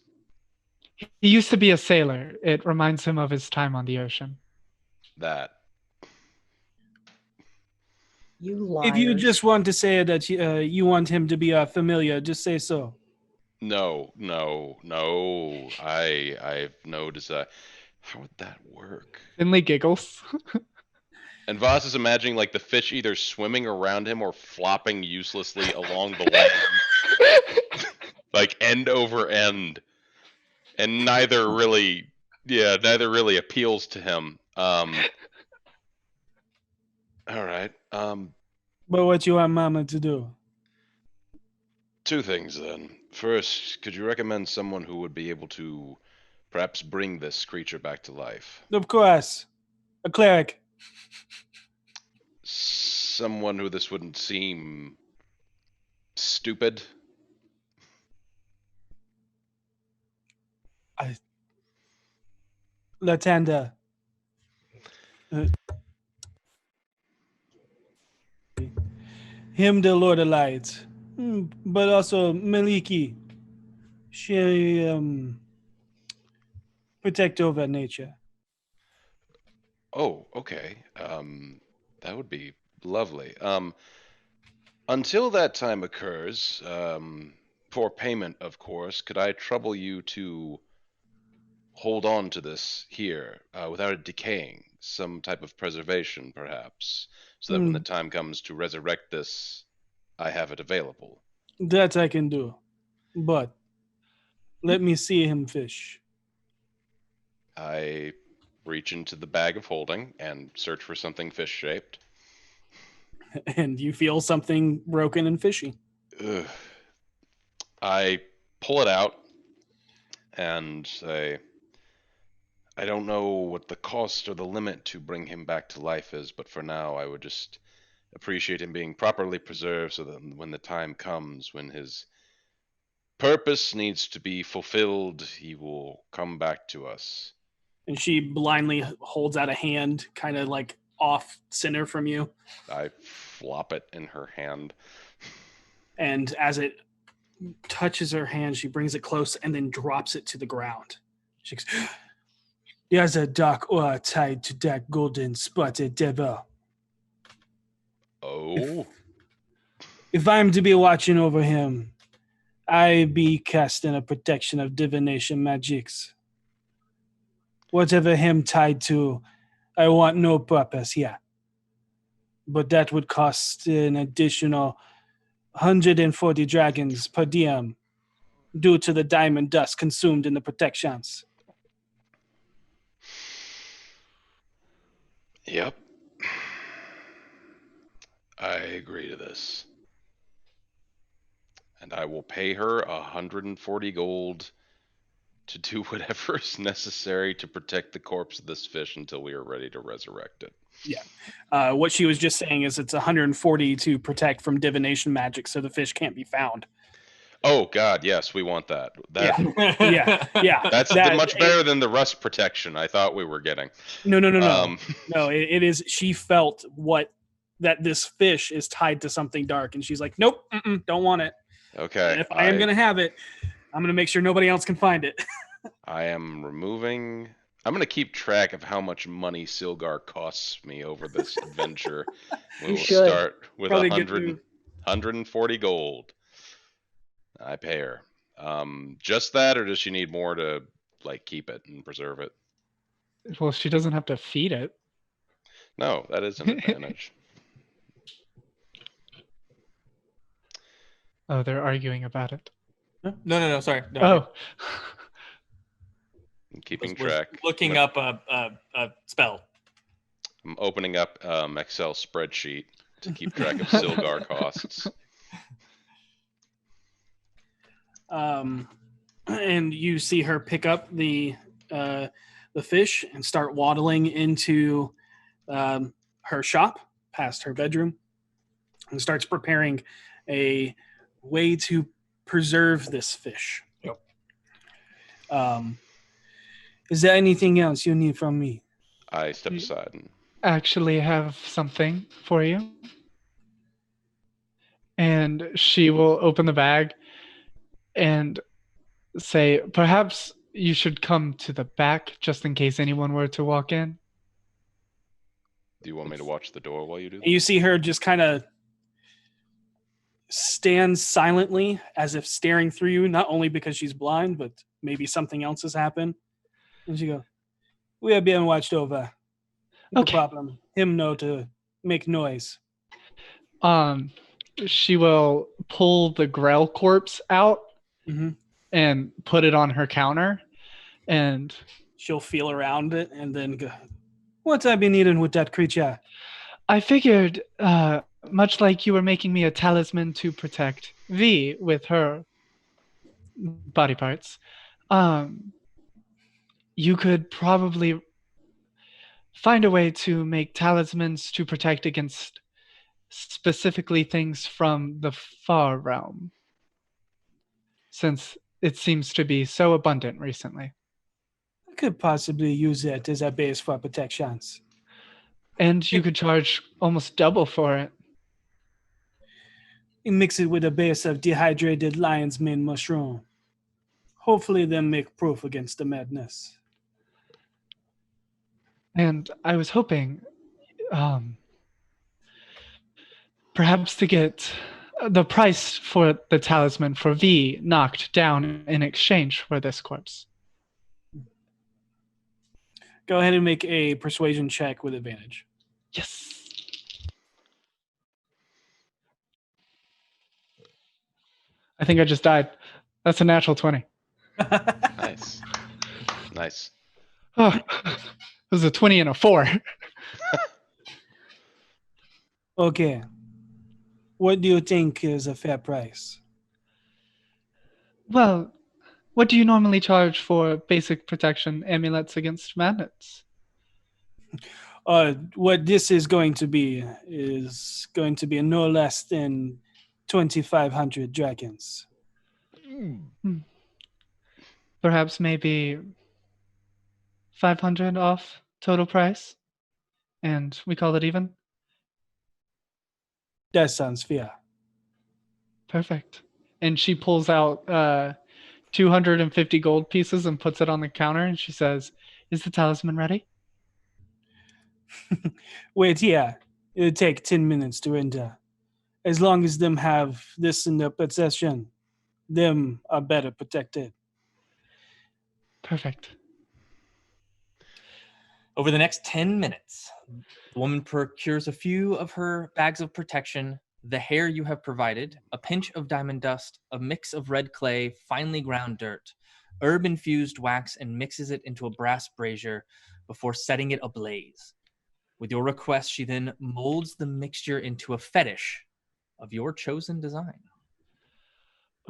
He used to be a sailor. It reminds him of his time on the ocean. that. You liars. If you just want to say that you want him to be our familiar, just say so. No. I've no desire. How would that work? Finley giggles. And Voss is imagining like the fish either swimming around him or flopping uselessly along the land, like end over end, and neither really appeals to him. All right. But what you want Mama to do? Two things then. First, could you recommend someone who would be able to perhaps bring this creature back to life? Of course. A cleric. Someone who this wouldn't seem stupid? Latanda. Him the Lord of Lights. But also Maliki. She protect over nature. Oh, okay. That would be lovely. Until that time occurs, for payment, of course, could I trouble you to hold on to this here without it decaying? Some type of preservation, perhaps, so that when the time comes to resurrect this, I have it available. That I can do. But let me see him fish. I reach into the bag of holding and search for something fish-shaped. And you feel something broken and fishy. Ugh. I pull it out and say, I don't know what the cost or the limit to bring him back to life is, but for now I would just appreciate him being properly preserved so that when the time comes, when his purpose needs to be fulfilled, he will come back to us. And she blindly holds out a hand, kind of like off center from you. I flop it in her hand. And as it touches her hand, she brings it close and then drops it to the ground. She goes, there's a dark aura tied to that golden spotted devil. Oh? If I'm to be watching over him, I be casting a protection of divination magics. Whatever him tied to, I want no purpose here. But that would cost an additional 140 dragons per diem due to the diamond dust consumed in the protections. Yep. I agree to this. And I will pay her 140 gold to do whatever is necessary to protect the corpse of this fish until we are ready to resurrect it. Yeah. What she was just saying is it's 140 to protect from divination magic so the fish can't be found. Oh, God, yes, we want that. Yeah. That's much better than the rust protection I thought we were getting. No. No, it is. She felt that this fish is tied to something dark, and she's like, nope, don't want it. Okay. And if I am going to have it, I'm going to make sure nobody else can find it. I'm going to keep track of how much money Silgar costs me over this adventure. We will start with 140 gold. I pay her. Just that, or does she need more to keep it and preserve it? Well, she doesn't have to feed it. No, that is an advantage. Oh, they're arguing about it. No. Sorry. No, Oh. I'm keeping was track. looking up a spell. I'm opening up Excel spreadsheet to keep track of Silgar costs. And you see her pick up the fish and start waddling into her shop, past her bedroom, and starts preparing a way to preserve this fish. Yep. Is there anything else you need from me? I step aside. Actually have something for you. And she will open the bag and say, perhaps you should come to the back just in case anyone were to walk in. Do you want me to watch the door while you do And that? you see her just kind of stand silently as if staring through you, not only because she's blind, but maybe something else has happened. And she goes, "We are being watched over. No Okay. problem. Him know to make noise." She will pull the Grell corpse out Mm-hmm. and put it on her counter, and She'll feel around it and then go, "What I been eating with that creature?" I figured, much like you were making me a talisman to protect V with her body parts, you could probably find a way to make talismans to protect against specifically things from the far realm, since it seems to be so abundant recently. I could possibly use that as a base for protections. And you could charge almost double for it. You mix it with a base of dehydrated lion's mane mushroom. Hopefully, them make proof against the madness. And I was hoping, perhaps to get the price for the talisman for V knocked down in exchange for this corpse. Go ahead and make a persuasion check with advantage. Yes. I think I just died. That's a natural 20. Nice. Nice. Oh, it was a 20 and a 4. Okay. What do you think is a fair price? Well, what do you normally charge for basic protection amulets against madness? What this is going to be no less than 2,500 dragons. Perhaps maybe 500 off total price, and we call it even. That sounds fair. Perfect. And she pulls out 250 gold pieces and puts it on the counter, and she says, "Is the talisman ready?" Wait here. It'll take 10 minutes to enter. As long as them have this in their possession, them are better protected. Perfect. Over the next 10 minutes, the woman procures a few of her bags of protection, the hair you have provided, a pinch of diamond dust, a mix of red clay, finely ground dirt, herb-infused wax, and mixes it into a brass brazier before setting it ablaze. With your request, she then molds the mixture into a fetish of your chosen design.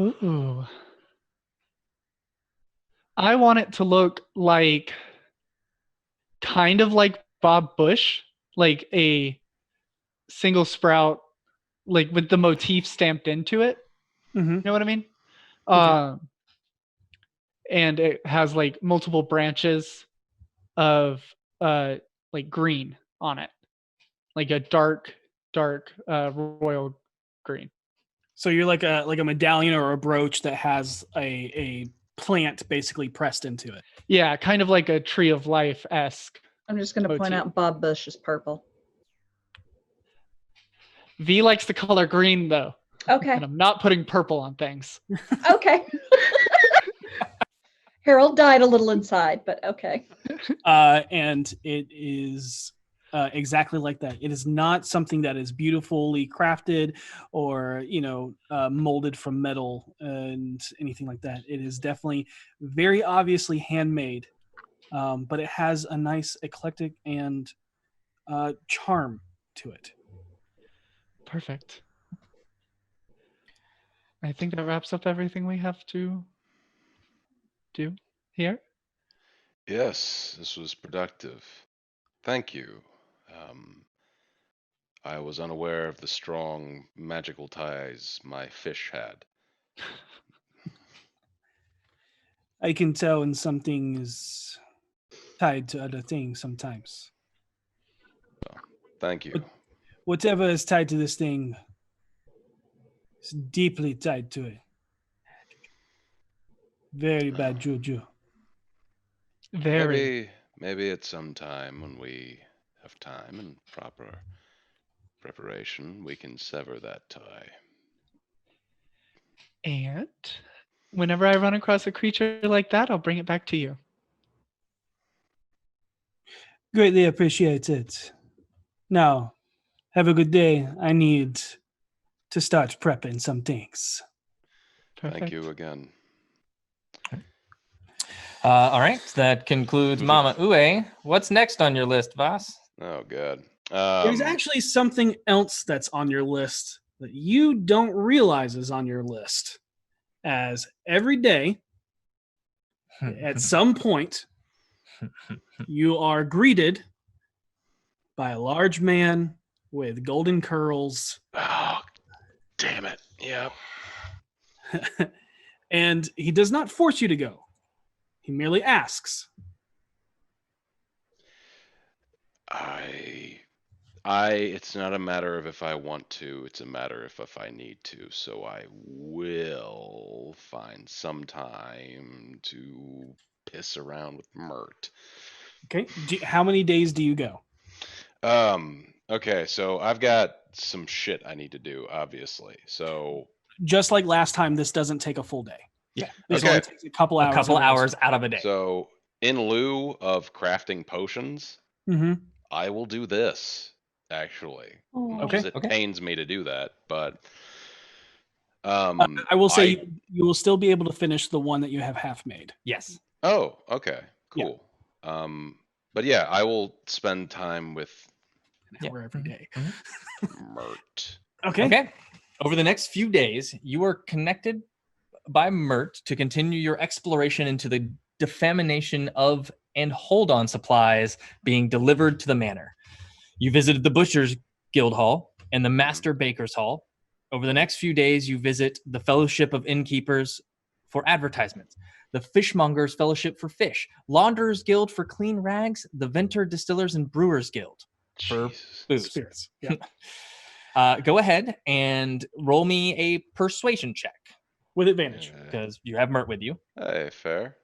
Ooh. I want it to look like, kind of like Bob Bush, like a single sprout, like with the motif stamped into it. Mm-hmm. You know what I mean? Okay. And it has like multiple branches of like green on it, like a dark royal green. So you're like a medallion or a brooch that has a plant basically pressed into it. Yeah, kind of like a tree of life-esque. I'm just going to point out Bob Bush is purple. V likes the color green though. Okay. And I'm not putting purple on things. Okay. Harold died a little inside, but okay. And it is exactly like that. It is not something that is beautifully crafted or, molded from metal and anything like that. It is definitely very obviously handmade, but it has a nice eclectic and charm to it. Perfect. I think that wraps up everything we have to do here. Yes, this was productive. Thank you. I was unaware of the strong magical ties my fish had. I can tell when something is tied to other things sometimes. Well, thank you. Whatever is tied to this thing is deeply tied to it. Very bad juju. Very. Maybe at some time when we have time and proper preparation, we can sever that tie. And whenever I run across a creature like that, I'll bring it back to you. Greatly appreciate it. Now, have a good day. I need to start prepping some things. Perfect. Thank you again. All right, that concludes Mama Ue. What's next on your list, Vas? Oh, God. There's actually something else that's on your list that you don't realize is on your list. As every day, at some point, you are greeted by a large man with golden curls. Oh, damn it. Yep. And he does not force you to go. He merely asks. It's not a matter of if I want to, it's a matter of if I need to. So I will find some time to piss around with Mert. Okay. How many days do you go? Okay, so I've got some shit I need to do, obviously. So Just like last time, this doesn't take a full day. Yeah. This Okay. only takes a couple hours. A couple hours out of a day. So in lieu of crafting potions, Mm-hmm. I will do this, actually. Much Okay. as it Okay. pains me to do that, but I will say you will still be able to finish the one that you have half made. Yes. Oh, okay. Yeah. Cool. But yeah, I will spend time with An hour every day. Mert. Okay. Over the next few days, you are connected by Mert to continue your exploration into the defamation of and hold-on supplies being delivered to the manor. You visited the Butcher's Guild Hall and the Master Baker's Hall. Over the next few days, you visit the Fellowship of Innkeepers for advertisements, the Fishmongers Fellowship for fish, Launderers Guild for clean rags, the Vintner Distillers and Brewers Guild for Jesus. booze. Spirits. Yeah. Go ahead and roll me a persuasion check With advantage. because you have Mert with you. Hey, fair.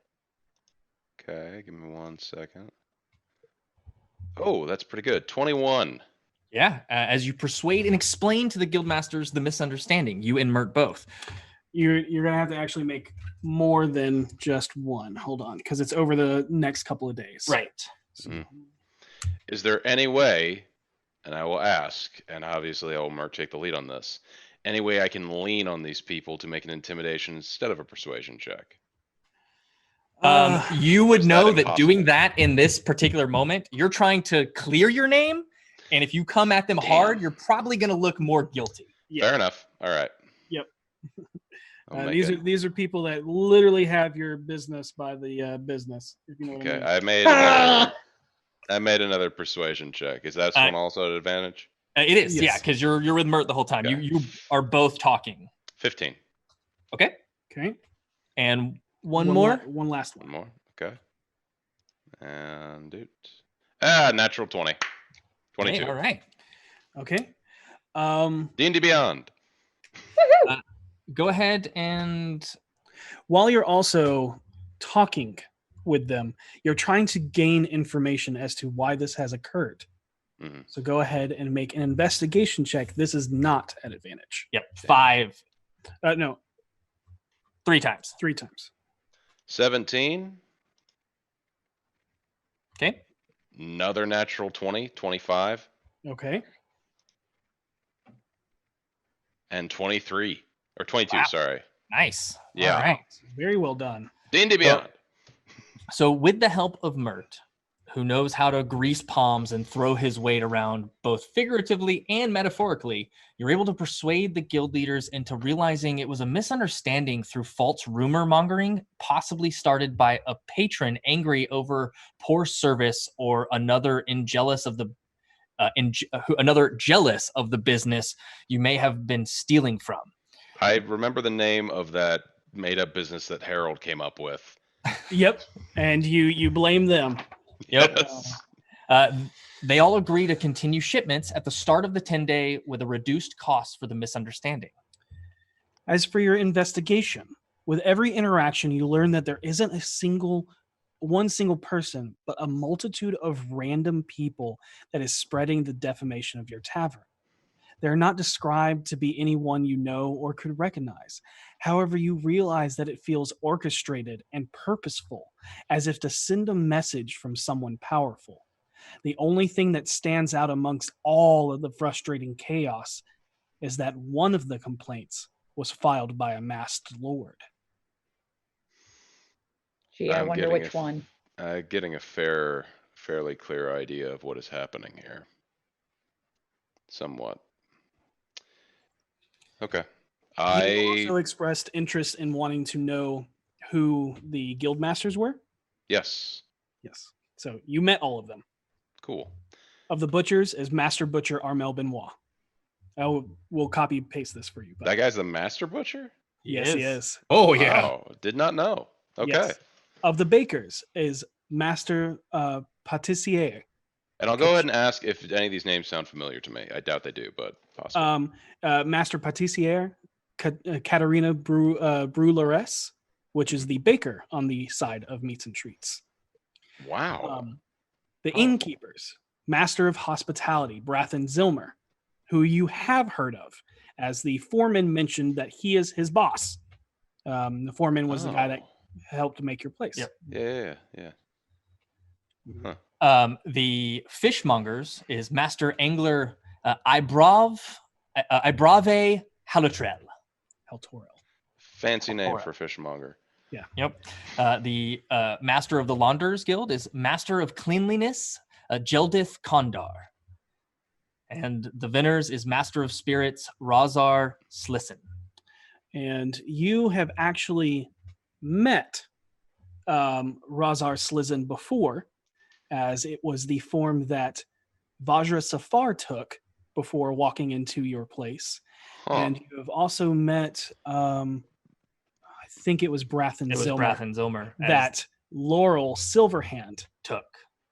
Okay, give me 1 second. Oh, that's pretty good. 21. Yeah, as you persuade and explain to the guildmasters the misunderstanding, you and Mert both. You're gonna have to actually make more than just one. Hold on, because it's over the next couple of days. Right. Is there any way, and I will ask, and obviously I will Mert take the lead on this, any way I can lean on these people to make an intimidation instead of a persuasion check? You would is that know that impossible? doing that in this particular moment, you're trying to clear your name, and if you come at them hard, you're probably going to look more guilty. Yeah. Fair enough. All right. Yep. I'll make it. These are people that literally have your business by the business. If you know what Okay, I mean. I made another persuasion check. Is that one also at advantage? It is, Yes. yeah, because you're with Mert the whole time. Okay. You are both talking. 15. Okay. Okay. And one more. One last One one. more. Okay. And natural 20. 22. Okay, all right. Okay. D&D Beyond. Go ahead and While you're also talking with them, you're trying to gain information as to why this has occurred. Mm-hmm. So go ahead and make an investigation check. This is not at advantage. yep, 5, No, 3 times. 3 times. 17. Okay. Another natural 20. 25. Okay. And 23. Or 22, Wow. sorry. Nice. Yeah. All right. Very well done. D&D Beyond. So with the help of Mert, who knows how to grease palms and throw his weight around both figuratively and metaphorically, you're able to persuade the guild leaders into realizing it was a misunderstanding through false rumor mongering, possibly started by a patron angry over poor service or another jealous of the business you may have been stealing from. I remember the name of that made-up business that Harold came up with. Yep. And you blame them. Yep. Yes. They all agree to continue shipments at the start of the 10-day with a reduced cost for the misunderstanding. As for your investigation, with every interaction, you learn that there isn't a single one single person, but a multitude of random people that is spreading the defamation of your tavern. They're not described to be anyone you know or could recognize. However, you realize that it feels orchestrated and purposeful, as if to send a message from someone powerful. The only thing that stands out amongst all of the frustrating chaos is that one of the complaints was filed by a masked lord. Gee, I I'm wonder getting which one. Getting a fairly clear idea of what is happening here. Somewhat. Okay. You also expressed interest in wanting to know who the guild masters were. Yes. Yes. So you met all of them. Cool. Of the butchers is Master Butcher Armel Benoit. We'll copy paste this for you. That guy's the master butcher? Yes, he is. Oh yeah. Wow. Did not know. Okay. Yes. Of the bakers is Master Patissier. And I'll go ahead and ask if any of these names sound familiar to me. I doubt they do, but possibly. Master Patissier, Katerina Brulores, which is the baker on the side of meats and treats. Wow. The innkeepers, Master of Hospitality, Brathen Zilmer, who you have heard of, as the foreman mentioned that he is his boss. The foreman was the guy that helped make your place. Yep. Yeah. Huh. The fishmongers is Master Angler Ibrave Halotrel. Fancy name for fishmonger. Yeah. Yep. The Master of the Launders Guild is Master of Cleanliness Jeldith Kondar. And the Vintners is Master of Spirits Razar Slisson. And you have actually met Razar Slisson before, as it was the form that Vajra Safar took before walking into your place. And you have also met, I think it was Brathen Zilmer. It was Brathen Zilmer. That Laurel Silverhand took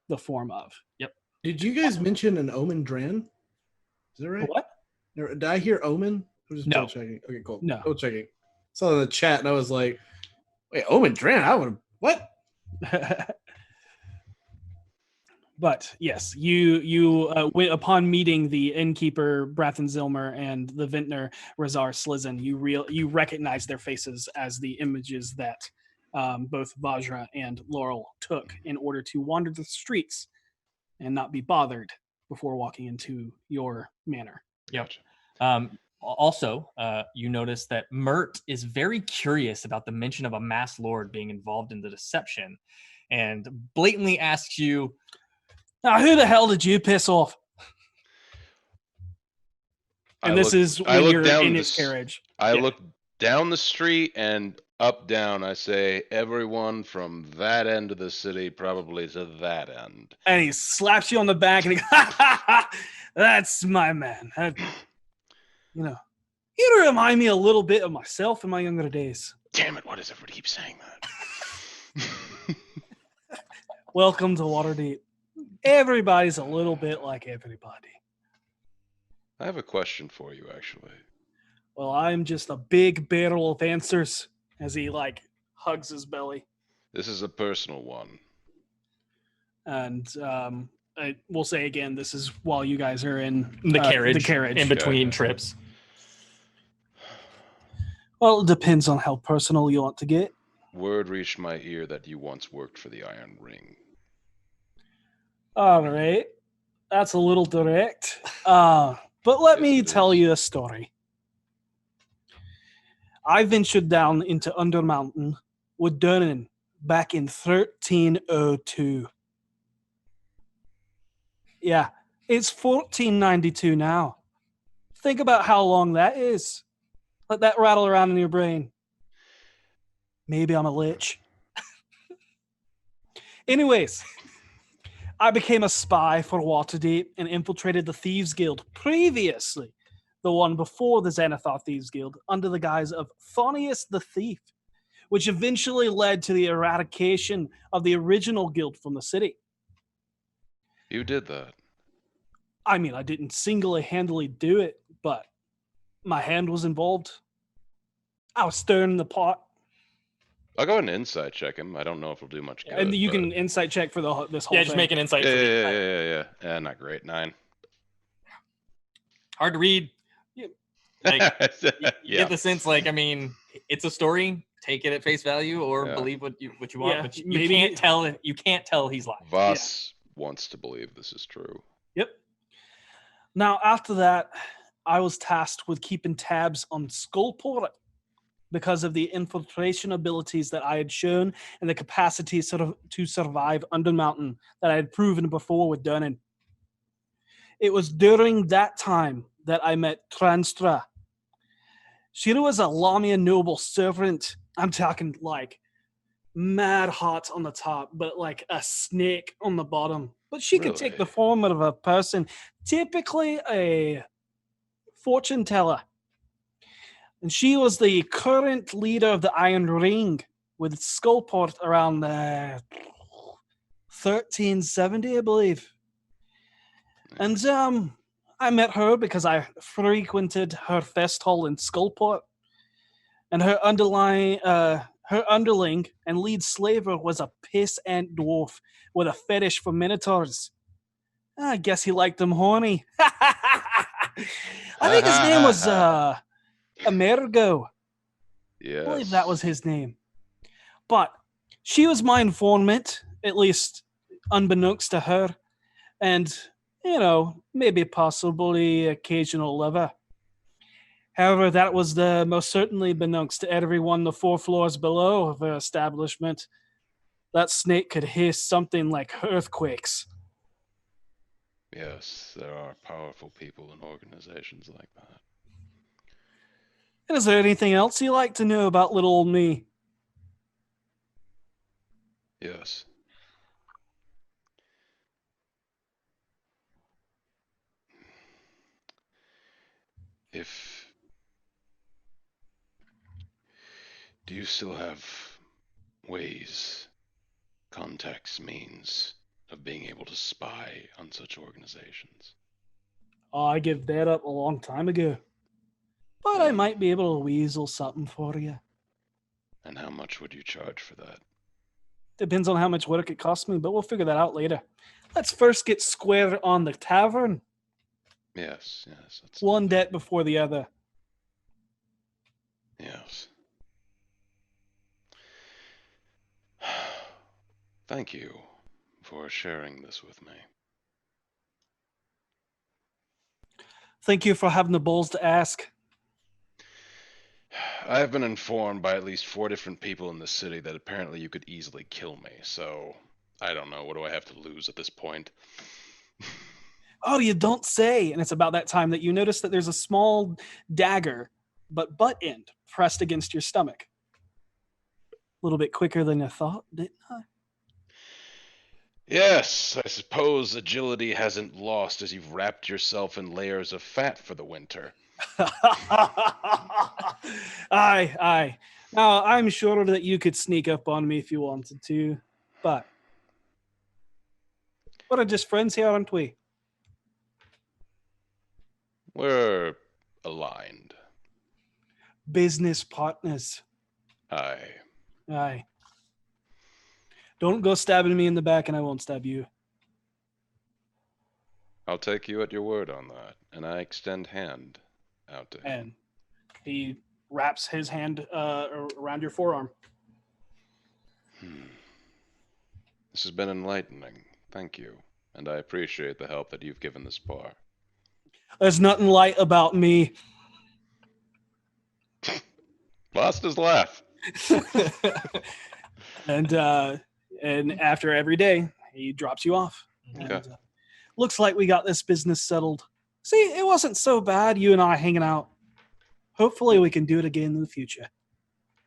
the form of. Yep. Did you guys mention an Omen Dran? Is that right? What? Did I hear Omen? I'm just double checking. Okay, cool. No. Double checking. Saw it in the chat and I was like, wait, Omen Dran? I would have, what? But yes, you upon meeting the innkeeper Brathen Zilmer and the vintner Razar Slisson, you recognize their faces as the images that both Vajra and Laurel took in order to wander the streets and not be bothered before walking into your manor. Yep. Also, you notice that Mert is very curious about the mention of a masked lord being involved in the deception, and blatantly asks you, "Now, who the hell did you piss off?" And this is when you're in his carriage. I look down the street and up, down. I say, everyone from that end of the city, probably to that end. And he slaps you on the back and he goes, "Ha, ha, ha, that's my man. You remind me a little bit of myself in my younger days." Damn it, why does everybody keep saying that? Welcome to Waterdeep. Everybody's a little bit like everybody. I have a question for you, actually. Well, I'm just a big barrel of answers, as he hugs his belly. This is a personal one. And I will say again, this is while you guys are in the carriage in between Okay. trips. Well, it depends on how personal you want to get. Word reached my ear that you once worked for the Iron Ring. All right. That's a little direct. But let me tell you a story. I ventured down into Undermountain with Durnan back in 1302. Yeah, it's 1492 now. Think about how long that is. Let that rattle around in your brain. Maybe I'm a lich. Anyways, I became a spy for Waterdeep and infiltrated the Thieves Guild previously, the one before the Xanathar Thieves Guild, under the guise of Thonius the Thief, which eventually led to the eradication of the original guild from the city. You did that. I mean, I didn't single-handedly do it, but my hand was involved. I was stirring the pot. I'll go ahead and insight check him. I don't know if it'll do much good. And you but- can insight check for this whole Yeah, thing. just make an insight. Yeah, for the yeah, yeah. Not great. 9. Hard to read. Like, you Yeah. get the sense, like, I mean, it's a story. Take it at face value, or Yeah. believe what you want. Yeah, But you maybe- can't tell. You can't tell he's lying. Voss wants to believe this is true. Yep. Now, after that, I was tasked with keeping tabs on Skullport because of the infiltration abilities that I had shown and the capacity to survive Undermountain that I had proven before with Dunnan. It was during that time that I met Transtra. She was a Lamia noble servant. I'm talking like mad hot on the top, but like a snake on the bottom. But she could take the Really? form of a person, typically a fortune teller. And she was the current leader of the Iron Ring with Skullport around 1370, I believe. And I met her because I frequented her fest hall in Skullport. And her underling and lead slaver was a piss ant dwarf with a fetish for minotaurs. I guess he liked them horny. I think his name was Amerigo. Yes. I believe that was his name. But she was my informant, at least unbeknownst to her. And, maybe possibly occasional lover. However, that was the most certainly beknownst to everyone the 4 floors below of her establishment. That snake could hear something like earthquakes. Yes, there are powerful people in organizations like that. And is there anything else you like to know about little old me? Yes. Do you still have ways, contacts, means of being able to spy on such organizations? Oh, I gave that up a long time ago. But I might be able to weasel something for you. And how much would you charge for that? Depends on how much work it costs me, but we'll figure that out later. Let's first get square on the tavern. Yes. One debt before the other. Yes. Thank you for sharing this with me. Thank you for having the balls to ask. I have been informed by at least 4 different people in the city that apparently you could easily kill me, so I don't know. What do I have to lose at this point? Oh, you don't say. And it's about that time that you notice that there's a small dagger, but butt end, pressed against your stomach. A little bit quicker than I thought, didn't I? Yes, I suppose agility hasn't lost as you've wrapped yourself in layers of fat for the winter. Aye. Now, I'm sure that you could sneak up on me if you wanted to, but we're just friends here, aren't we? We're aligned. Business partners. Aye. Don't go stabbing me in the back and I won't stab you. I'll take you at your word on that, and I extend hand out to him. And he wraps his hand around your forearm. This has been enlightening. Thank you. And I appreciate the help that you've given this bar. There's nothing light about me. Lost his laugh. And after every day, he drops you off. Okay. And, looks like we got this business settled. See, it wasn't so bad, you and I hanging out. Hopefully we can do it again in the future.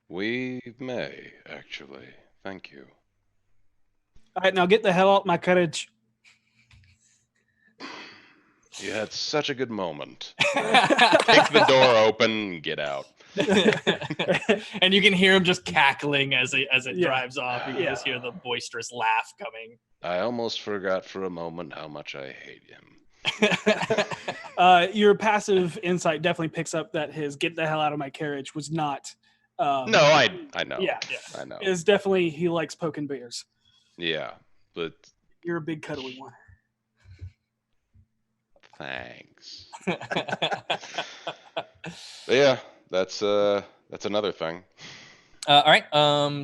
We may, actually. Thank you. All right, now get the hell out my carriage. You had such a good moment. Kick the door open, get out. And you can hear him just cackling as it drives off. You can Yeah. just hear the boisterous laugh coming. I almost forgot for a moment how much I hate him. Your passive insight definitely picks up that his "get the hell out of my carriage" was not No, I know. Yeah, I know. is definitely he likes poking bears. Yeah, but You're a big cuddly one. thanks. But yeah, that's another thing. All right.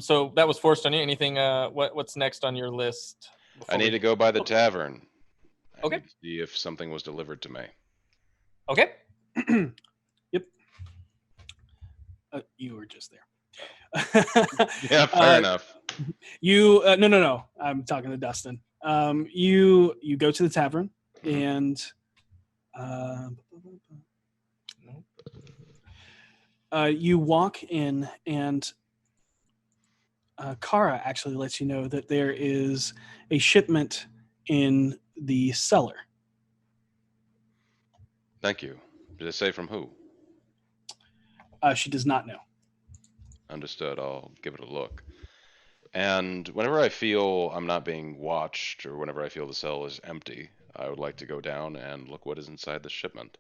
So that was forced on you. Anything? What's next on your list? I need to go by the tavern. I Okay. need to see if something was delivered to me. Okay. Yep. You were just there. Yeah, fair enough. You no. I'm talking to Dustin. You go to the tavern and you walk in, and Kara actually lets you know that there is a shipment in the cellar. Thank you. Did it say from who? She does not know. Understood. I'll give it a look. And whenever I feel I'm not being watched, or whenever I feel the cell is empty, I would like to go down and look what is inside the shipment.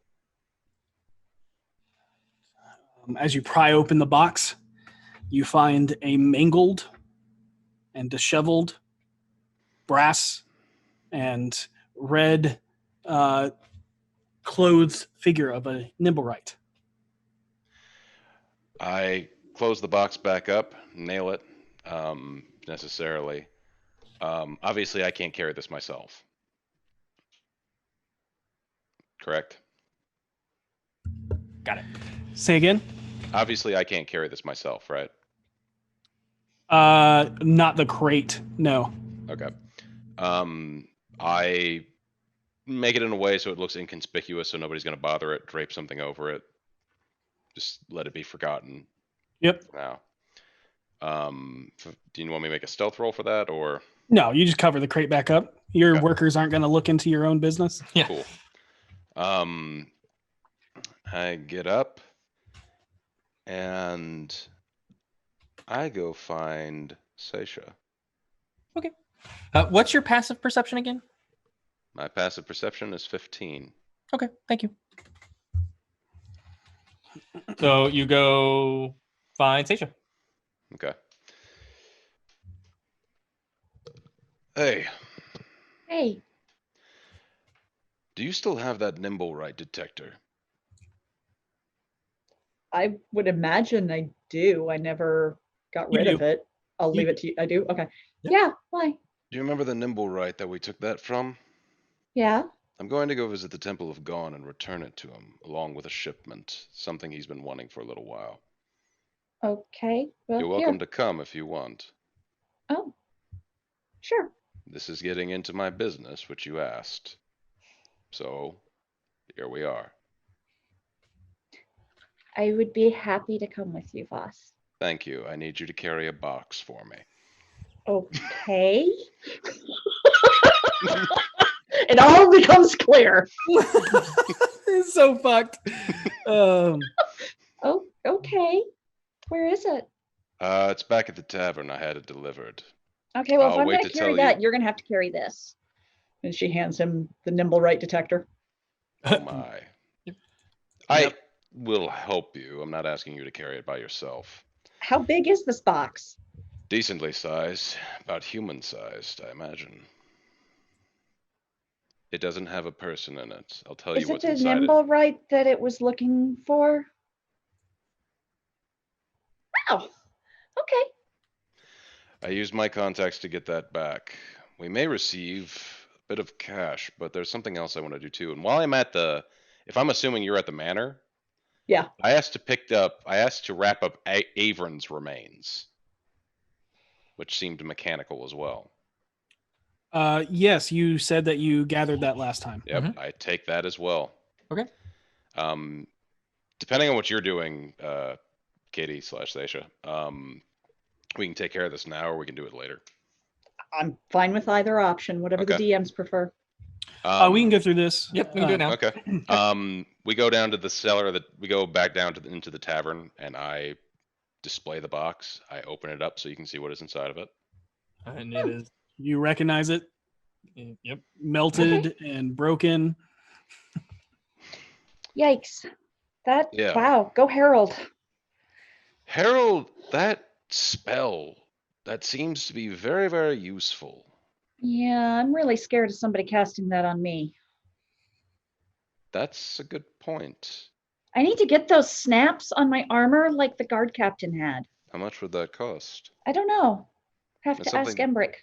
As you pry open the box, you find a mangled and disheveled brass and red clothed figure of a Nimblewright. I close the box back up, nail it, necessarily. Obviously, I can't carry this myself. Correct? Got it. Say again? Obviously, I can't carry this myself, right? Not the crate, no. Okay. I make it in a way so it looks inconspicuous, so nobody's going to bother it, drape something over it. Just let it be forgotten. Yep. For now. Do you want me to make a stealth roll for that, or? No, you just cover the crate back up. Your Okay. workers aren't going to look into your own business. Yeah. Cool. I get up and I go find Seisha. Okay. What's your passive perception again? My passive perception is 15. Okay. Thank you. So you go find Seisha. Okay. Hey, Hey, do you still have that Nimblewright detector? I would imagine I do. I never got You rid do. of it. I'll You leave it to you. I do? Okay. Yep. Yeah, why? Do you remember the Nimblewright that we took that from? Yeah. I'm going to go visit the Temple of Gone and return it to him, along with a shipment, something he's been wanting for a little while. Okay. Well, You're welcome to come if you want. Oh, sure. This is getting into my business, which you asked. So, here we are. I would be happy to come with you, boss. Thank you. I need you to carry a box for me. Okay. It all becomes clear. It's so fucked. Oh, okay. Where is it? It's back at the tavern. I had it delivered. Okay, well, if I'll I'm wait going to to carry tell that, you. you're going to have to carry this. And she hands him the Nimblewright detector. Oh my. Yep. I will help you. I'm not asking you to carry it by yourself. How big is this box? Decently sized, about human sized, I imagine. It doesn't have a person in it. I'll tell Is you it what's the inside it. Nimblewright that it was looking for? Oh, okay. I used my contacts to get that back. We may receive a bit of cash, but there's something else I want to do too. And while I'm at the, if I'm assuming you're at the manor, Yeah. I asked to wrap up Avron's remains, which seemed mechanical as well. Yes, you said that you gathered that last time. Yep, I take that as well. Okay. Depending on what you're doing, Katie / Seisha, we can take care of this now, or we can do it later. I'm fine with either option, whatever the Okay. DMs prefer. We can go through this. Yep, we can do it now. Okay. We go down to the cellar. We go back down to into the tavern, and I display the box. I open it up so you can see what is inside of it. And it is. You recognize it? Yep. Melted and broken. Yikes. That, Yeah. wow, go Harold. Harold, that spell, that seems to be very, very useful. Yeah, I'm really scared of somebody casting that on me. That's a good point. I need to get those snaps on my armor like the guard captain had. How much would that cost? I don't know. Have That's to ask Embrick.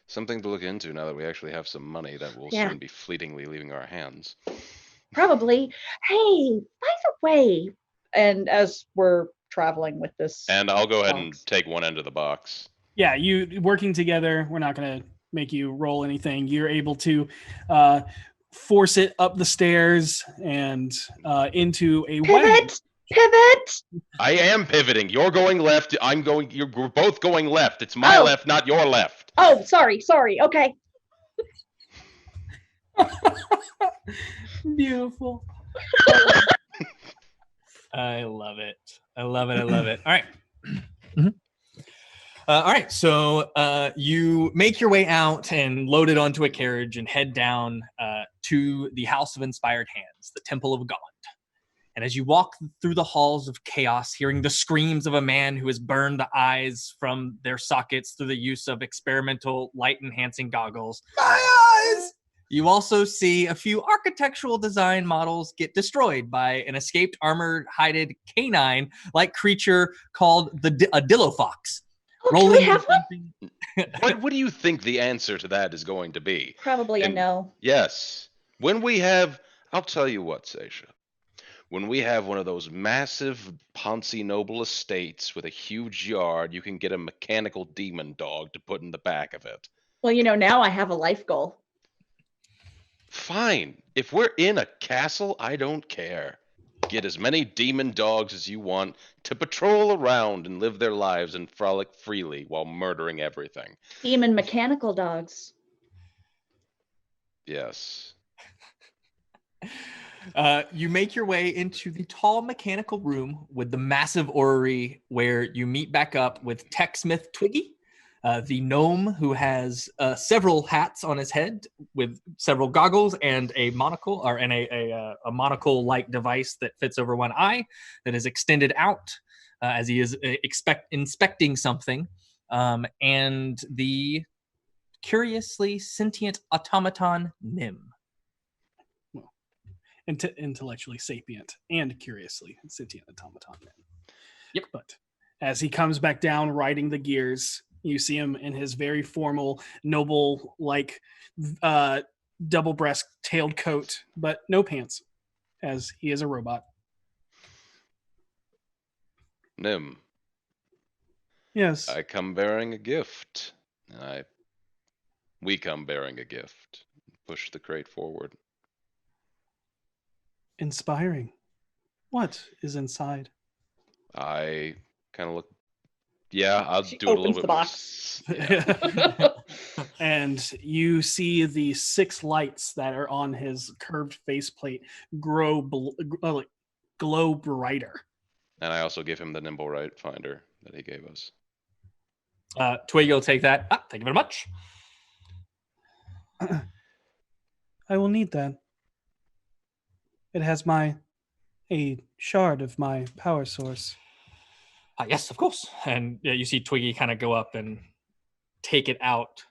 Something to look into now that we actually have some money that will Yeah. soon be fleetingly leaving our hands. Probably. Hey, by the way, and as we're traveling with this, And I'll go ahead and box. take one end of the box. Yeah, you working together. We're not going to make you roll anything. You're able to force it up the stairs and into a wagon. Pivot. I am pivoting. You're going left. We're both going left. It's my left, not your left. Oh, sorry. Okay. Beautiful. I love it. All right. All right. So you make your way out and load it onto a carriage and head down to the House of Inspired Hands, the Temple of God. And as you walk through the halls of chaos, hearing the screams of a man who has burned the eyes from their sockets through the use of experimental light-enhancing goggles. My eyes! You also see a few architectural design models get destroyed by an escaped armored-hided canine-like creature called a Dillofox. Can we have What do you think the answer to that is going to be? Probably a no. Yes. I'll tell you what, Seisha. When we have one of those massive Ponzi Noble estates with a huge yard, you can get a mechanical demon dog to put in the back of it. Well, now I have a life goal. Fine. If we're in a castle, I don't care. Get as many demon dogs as you want to patrol around and live their lives and frolic freely while murdering everything. Demon mechanical dogs. Yes. You make your way into the tall mechanical room with the massive orrery where you meet back up with Techsmith Twiggy, the gnome who has several hats on his head with several goggles and a monocle, a monocle-like device that fits over one eye that is extended out as he is inspecting something, and the curiously sentient automaton Nim. Intellectually sapient and curiously sentient automaton. Yep. But as he comes back down riding the gears, you see him in his very formal, noble-like double-breast tailed coat, but no pants, as he is a robot. Nim. Yes. I come bearing a gift. We come bearing a gift. Push the crate forward. Inspiring. What is inside? I kind of look. Yeah, I'll She do it a little opens bit the more. box. Yeah. And you see the 6 lights that are on his curved faceplate glow brighter. And I also give him the nimble right finder that he gave us. Twiggy will take that. Thank you very much. I will need that. It has a shard of my power source. Yes, of course. And you see Twiggy kind of go up and take it out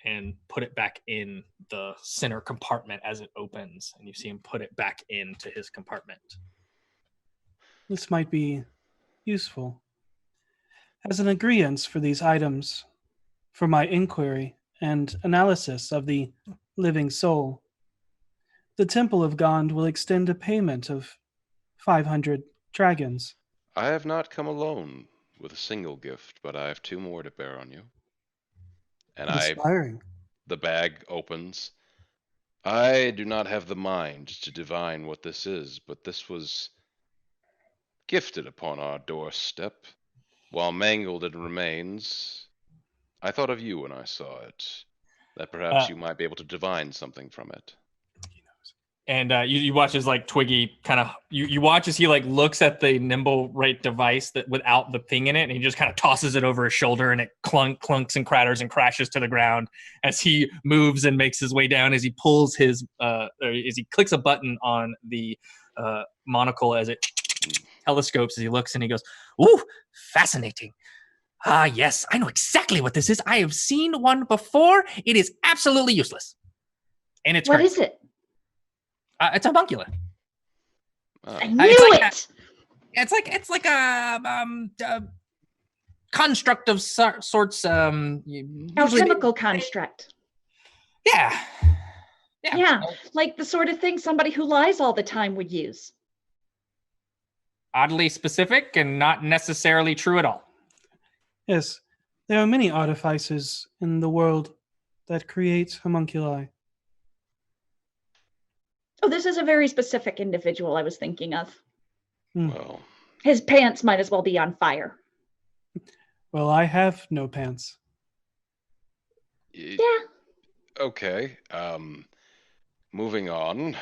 and put it back in the center compartment as it opens. And you see him put it back into his compartment. This might be useful as an agreeance for these items for my inquiry and analysis of the living soul. The Temple of Gond will extend a payment of 500 dragons. I have not come alone with a single gift, but I have 2 more to bear on you. And Inspiring. The bag opens. I do not have the mind to divine what this is, but this was gifted upon our doorstep. While mangled in remains, I thought of you when I saw it, that perhaps you might be able to divine something from it. And you watch as like Twiggy kind of you watch as he like looks at the nimble right device that without the thing in it, and he just kind of tosses it over his shoulder, and it clunks and cratters and crashes to the ground as he moves and makes his way down. As he pulls his as he clicks a button on the monocle as it telescopes as he looks and he goes, "Ooh, fascinating. Ah, yes, I know exactly what this is. I have seen one before. It is absolutely useless. And it's What is it? It's a homunculi. I knew it's it. It's like a construct of sorts. Alchemical construct. Yeah. Yeah, like the sort of thing somebody who lies all the time would use. Oddly specific and not necessarily true at all. Yes, there are many artifices in the world that create homunculi. Oh, this is a very specific individual I was thinking of. Well, His pants might as well be on fire. Well, I have no pants. Yeah. Okay. Moving on.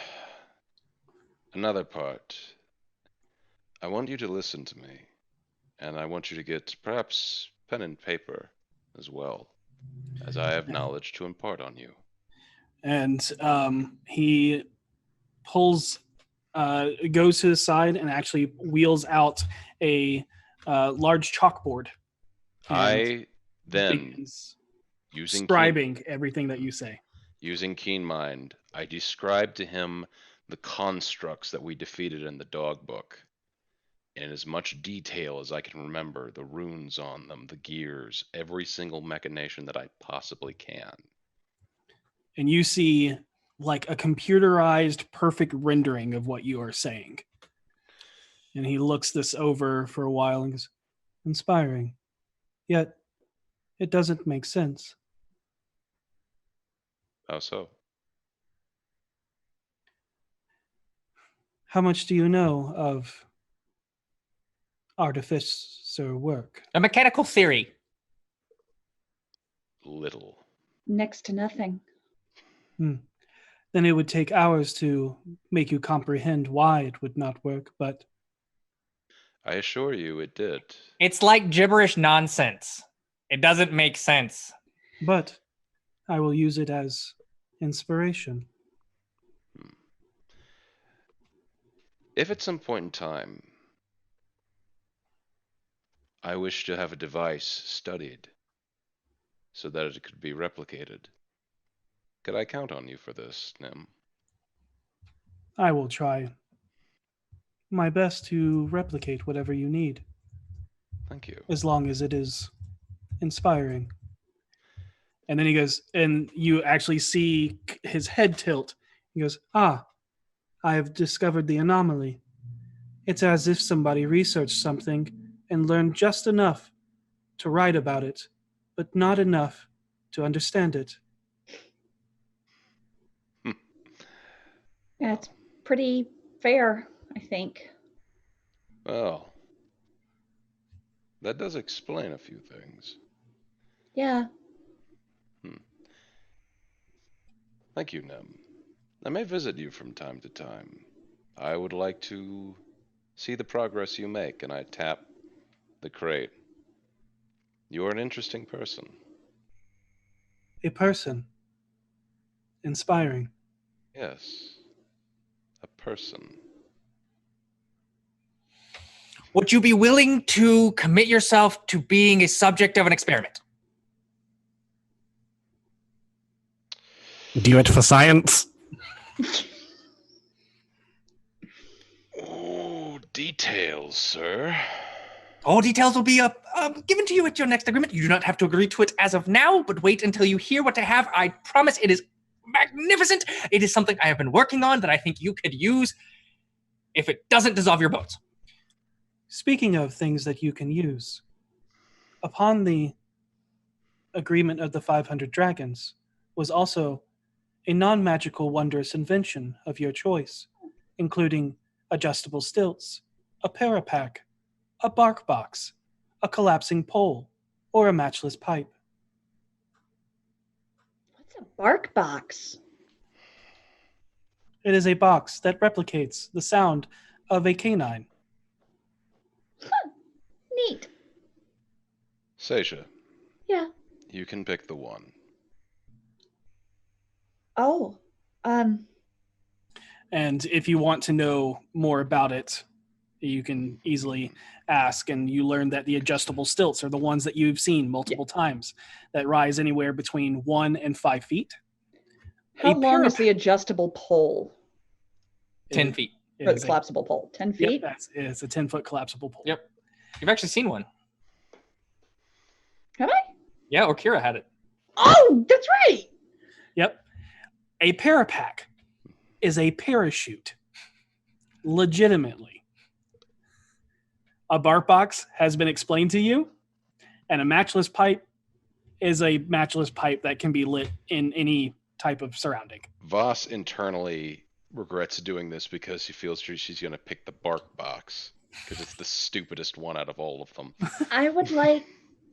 Another part. I want you to listen to me, and I want you to get perhaps pen and paper as well, as I have knowledge to impart on you. And he pulls, goes to the side and actually wheels out a large chalkboard. I then, begins using describing everything that you say. Using keen mind, I described to him the constructs that we defeated in the dog book, in as much detail as I can remember, the runes on them, the gears, every single machination that I possibly can. And you see like a computerized perfect rendering of what you are saying. And he looks this over for a while and goes, inspiring. Yet, it doesn't make sense. How so? How much do you know of artificer work? A mechanical theory. Little. Next to nothing. Then it would take hours to make you comprehend why it would not work, but I assure you it did. It's like gibberish nonsense. It doesn't make sense. but I will use it as inspiration. If at some point in time I wish to have a device studied so that it could be replicated, could I count on you for this, Nim? I will try my best to replicate whatever you need, Thank you. as long as it is inspiring. And then he goes, and you actually see his head tilt. He goes, I have discovered the anomaly. It's as if somebody researched something and learned just enough to write about it, but not enough to understand it. That's pretty fair, I think. Well, that does explain a few things. Yeah. Thank you, Nim. I may visit you from time to time. I would like to see the progress you make, and I tap the crate. You are an interesting person. A person. Inspiring. Yes. A person. Would you be willing to commit yourself to being a subject of an experiment? Do it for science. Oh, details, sir. All details will be given to you at your next agreement. You do not have to agree to it as of now, but wait until you hear what I have. I promise it is magnificent. It is something I have been working on that I think you could use if it doesn't dissolve your bones. Speaking of things that you can use, upon the agreement of the 500 dragons was also a non-magical wondrous invention of your choice, including adjustable stilts, a parapack, a bark box, a collapsing pole, or a matchless pipe. What's a bark box? It is a box that replicates the sound of a canine. Neat. Seisha, Yeah. you can pick the one. And if you want to know more about it, you can easily ask, and you learn that the adjustable stilts are the ones that you've seen multiple times that rise anywhere between 1 and 5 feet. How long is the adjustable pole? 10 feet. Or the collapsible pole? 10 feet? Yep, it's a 10-foot collapsible pole. Yep. You've actually seen one. Have I? Yeah, or Kira had it. Oh, that's right. Yep. A parapack is a parachute. Legitimately. A bark box has been explained to you, and a matchless pipe is a matchless pipe that can be lit in any type of surrounding. Voss internally regrets doing this because she feels she's going to pick the bark box because it's the stupidest one out of all of them. I would like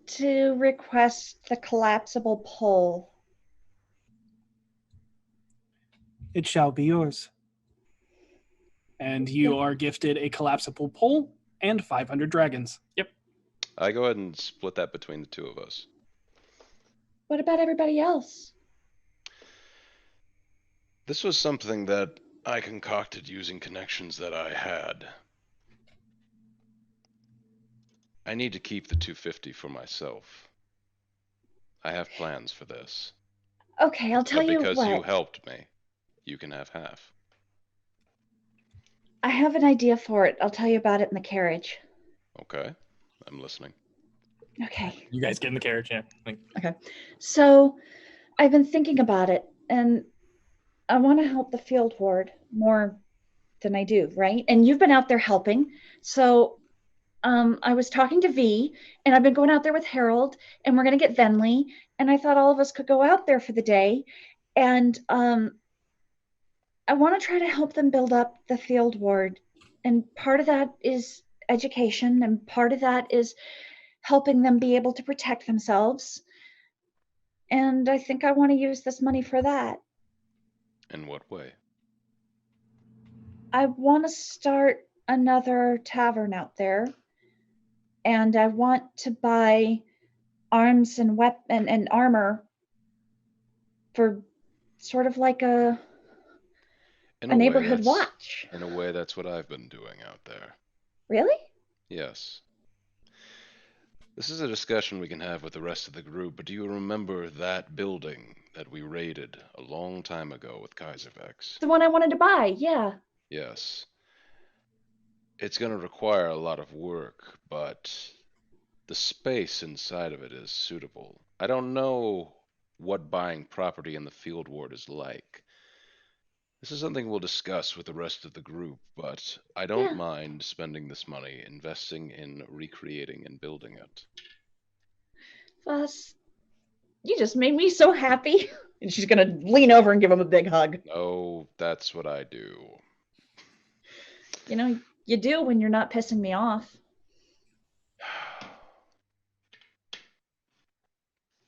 to request the collapsible pole. It shall be yours. And you are gifted a collapsible pole and 500 dragons. Yep. I go ahead and split that between the two of us. What about everybody else? This was something that I concocted using connections that I had. I need to keep the 250 for myself. I have plans for this. Okay, I'll tell you what. Because you helped me, you can have half. I have an idea for it. I'll tell you about it in the carriage. Okay, I'm listening. Okay. You guys get in the carriage, yeah. Okay. So I've been thinking about it, and I want to help the field ward more than I do, right? And you've been out there helping. So I was talking to V, and I've been going out there with Harold, and we're going to get Venley, and I thought all of us could go out there for the day. And I want to try to help them build up the field ward. And part of that is education, and part of that is helping them be able to protect themselves. And I think I want to use this money for that. In what way? I want to start another tavern out there. And I want to buy arms and and armor for sort of like a neighborhood watch. In a way, that's what I've been doing out there. Really? Yes. This is a discussion we can have with the rest of the group, but do you remember that building that we raided a long time ago with Kaiservex? The one I wanted to buy, yeah. Yes. It's going to require a lot of work, but the space inside of it is suitable. I don't know what buying property in the field ward is like. This is something we'll discuss with the rest of the group, but I don't mind spending this money investing in recreating and building it. Voss, you just made me so happy. And she's going to lean over and give him a big hug. Oh, that's what I do. You know, you do when you're not pissing me off.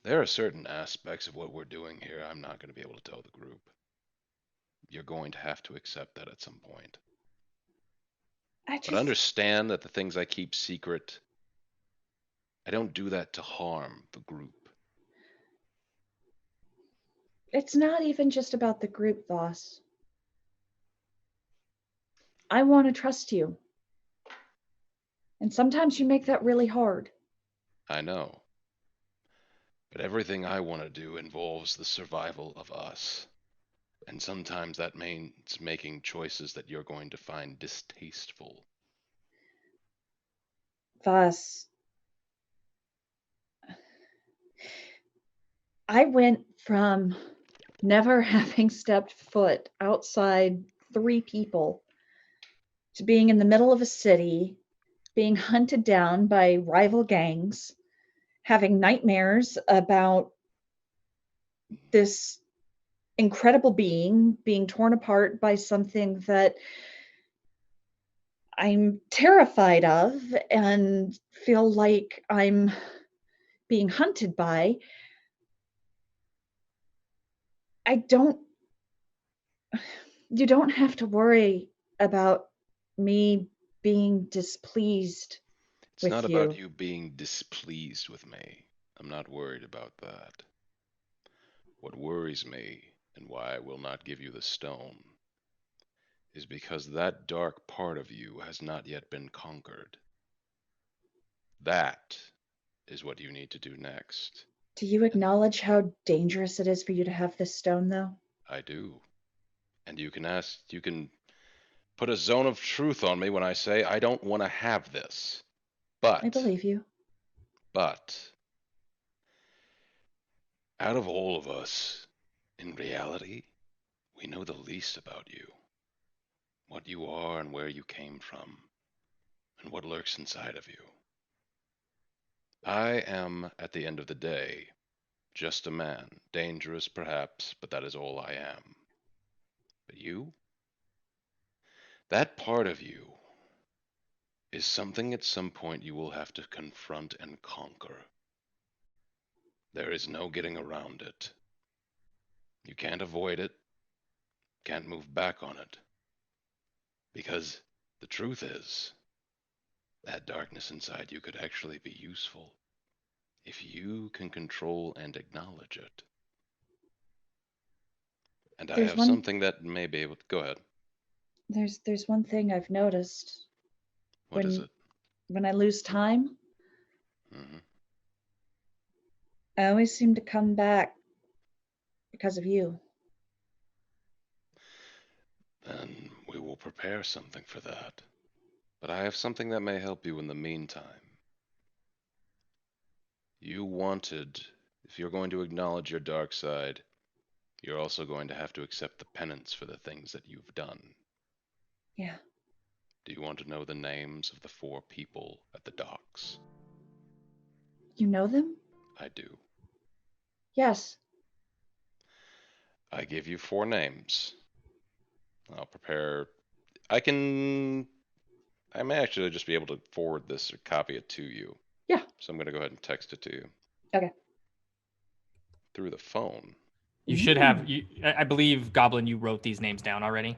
There are certain aspects of what we're doing here I'm not going to be able to tell the group. You're going to have to accept that at some point. But understand that the things I keep secret, I don't do that to harm the group. It's not even just about the group, Voss. I want to trust you. And sometimes you make that really hard. I know. But everything I want to do involves the survival of us. And sometimes that means making choices that you're going to find distasteful. Voss, I went from never having stepped foot outside 3 people to being in the middle of a city, being hunted down by rival gangs, having nightmares about this incredible being being torn apart by something that I'm terrified of and feel like I'm being hunted by. You don't have to worry about me being displeased It's with not you. about you being displeased with me. I'm not worried about that. What worries me, and why I will not give you the stone, is because that dark part of you has not yet been conquered. That is what you need to do next. Do you acknowledge how dangerous it is for you to have this stone, though? I do. And you can put a zone of truth on me when I say I don't want to have this. I believe you. But out of all of us, in reality, we know the least about you. What you are and where you came from, and what lurks inside of you. I am, at the end of the day, just a man, dangerous perhaps, but that is all I am. But you? That part of you is something at some point you will have to confront and conquer. There is no getting around it. You can't avoid it, can't move back on it. Because the truth is, that darkness inside you could actually be useful if you can control and acknowledge it. And I have something that may be able to... Go ahead. There's one thing I've noticed. What is it? When I lose time, Mm-hmm. I always seem to come back because of you. Then we will prepare something for that. But I have something that may help you in the meantime. You wanted, if you're going to acknowledge your dark side, you're also going to have to accept the penance for the things that you've done. Yeah. Do you want to know the names of the 4 people at the docks? You know them? I do. Yes. I give you 4 names. I'll prepare... I may actually just be able to forward this or copy it to you. Yeah. So I'm going to go ahead and text it to you. Okay. Through the phone. You should have. I believe, Goblin, you wrote these names down already.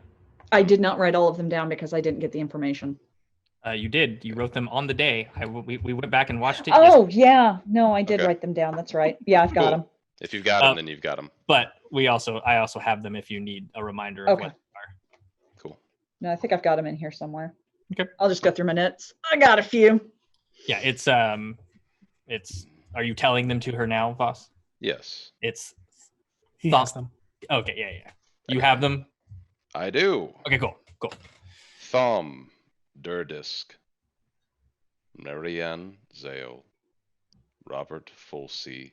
I did not write all of them down because I didn't get the information. You did. You wrote them on the day. We went back and watched it. Oh, yeah. No, I did write them down. That's right. Yeah, I've got them. If you've got them, then you've got them. But I also have them if you need a reminder of what they are. Cool. No, I think I've got them in here somewhere. Okay. I'll just go through my notes. I got a few. Yeah, it's. Are you telling them to her now, Voss? Yes. It's. He has them. Okay, yeah. You have them? I do. Okay, cool. Thom Durdisk, Marianne Zale, Robert Fulsey,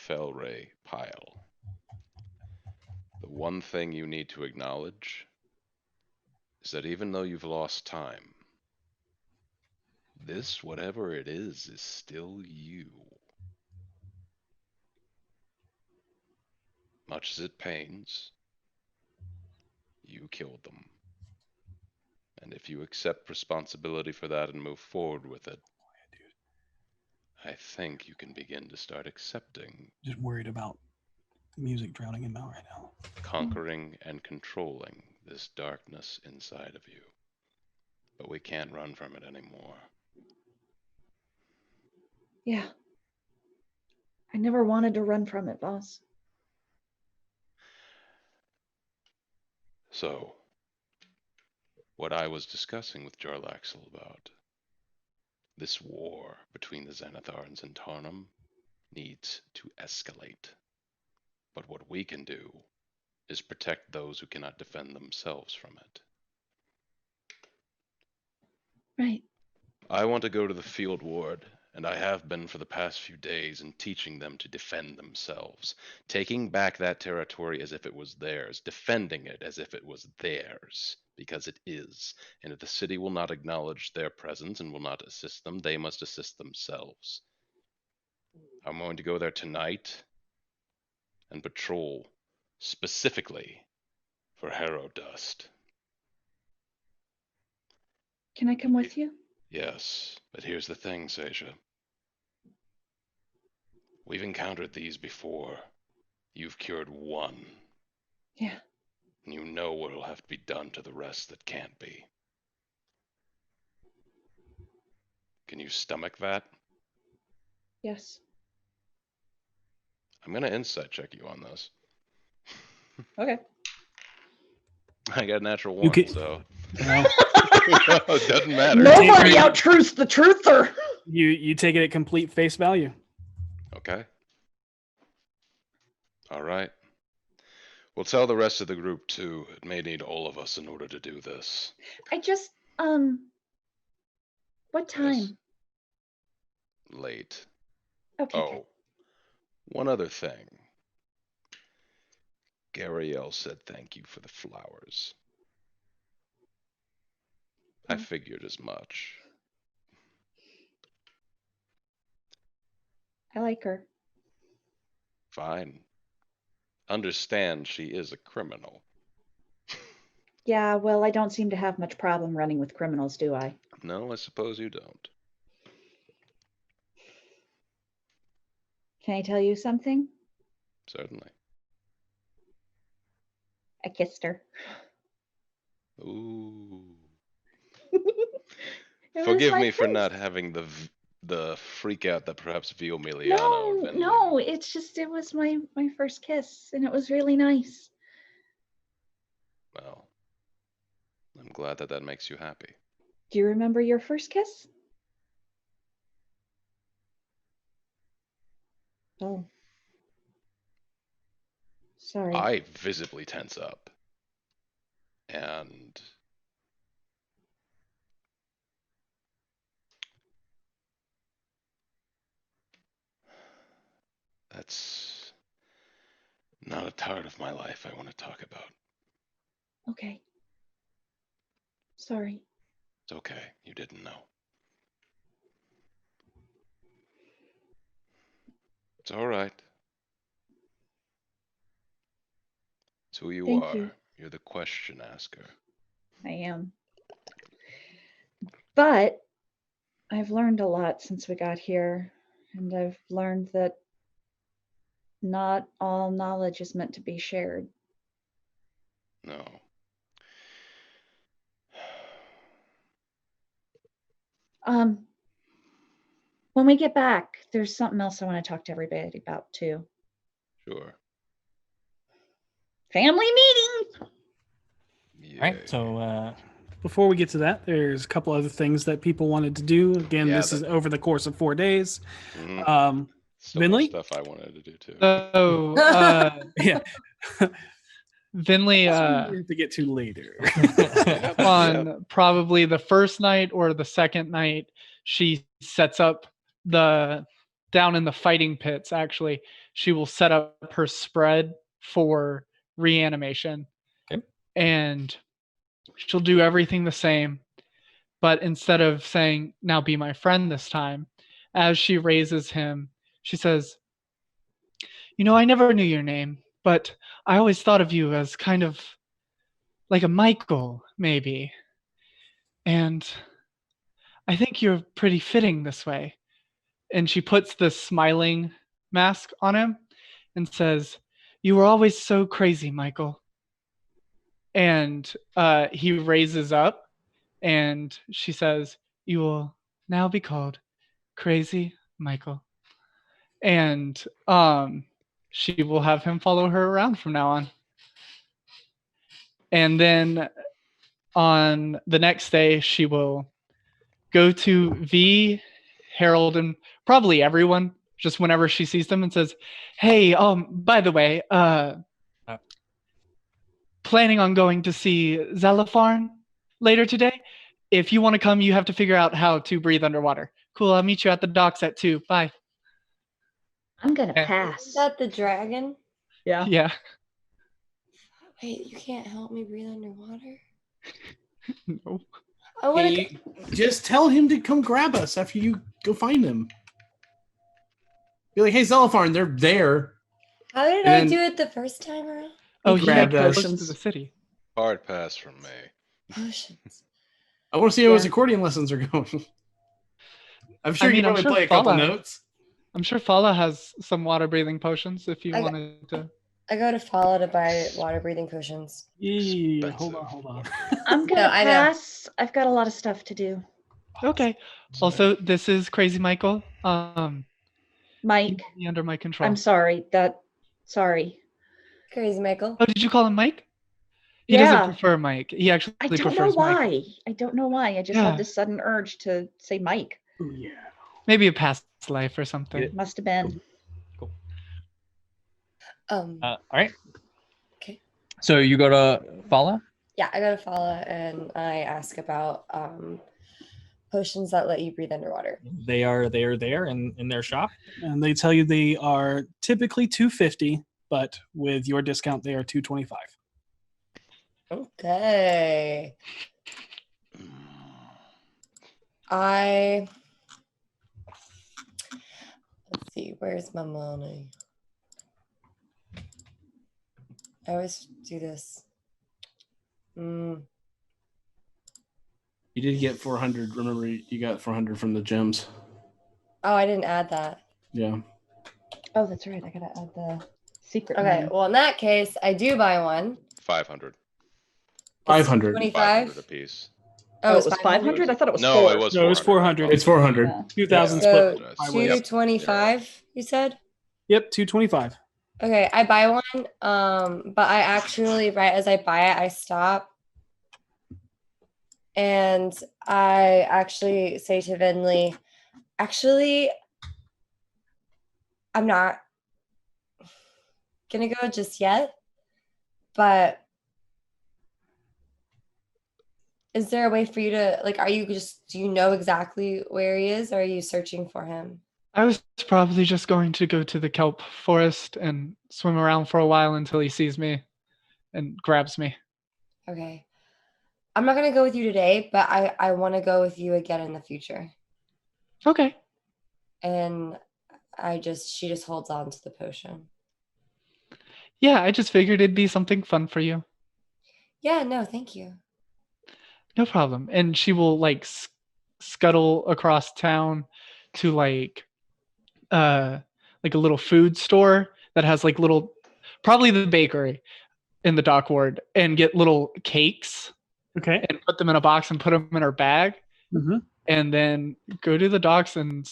Felray Pyle. The one thing you need to acknowledge is that even though you've lost time, this, whatever it is still you. Much as it pains, you killed them. And if you accept responsibility for that and move forward with it, I think you can begin to start accepting. Just worried about the music drowning him out right now. Conquering and controlling this darkness inside of you. But we can't run from it anymore. Yeah. I never wanted to run from it, boss. So, what I was discussing with Jarlaxle about, this war between the Xanathar and Xantarnum needs to escalate. But what we can do is protect those who cannot defend themselves from it. Right. I want to go to the field ward, and I have been for the past few days, in teaching them to defend themselves, taking back that territory as if it was theirs, defending it as if it was theirs, because it is. And if the city will not acknowledge their presence and will not assist them, they must assist themselves. I'm going to go there tonight and patrol specifically for Harrow Dust. Can I come with you? Yes, but here's the thing, Seja. We've encountered these before. You've cured one. Yeah. You know what'll have to be done to the rest that can't be. Can you stomach that? Yes. I'm gonna insight check you on this. Okay. I got a natural You 1, can- so Well, it doesn't matter. Nobody out-truths the truther. you take it at complete face value. Okay. All right. We'll tell the rest of the group too. It may need all of us in order to do this. I just, what time? Late. Okay. good. Oh, one other thing. Gariel said thank you for the flowers. I figured as much. I like her. Fine. Understand she is a criminal. Yeah, well, I don't seem to have much problem running with criminals, do I? No, I suppose you don't. Can I tell you something? Certainly. I kissed her. Ooh. It was Forgive my me for first. not having the freak out that perhaps Vio Miliano. No, it's just it was my first kiss, and it was really nice. Well, I'm glad that makes you happy. Do you remember your first kiss? Oh. Sorry. I visibly tense up. And that's not a part of my life I want to talk about. Okay. Sorry. It's okay. You didn't know. It's all right. It's who you Thank are. you. You're the question asker. I am. But I've learned a lot since we got here, and I've learned that not all knowledge is meant to be shared. No. When we get back, there's something else I want to talk to everybody about too. Sure. Family meeting. Yay. All right, so Before we get to that, there's a couple other things that people wanted to do. Again, Yeah, this is over the course of 4 days. Mhm. Still more Vinley? stuff I wanted to do too. So, Yeah. Vinley, We have to get to later. on probably the first night or the second night, she sets up down in the fighting pits. Actually, she will set up her spread for reanimation. Okay. And she'll do everything the same, but instead of saying, "Now be my friend," this time, as she raises him, she says, I never knew your name, but I always thought of you as kind of like a Michael, maybe. And I think you're pretty fitting this way." And she puts the smiling mask on him and says, "You were always so crazy, Michael." And he raises up and she says, "You will now be called Crazy Michael." And she will have him follow her around from now on. And then on the next day, she will go to V, Harold, and probably everyone, just whenever she sees them, and says, "Hey, by the way, planning on going to see Xanathar later today. If you want to come, you have to figure out how to breathe underwater. Cool, I'll meet you at the docks at 2. Bye." I'm gonna Yeah. pass. Is that the dragon? Yeah. Yeah. Wait, you can't help me breathe underwater? No. I want to. Hey, just tell him to come grab us after you go find him. Be like, "Hey, Xanathar, they're there." How did And I then- do it the first time around? Oh, He he got grabbed us. close to the city. Hard pass from me. Potions. I want to see how his Yeah. accordion lessons are going. I'm sure I mean, you can I'm probably sure play a couple Fala- notes. I'm sure Fala has some water breathing potions if you I- wanted to. I go to Fala to buy water breathing potions. Yeah, hold Expensive. on. I'm gonna No, I know. pass. I've got a lot of stuff to do. Okay. Also, this is Crazy Michael. He Mike, will be under my control. I'm sorry. Sorry. Crazy Michael. Oh, did you call him Mike? He doesn't Yeah. prefer Mike. He actually I don't know prefers Mike. why. I don't know why. I just Yeah. had this sudden urge to say Mike. Oh, yeah. Maybe a past life or something. Yeah. Must have been. All right. Okay. So you go to Fala? Yeah, I go to Fala and I ask about potions that let you breathe underwater. They are there in their shop. And they tell you they are typically $250, but with your discount, they are $225. Okay. Let's see, where's my money? I always do this. You did get 400. Remember, you got 400 from the gems. Oh, I didn't add that. Yeah. Oh, that's right. I gotta add the secret. Okay, one. well, in that case, I do buy one. 500. 500. 25? 500 apiece. Oh, it was 500? I thought it was No, 4. it was No, it was 400. 400. It's 400. Yeah. 2,000 So split. by way. 225, you said? Yep, 225. Okay, I buy one, but I actually, right as I buy it, I stop. And I actually say to Vinley, actually, I'm not gonna go just yet, but is there a way for you to, like, do you know exactly where he is, or are you searching for him? I was probably just going to go to the kelp forest and swim around for a while until he sees me and grabs me. Okay. I'm not going to go with you today, but I want to go with you again in the future. Okay. And she just holds on to the potion. Yeah, I just figured it'd be something fun for you. Yeah, no, thank you. No problem. And she will like scuttle across town to like a little food store that has like probably the bakery in the dock ward, and get little cakes. Okay. And put them in a box and put them in her bag. Mm-hmm. And then go to the docks and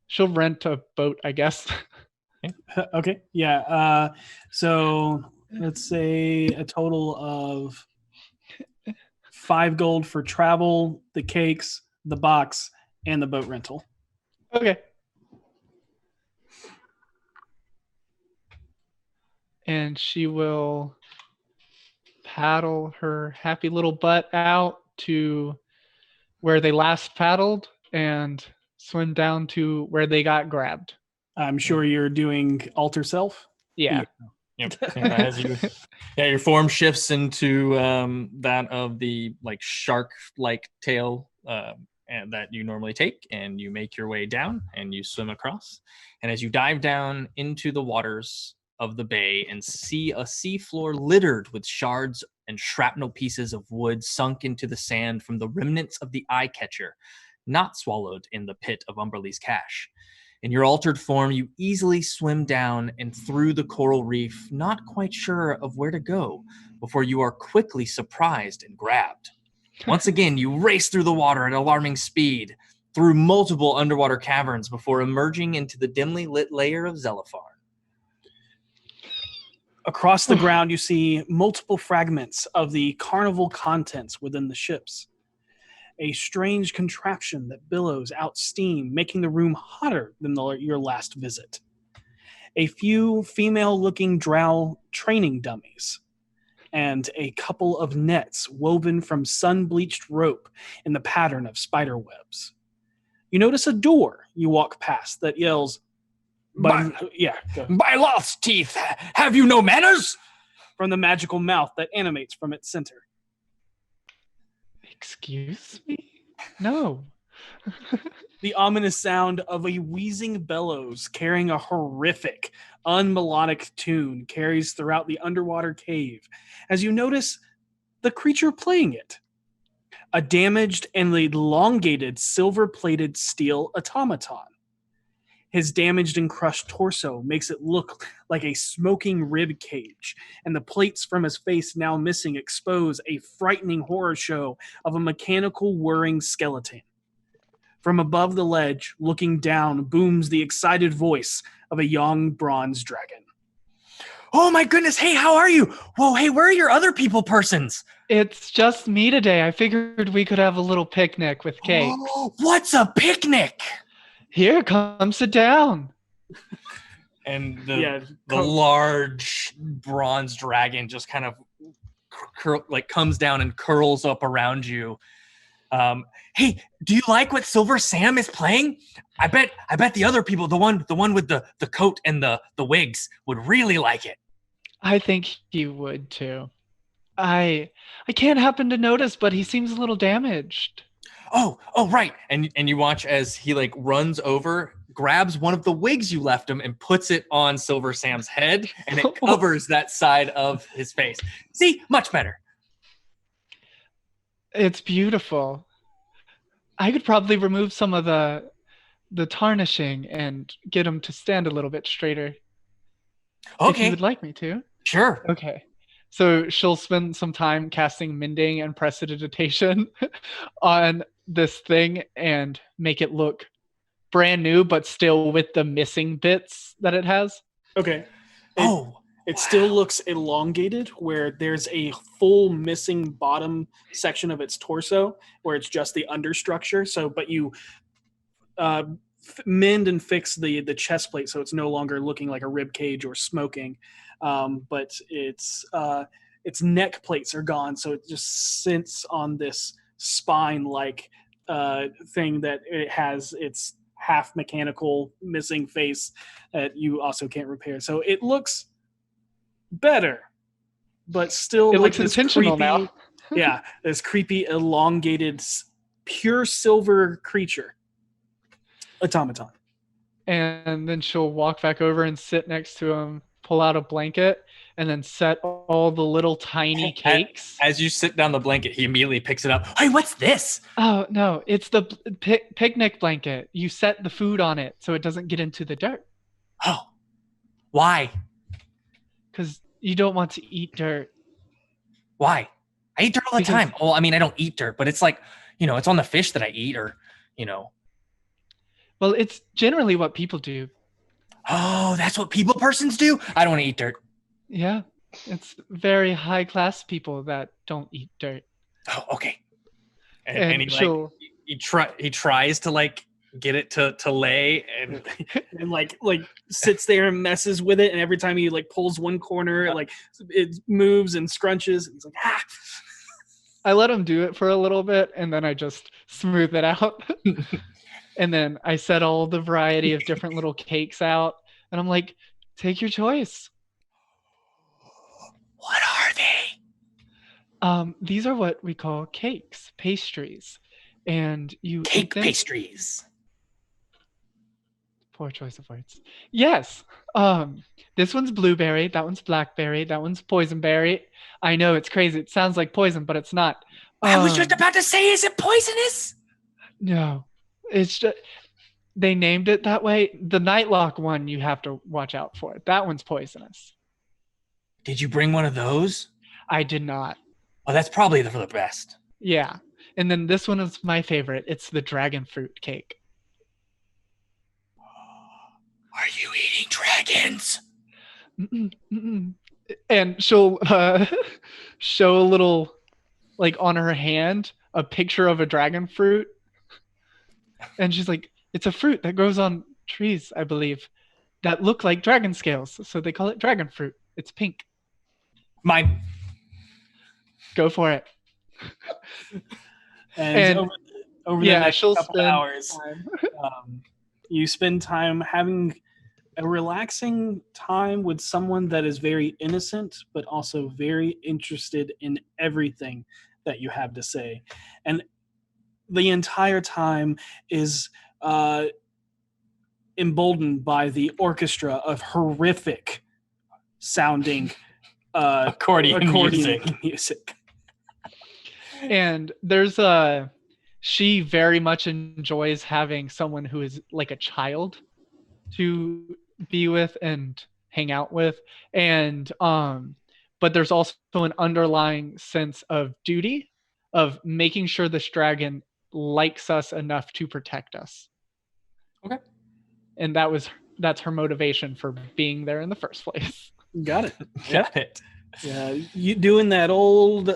she'll rent a boat, I guess. Okay. Yeah. So let's say a total of 5 gold for travel, the cakes, the box, and the boat rental. Okay. And she will paddle her happy little butt out to where they last paddled and swim down to where they got grabbed. I'm sure you're doing alter self. Yeah. Yep. Your form shifts into that of the like shark-like tail and that you normally take, and you make your way down and you swim across. And as you dive down into the waters of the bay and see a seafloor littered with shards and shrapnel pieces of wood sunk into the sand from the remnants of the eye catcher, not swallowed in the pit of Umberlee's cache. In your altered form, you easily swim down and through the coral reef, not quite sure of where to go, before you are quickly surprised and grabbed. Once again, you race through the water at alarming speed, through multiple underwater caverns before emerging into the dimly lit layer of Xelaphar. Across the ground, you see multiple fragments of the carnival contents within the ships. A strange contraption that billows out steam, making the room hotter than your last visit. A few female-looking drow training dummies, and a couple of nets woven from sun-bleached rope in the pattern of spider webs. You notice a door you walk past that yells, By Loth's teeth, have you no manners? From the magical mouth that animates from its center. Excuse me? No. The ominous sound of a wheezing bellows carrying a horrific, unmelodic tune carries throughout the underwater cave as you notice the creature playing it. A damaged and elongated silver-plated steel automaton. His damaged and crushed torso makes it look like a smoking rib cage, and the plates from his face now missing expose a frightening horror show of a mechanical whirring skeleton. From above the ledge, looking down, booms the excited voice of a young bronze dragon. Oh my goodness. Hey, how are you? Whoa, hey, where are your other people persons? It's just me today. I figured we could have a little picnic with cake. Oh, what's a picnic? Here, come sit down. And Yeah, the large bronze dragon just kind of comes down and curls up around you. Hey, do you like what Silver Sam is playing? I bet the other people, the one with the coat and the wigs, would really like it. I think he would too. I can't happen to notice, but he seems a little damaged. Oh, right. And you watch as he like runs over, grabs one of the wigs you left him and puts it on Silver Sam's head, and it covers that side of his face. See, much better. It's beautiful. I could probably remove some of the tarnishing and get him to stand a little bit straighter. Okay. If you would like me to. Sure. Okay. So she'll spend some time casting mending and prestidigitation on this thing and make it look brand new, but still with the missing bits that it has. Okay. It wow. still looks elongated, where there's a full missing bottom section of its torso, where it's just the understructure. So, but you mend and fix the chest plate, so it's no longer looking like a rib cage or smoking. But its neck plates are gone, so it just sits on this spine-like thing that it has its half mechanical missing face that you also can't repair. So it looks better, but still it like looks this intentional creepy, now. yeah, this creepy, elongated, pure silver creature automaton. And then she'll walk back over and sit next to him, pull out a blanket, and then set all the little tiny cakes. As you sit down the blanket, he immediately picks it up. Hey, what's this? Oh, no, it's the picnic blanket. You set the food on it so it doesn't get into the dirt. Oh, why? Because you don't want to eat dirt. Why? I eat dirt all the time. Well, I mean, I don't eat dirt, but it's like, it's on the fish that I eat, or. Well, it's generally what people do. Oh, that's what people persons do? I don't want to eat dirt. Yeah, it's very high class people that don't eat dirt. Oh, okay. And he tries to like get it to lay and and like sits there and messes with it, and every time he like pulls one corner, like it moves and scrunches, and he's like, ah. I let him do it for a little bit, and then I just smooth it out. And then I set all the variety of different little cakes out, and I'm like, take your choice. What are they? These are what we call cakes, pastries. And you cake pastries. Poor choice of words. Yes. This one's blueberry, that one's blackberry, that one's poisonberry. I know it's crazy. It sounds like poison, but it's not. I was just about to say, is it poisonous? No. It's just they named it that way. The Nightlock one you have to watch out for. That one's poisonous. Did you bring one of those? I did not. Oh, that's probably for the best. Yeah. And then this one is my favorite. It's the dragon fruit cake. Are you eating dragons? And she'll show a little, like on her hand, a picture of a dragon fruit. And she's like, it's a fruit that grows on trees, I believe, that look like dragon scales. So they call it dragon fruit. It's pink. Mine. Go for it. And over the next couple hours, you spend time having a relaxing time with someone that is very innocent, but also very interested in everything that you have to say. And the entire time is emboldened by the orchestra of horrific sounding accordion music. And there's she very much enjoys having someone who is like a child to be with and hang out with. And but there's also an underlying sense of duty of making sure this dragon likes us enough to protect us. Okay. And that's her motivation for being there in the first place. Got it. Got it. Yeah, you doing that old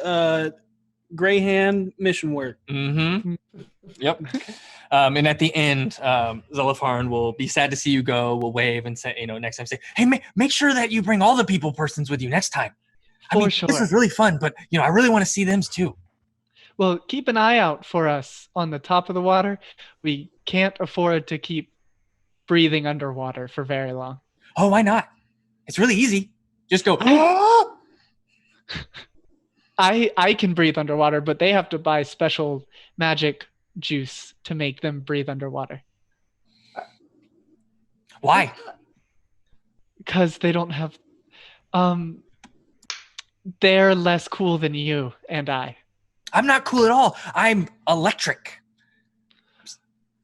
gray hand mission work. Mm-hmm. Yep. And at the end, Zelipharn will be sad to see you go. Will wave and say, next time say, hey, make sure that you bring all the people persons with you next time. For sure. This is really fun, but I really want to see them too. Well, keep an eye out for us on the top of the water. We can't afford to keep breathing underwater for very long. Oh, why not? It's really easy. Just go. I can breathe underwater, but they have to buy special magic juice to make them breathe underwater. Why? Because they don't have... they're less cool than you and I. I'm not cool at all. I'm electric.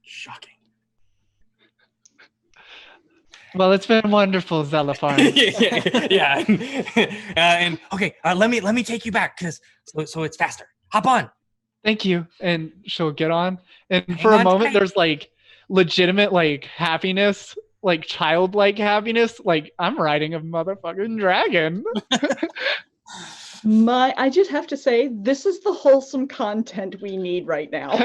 Shocking. Well, it's been wonderful, Zelipharn. yeah. And okay, let me take you back so it's faster. Hop on. Thank you. And she'll get on. And Hang for a on moment, tight. there's like legitimate like happiness, like childlike happiness. Like I'm riding a motherfucking dragon. I just have to say, this is the wholesome content we need right now.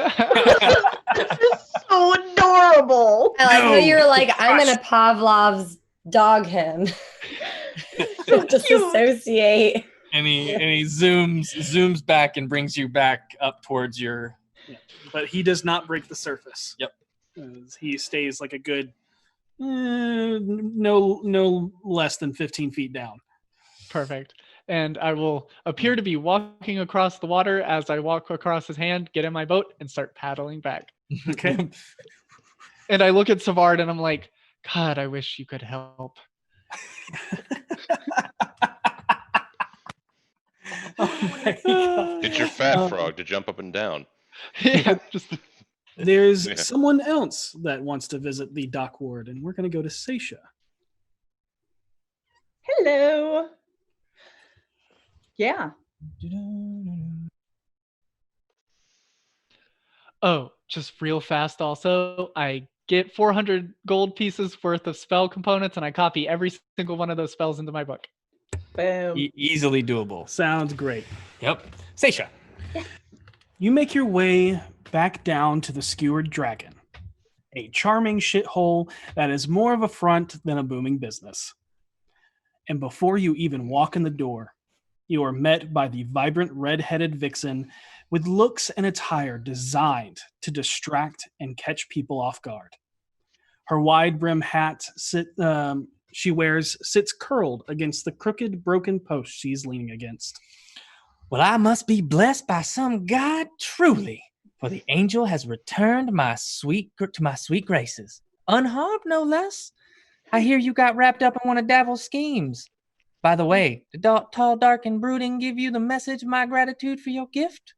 This is so adorable. I like how you're like, I'm gonna Pavlov's dog him. Disassociate. And he zooms back and brings you back up towards your. Yeah. But he does not break the surface. Yep. He stays like a good no less than 15 feet down. Perfect. And I will appear to be walking across the water as I walk across his hand, get in my boat, and start paddling back. Okay. And I look at Savard and I'm like, God, I wish you could help. Oh my God. Get your fat frog to jump up and down. Yeah, just There's someone else that wants to visit the dock ward, and we're going to go to Seisha. Hello. Yeah. Oh, just real fast also, I get 400 gold pieces worth of spell components and I copy every single one of those spells into my book. Boom. Easily doable. Sounds great. Yep. Seisha. You make your way back down to the Skewered Dragon, a charming shithole that is more of a front than a booming business. And before you even walk in the door, you are met by the vibrant red-headed vixen with looks and attire designed to distract and catch people off guard. Her wide-brim hat she wears sits curled against the crooked, broken post she's leaning against. Well, I must be blessed by some god, truly, for the angel has returned to my sweet graces, unharmed no less. I hear you got wrapped up in one of Davil's schemes. By the way, did tall, dark, and brooding give you the message of my gratitude for your gift?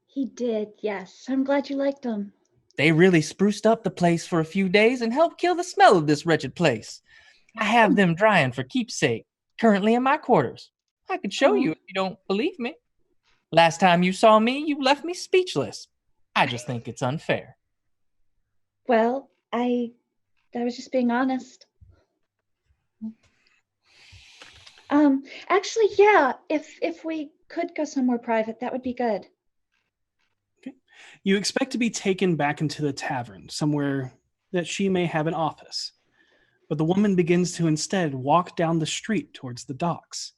He did, yes. I'm glad you liked him. They really spruced up the place for a few days and helped kill the smell of this wretched place. I have them drying for keepsake, currently in my quarters. I could show you if you don't believe me. Last time you saw me, you left me speechless. I just think it's unfair. Well, I was just being honest. Actually, yeah, if we could go somewhere private, that would be good. Okay. You expect to be taken back into the tavern, somewhere that she may have an office. But the woman begins to instead walk down the street towards the docks.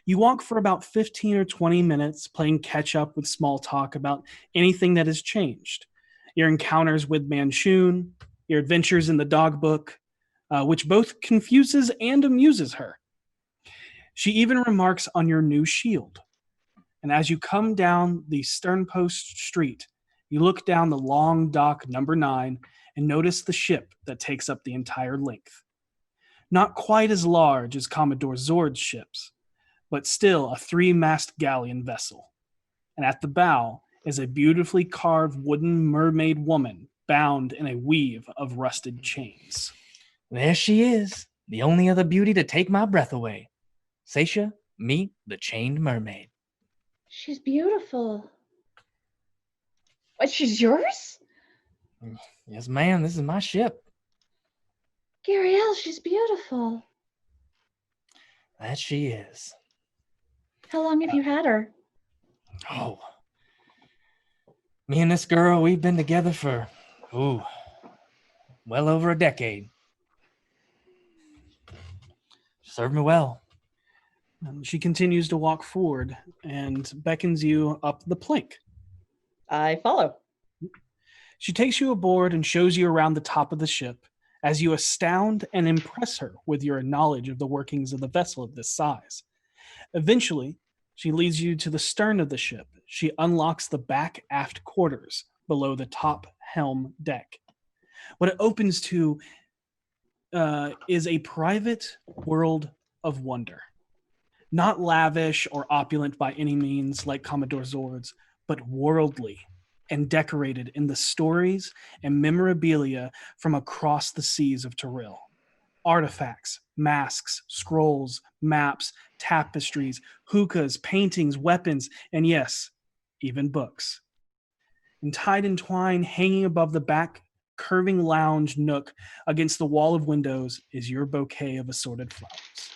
You walk for about 15 or 20 minutes, playing catch up with small talk about anything that has changed. Your encounters with Manchun, your adventures in the dog book, which both confuses and amuses her. She even remarks on your new shield. And as you come down the Sternpost Street, you look down the long dock number 9 and notice the ship that takes up the entire length. Not quite as large as Commodore Zord's ships, but still a 3-mast galleon vessel. And at the bow is a beautifully carved wooden mermaid woman bound in a weave of rusted chains. There she is, the only other beauty to take my breath away. Seisha, meet the chained mermaid. She's beautiful. What, she's yours? Yes, ma'am, this is my ship. Gariel, she's beautiful. That she is. How long have you had her? Oh. Me and this girl, we've been together for, well over a decade. Served me well. She continues to walk forward and beckons you up the plank. I follow. She takes you aboard and shows you around the top of the ship as you astound and impress her with your knowledge of the workings of the vessel of this size. Eventually, she leads you to the stern of the ship. She unlocks the back aft quarters below the top helm deck. What it opens to is a private world of wonder. Not lavish or opulent by any means like Commodore Zord's, but worldly and decorated in the stories and memorabilia from across the seas of Tyrell. Artifacts, masks, scrolls, maps, tapestries, hookahs, paintings, weapons, and yes, even books. And tied in twine, hanging above the back curving lounge nook against the wall of windows is your bouquet of assorted flowers.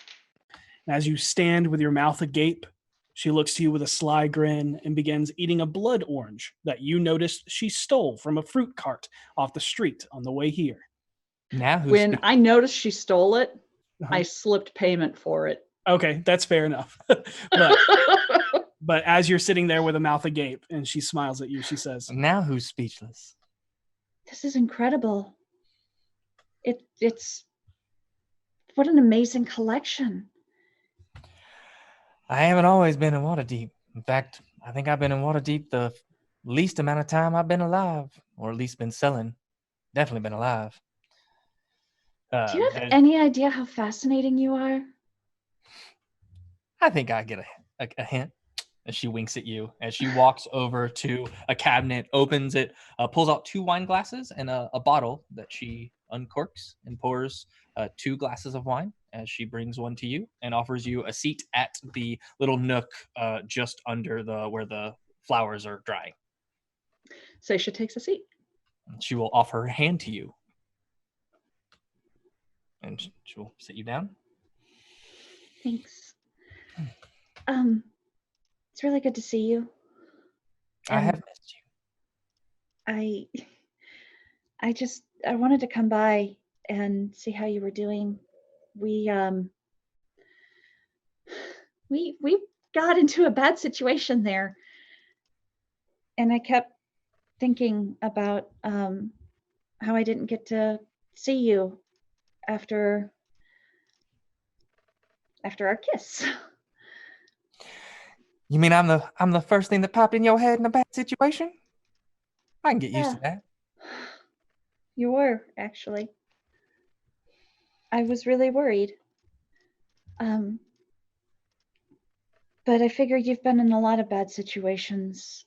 And as you stand with your mouth agape, she looks to you with a sly grin and begins eating a blood orange that you noticed she stole from a fruit cart off the street on the way here. Now who's When I noticed she stole it, Uh-huh. I slipped payment for it. Okay, that's fair enough. But as you're sitting there with a mouth agape and she smiles at you, she says, Now who's speechless? This is incredible. It's what an amazing collection. I haven't always been in Waterdeep. In fact, I think I've been in Waterdeep the least amount of time I've been alive, or at least been selling. Definitely been alive. Do you have any idea how fascinating you are? I think I get a hint. As she winks at you, as she walks over to a cabinet, opens it, pulls out 2 wine glasses and a bottle that she uncorks and pours 2 glasses of wine as she brings one to you and offers you a seat at the little nook just under where the flowers are drying. Seisha takes a seat. She will offer her hand to you. And she will sit you down. Thanks. It's really good to see you. I have missed you. I wanted to come by and see how you were doing. We got into a bad situation there. And I kept thinking about how I didn't get to see you after our kiss. You mean I'm the first thing that popped in your head in a bad situation? I can get used to that. You were, actually. I was really worried. But I figure you've been in a lot of bad situations.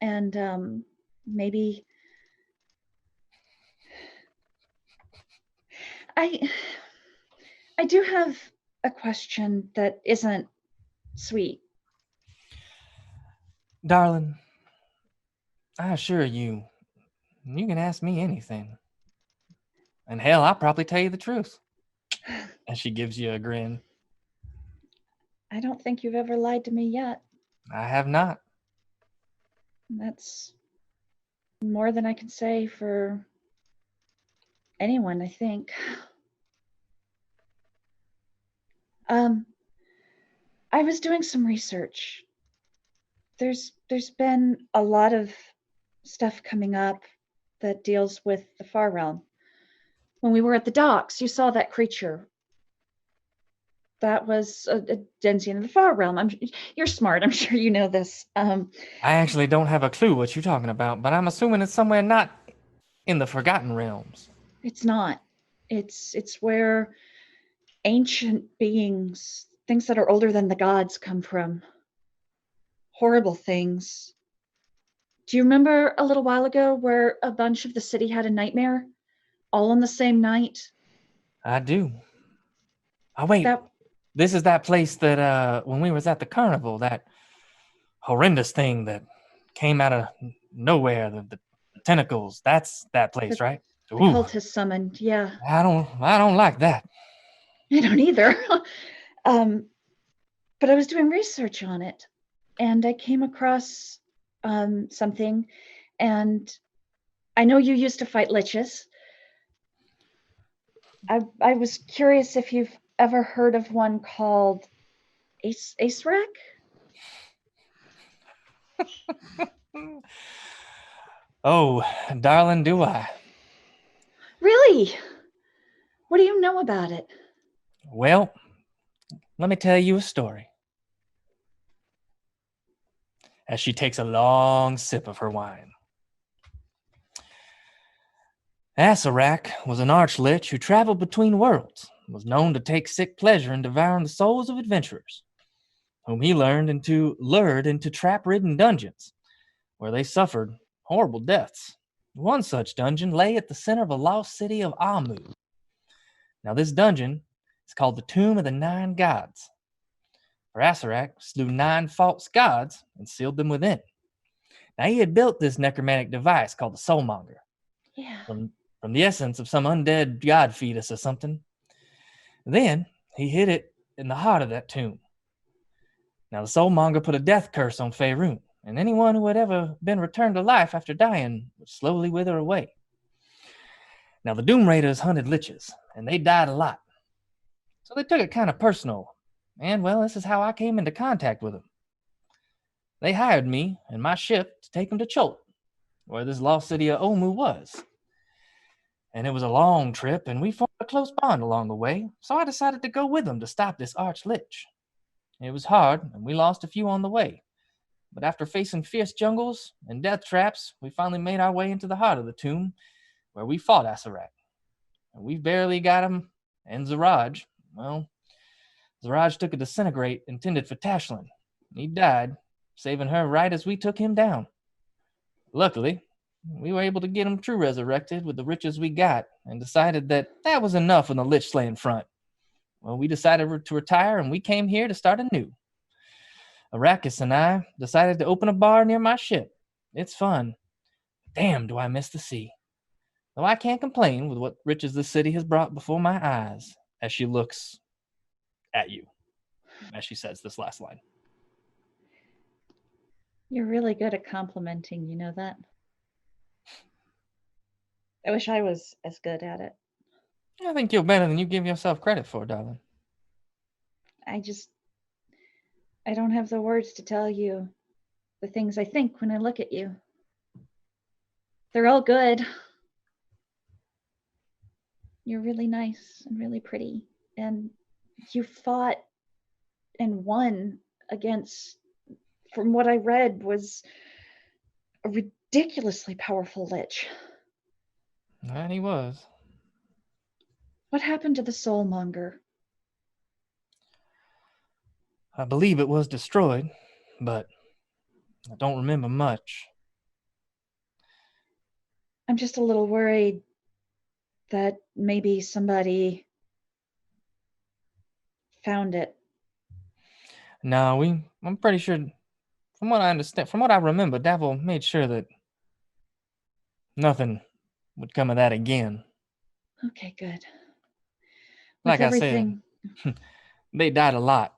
And maybe I do have a question that isn't sweet. Darling, I assure you, you can ask me anything. And hell, I'll probably tell you the truth. And she gives you a grin. I don't think you've ever lied to me yet. I have not. That's more than I can say for anyone, I think. I was doing some research. There's been a lot of stuff coming up that deals with the Far Realm. When we were at the docks, you saw that creature. That was a Denzian of the Far Realm. You're smart. I'm sure you know this. I actually don't have a clue what you're talking about, but I'm assuming it's somewhere not in the Forgotten Realms. It's not. It's where ancient beings, things that are older than the gods, come from. Horrible things. Do you remember a little while ago where a bunch of the city had a nightmare? All on the same night? I do. Oh, wait. This is that place that when we was at the carnival, that horrendous thing that came out of nowhere, the tentacles. That's that place, right? The cult has summoned, yeah. I don't like that. I don't either. But I was doing research on it, and I came across something, and I know you used to fight liches. I was curious if you've ever heard of one called Ace Rack? Oh, darling, do I? Really? What do you know about it? Well, let me tell you a story. As she takes a long sip of her wine. Asarak was an arch-lich who traveled between worlds and was known to take sick pleasure in devouring the souls of adventurers, whom he lured into trap-ridden dungeons, where they suffered horrible deaths. One such dungeon lay at the center of a lost city of Amu. Now this dungeon is called the Tomb of the Nine Gods. For Asarak slew 9 false gods and sealed them within. Now he had built this necromantic device called the Soulmonger. Yeah. From the essence of some undead god fetus or something. Then he hid it in the heart of that tomb. Now the Soulmonger put a death curse on Faerun, and anyone who had ever been returned to life after dying would slowly wither away. Now the Doom Raiders hunted liches, and they died a lot. So they took it kind of personal, and well, this is how I came into contact with them. They hired me and my ship to take them to Cholt, where this lost city of Omu was. And it was a long trip, and we formed a close bond along the way, so I decided to go with them to stop this arch-lich. It was hard, and we lost a few on the way. But after facing fierce jungles and death traps, we finally made our way into the heart of the tomb, where we fought Asarak. And we barely got him, and Zaraj. Well, Zaraj took a disintegrate intended for Tashlin. He died, saving her right as we took him down. Luckily, we were able to get him true resurrected with the riches we got, and decided that was enough on the lich slaying front. Well, we decided to retire, and we came here to start anew. Arrakis and I decided to open a bar near my ship. It's fun. Damn, do I miss the sea. Though I can't complain with what riches the city has brought before my eyes, as she looks at you, as she says this last line. You're really good at complimenting, you know that? I wish I was as good at it. I think you're better than you give yourself credit for, darling. I don't have the words to tell you the things I think when I look at you. They're all good. You're really nice and really pretty. And you fought and won against, from what I read, was a ridiculously powerful lich. And he was. What happened to the Soulmonger? I believe it was destroyed, but I don't remember much. I'm just a little worried that maybe somebody found it. No, I'm pretty sure, from what I understand, from what I remember, Davil made sure that nothing would come of that again. Okay, good. Like I said, they died a lot.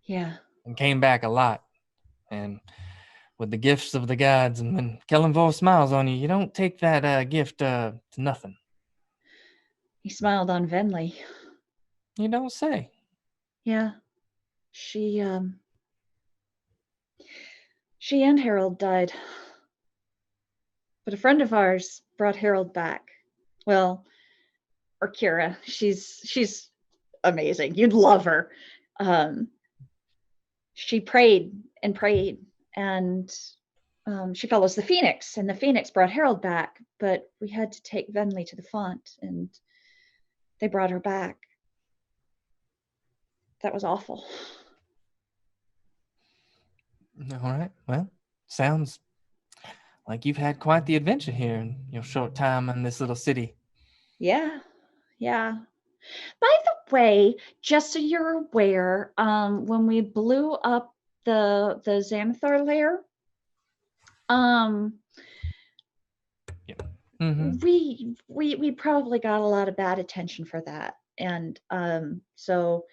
Yeah. And came back a lot. And with the gifts of the gods, and when Kellenvor smiles on you, you don't take that gift to nothing. He smiled on Venli. You don't say. Yeah. She and Harold died. But a friend of ours brought Harold back. Well, or Kira. She's amazing. You'd love her. She prayed and prayed, and she follows the Phoenix, and the Phoenix brought Harold back, but we had to take Venli to the font, and they brought her back. That was awful. All right. Well, sounds like you've had quite the adventure here in your short time in this little city. Yeah. By the way, just so you're aware, when we blew up the Xanathar Lair, we probably got a lot of bad attention for that. And so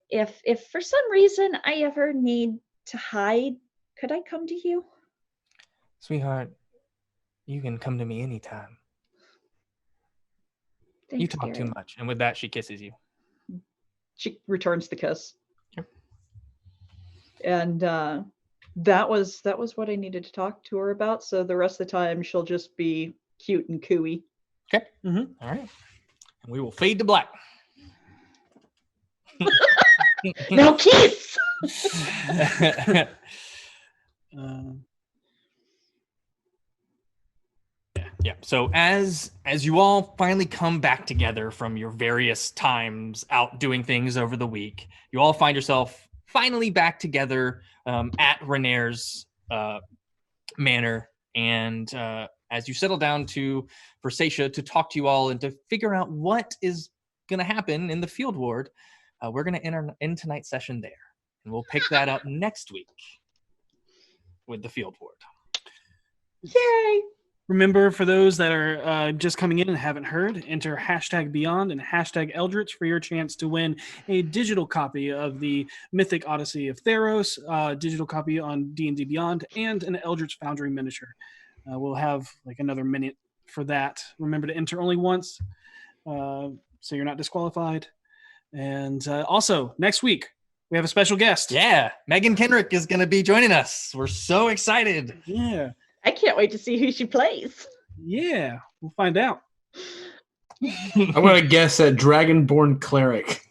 if for some reason I ever need to hide, could I come to you? Sweetheart, you can come to me anytime. Thanks, You talk too Gary. much. And with that, she kisses you. She returns the kiss. Yep. And that was what I needed to talk to her about. So the rest of the time she'll just be cute and cooey. Okay. Mhm. All right. And we will fade to black. Now kiss. Yeah. So as you all finally come back together from your various times out doing things over the week, you all find yourself finally back together at Renair's manor, and as you settle down for Seisha to talk to you all and to figure out what is going to happen in the field ward, we're going to end tonight's session there, and we'll pick that up next week with the field ward. Yay. Remember, for those that are just coming in and haven't heard, enter #Beyond and #Eldritch for your chance to win a digital copy of the Mythic Odyssey of Theros, digital copy on D&D Beyond, and an Eldritch Foundry miniature. We'll have like another minute for that. Remember to enter only once, so you're not disqualified. And also, next week, we have a special guest. Yeah, Megan Kenrick is going to be joining us. We're so excited. Yeah. I can't wait to see who she plays. Yeah, we'll find out. I'm going to guess at Dragonborn Cleric.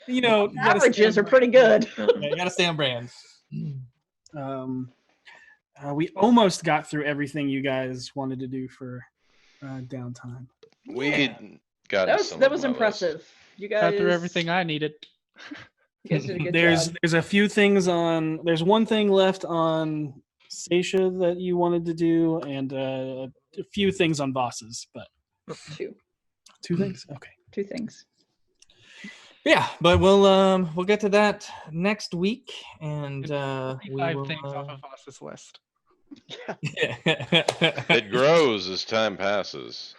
You know, Averages are pretty good. Yeah, you got to stay on brand. We almost got through everything you guys wanted to do for downtime. We got That was impressive. You guys Got through everything I needed. You guys did a good There's job. a few things on. There's one thing left on Seisha that you wanted to do, and a few things on bosses, but two things. Okay. Two things. Yeah, but we'll get to that next week, and we 5 will, things off of Voss's list. It grows as time passes.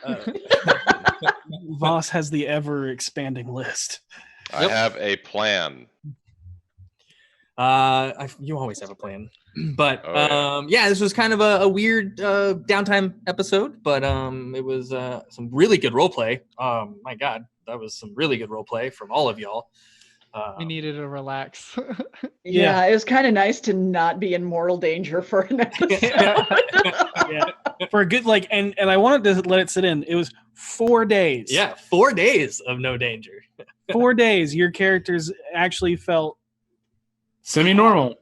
Voss has the ever expanding list. I have a plan. You always have a plan, but Oh, yeah, this was kind of a weird downtime episode, but it was some really good role play. My God, that was some really good role play from all of y'all. We needed to relax. Yeah, it was kind of nice to not be in mortal danger for an episode. Yeah, for a good and I wanted to let it sit in. It was 4 days. Yeah, 4 days of no danger. 4 days. Your characters actually felt Semi-normal.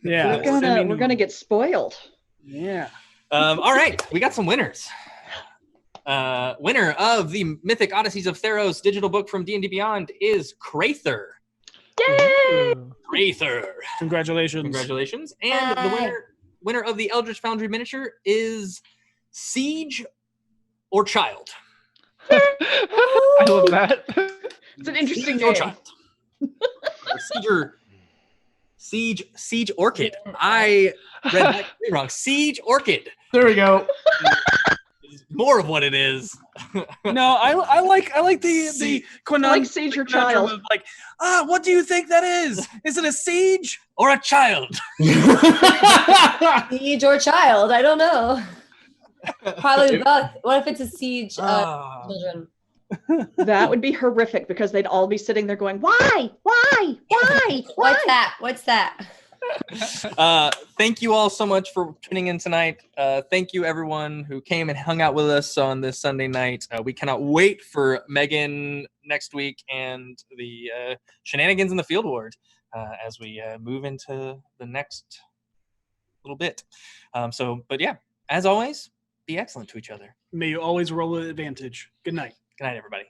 yeah. We're gonna get spoiled. Yeah. All right, we got some winners. Winner of the Mythic Odysseys of Theros digital book from D&D Beyond is Crather. Yay! Crather. Congratulations. Congratulations. And the winner of the Eldritch Foundry miniature is Siege or Child. I love that. It's an interesting Siege or name. Child. Siege Orchid. I read that wrong. Siege Orchid. There we go. More of what it is. No, I like the Like Siege or Child. of like, what do you think that is? Is it a siege? Or a child. Siege or child? I don't know. Probably both. What if it's a siege of children? That would be horrific because they'd all be sitting there going, "Why? Why? Why? What's that? What's that? Thank you all so much for tuning in tonight. Thank you everyone who came and hung out with us on this Sunday night. We cannot wait for Megan next week and the shenanigans in the field ward as we move into the next little bit. But yeah, as always, be excellent to each other. May you always roll with advantage. Good night. Good night, everybody.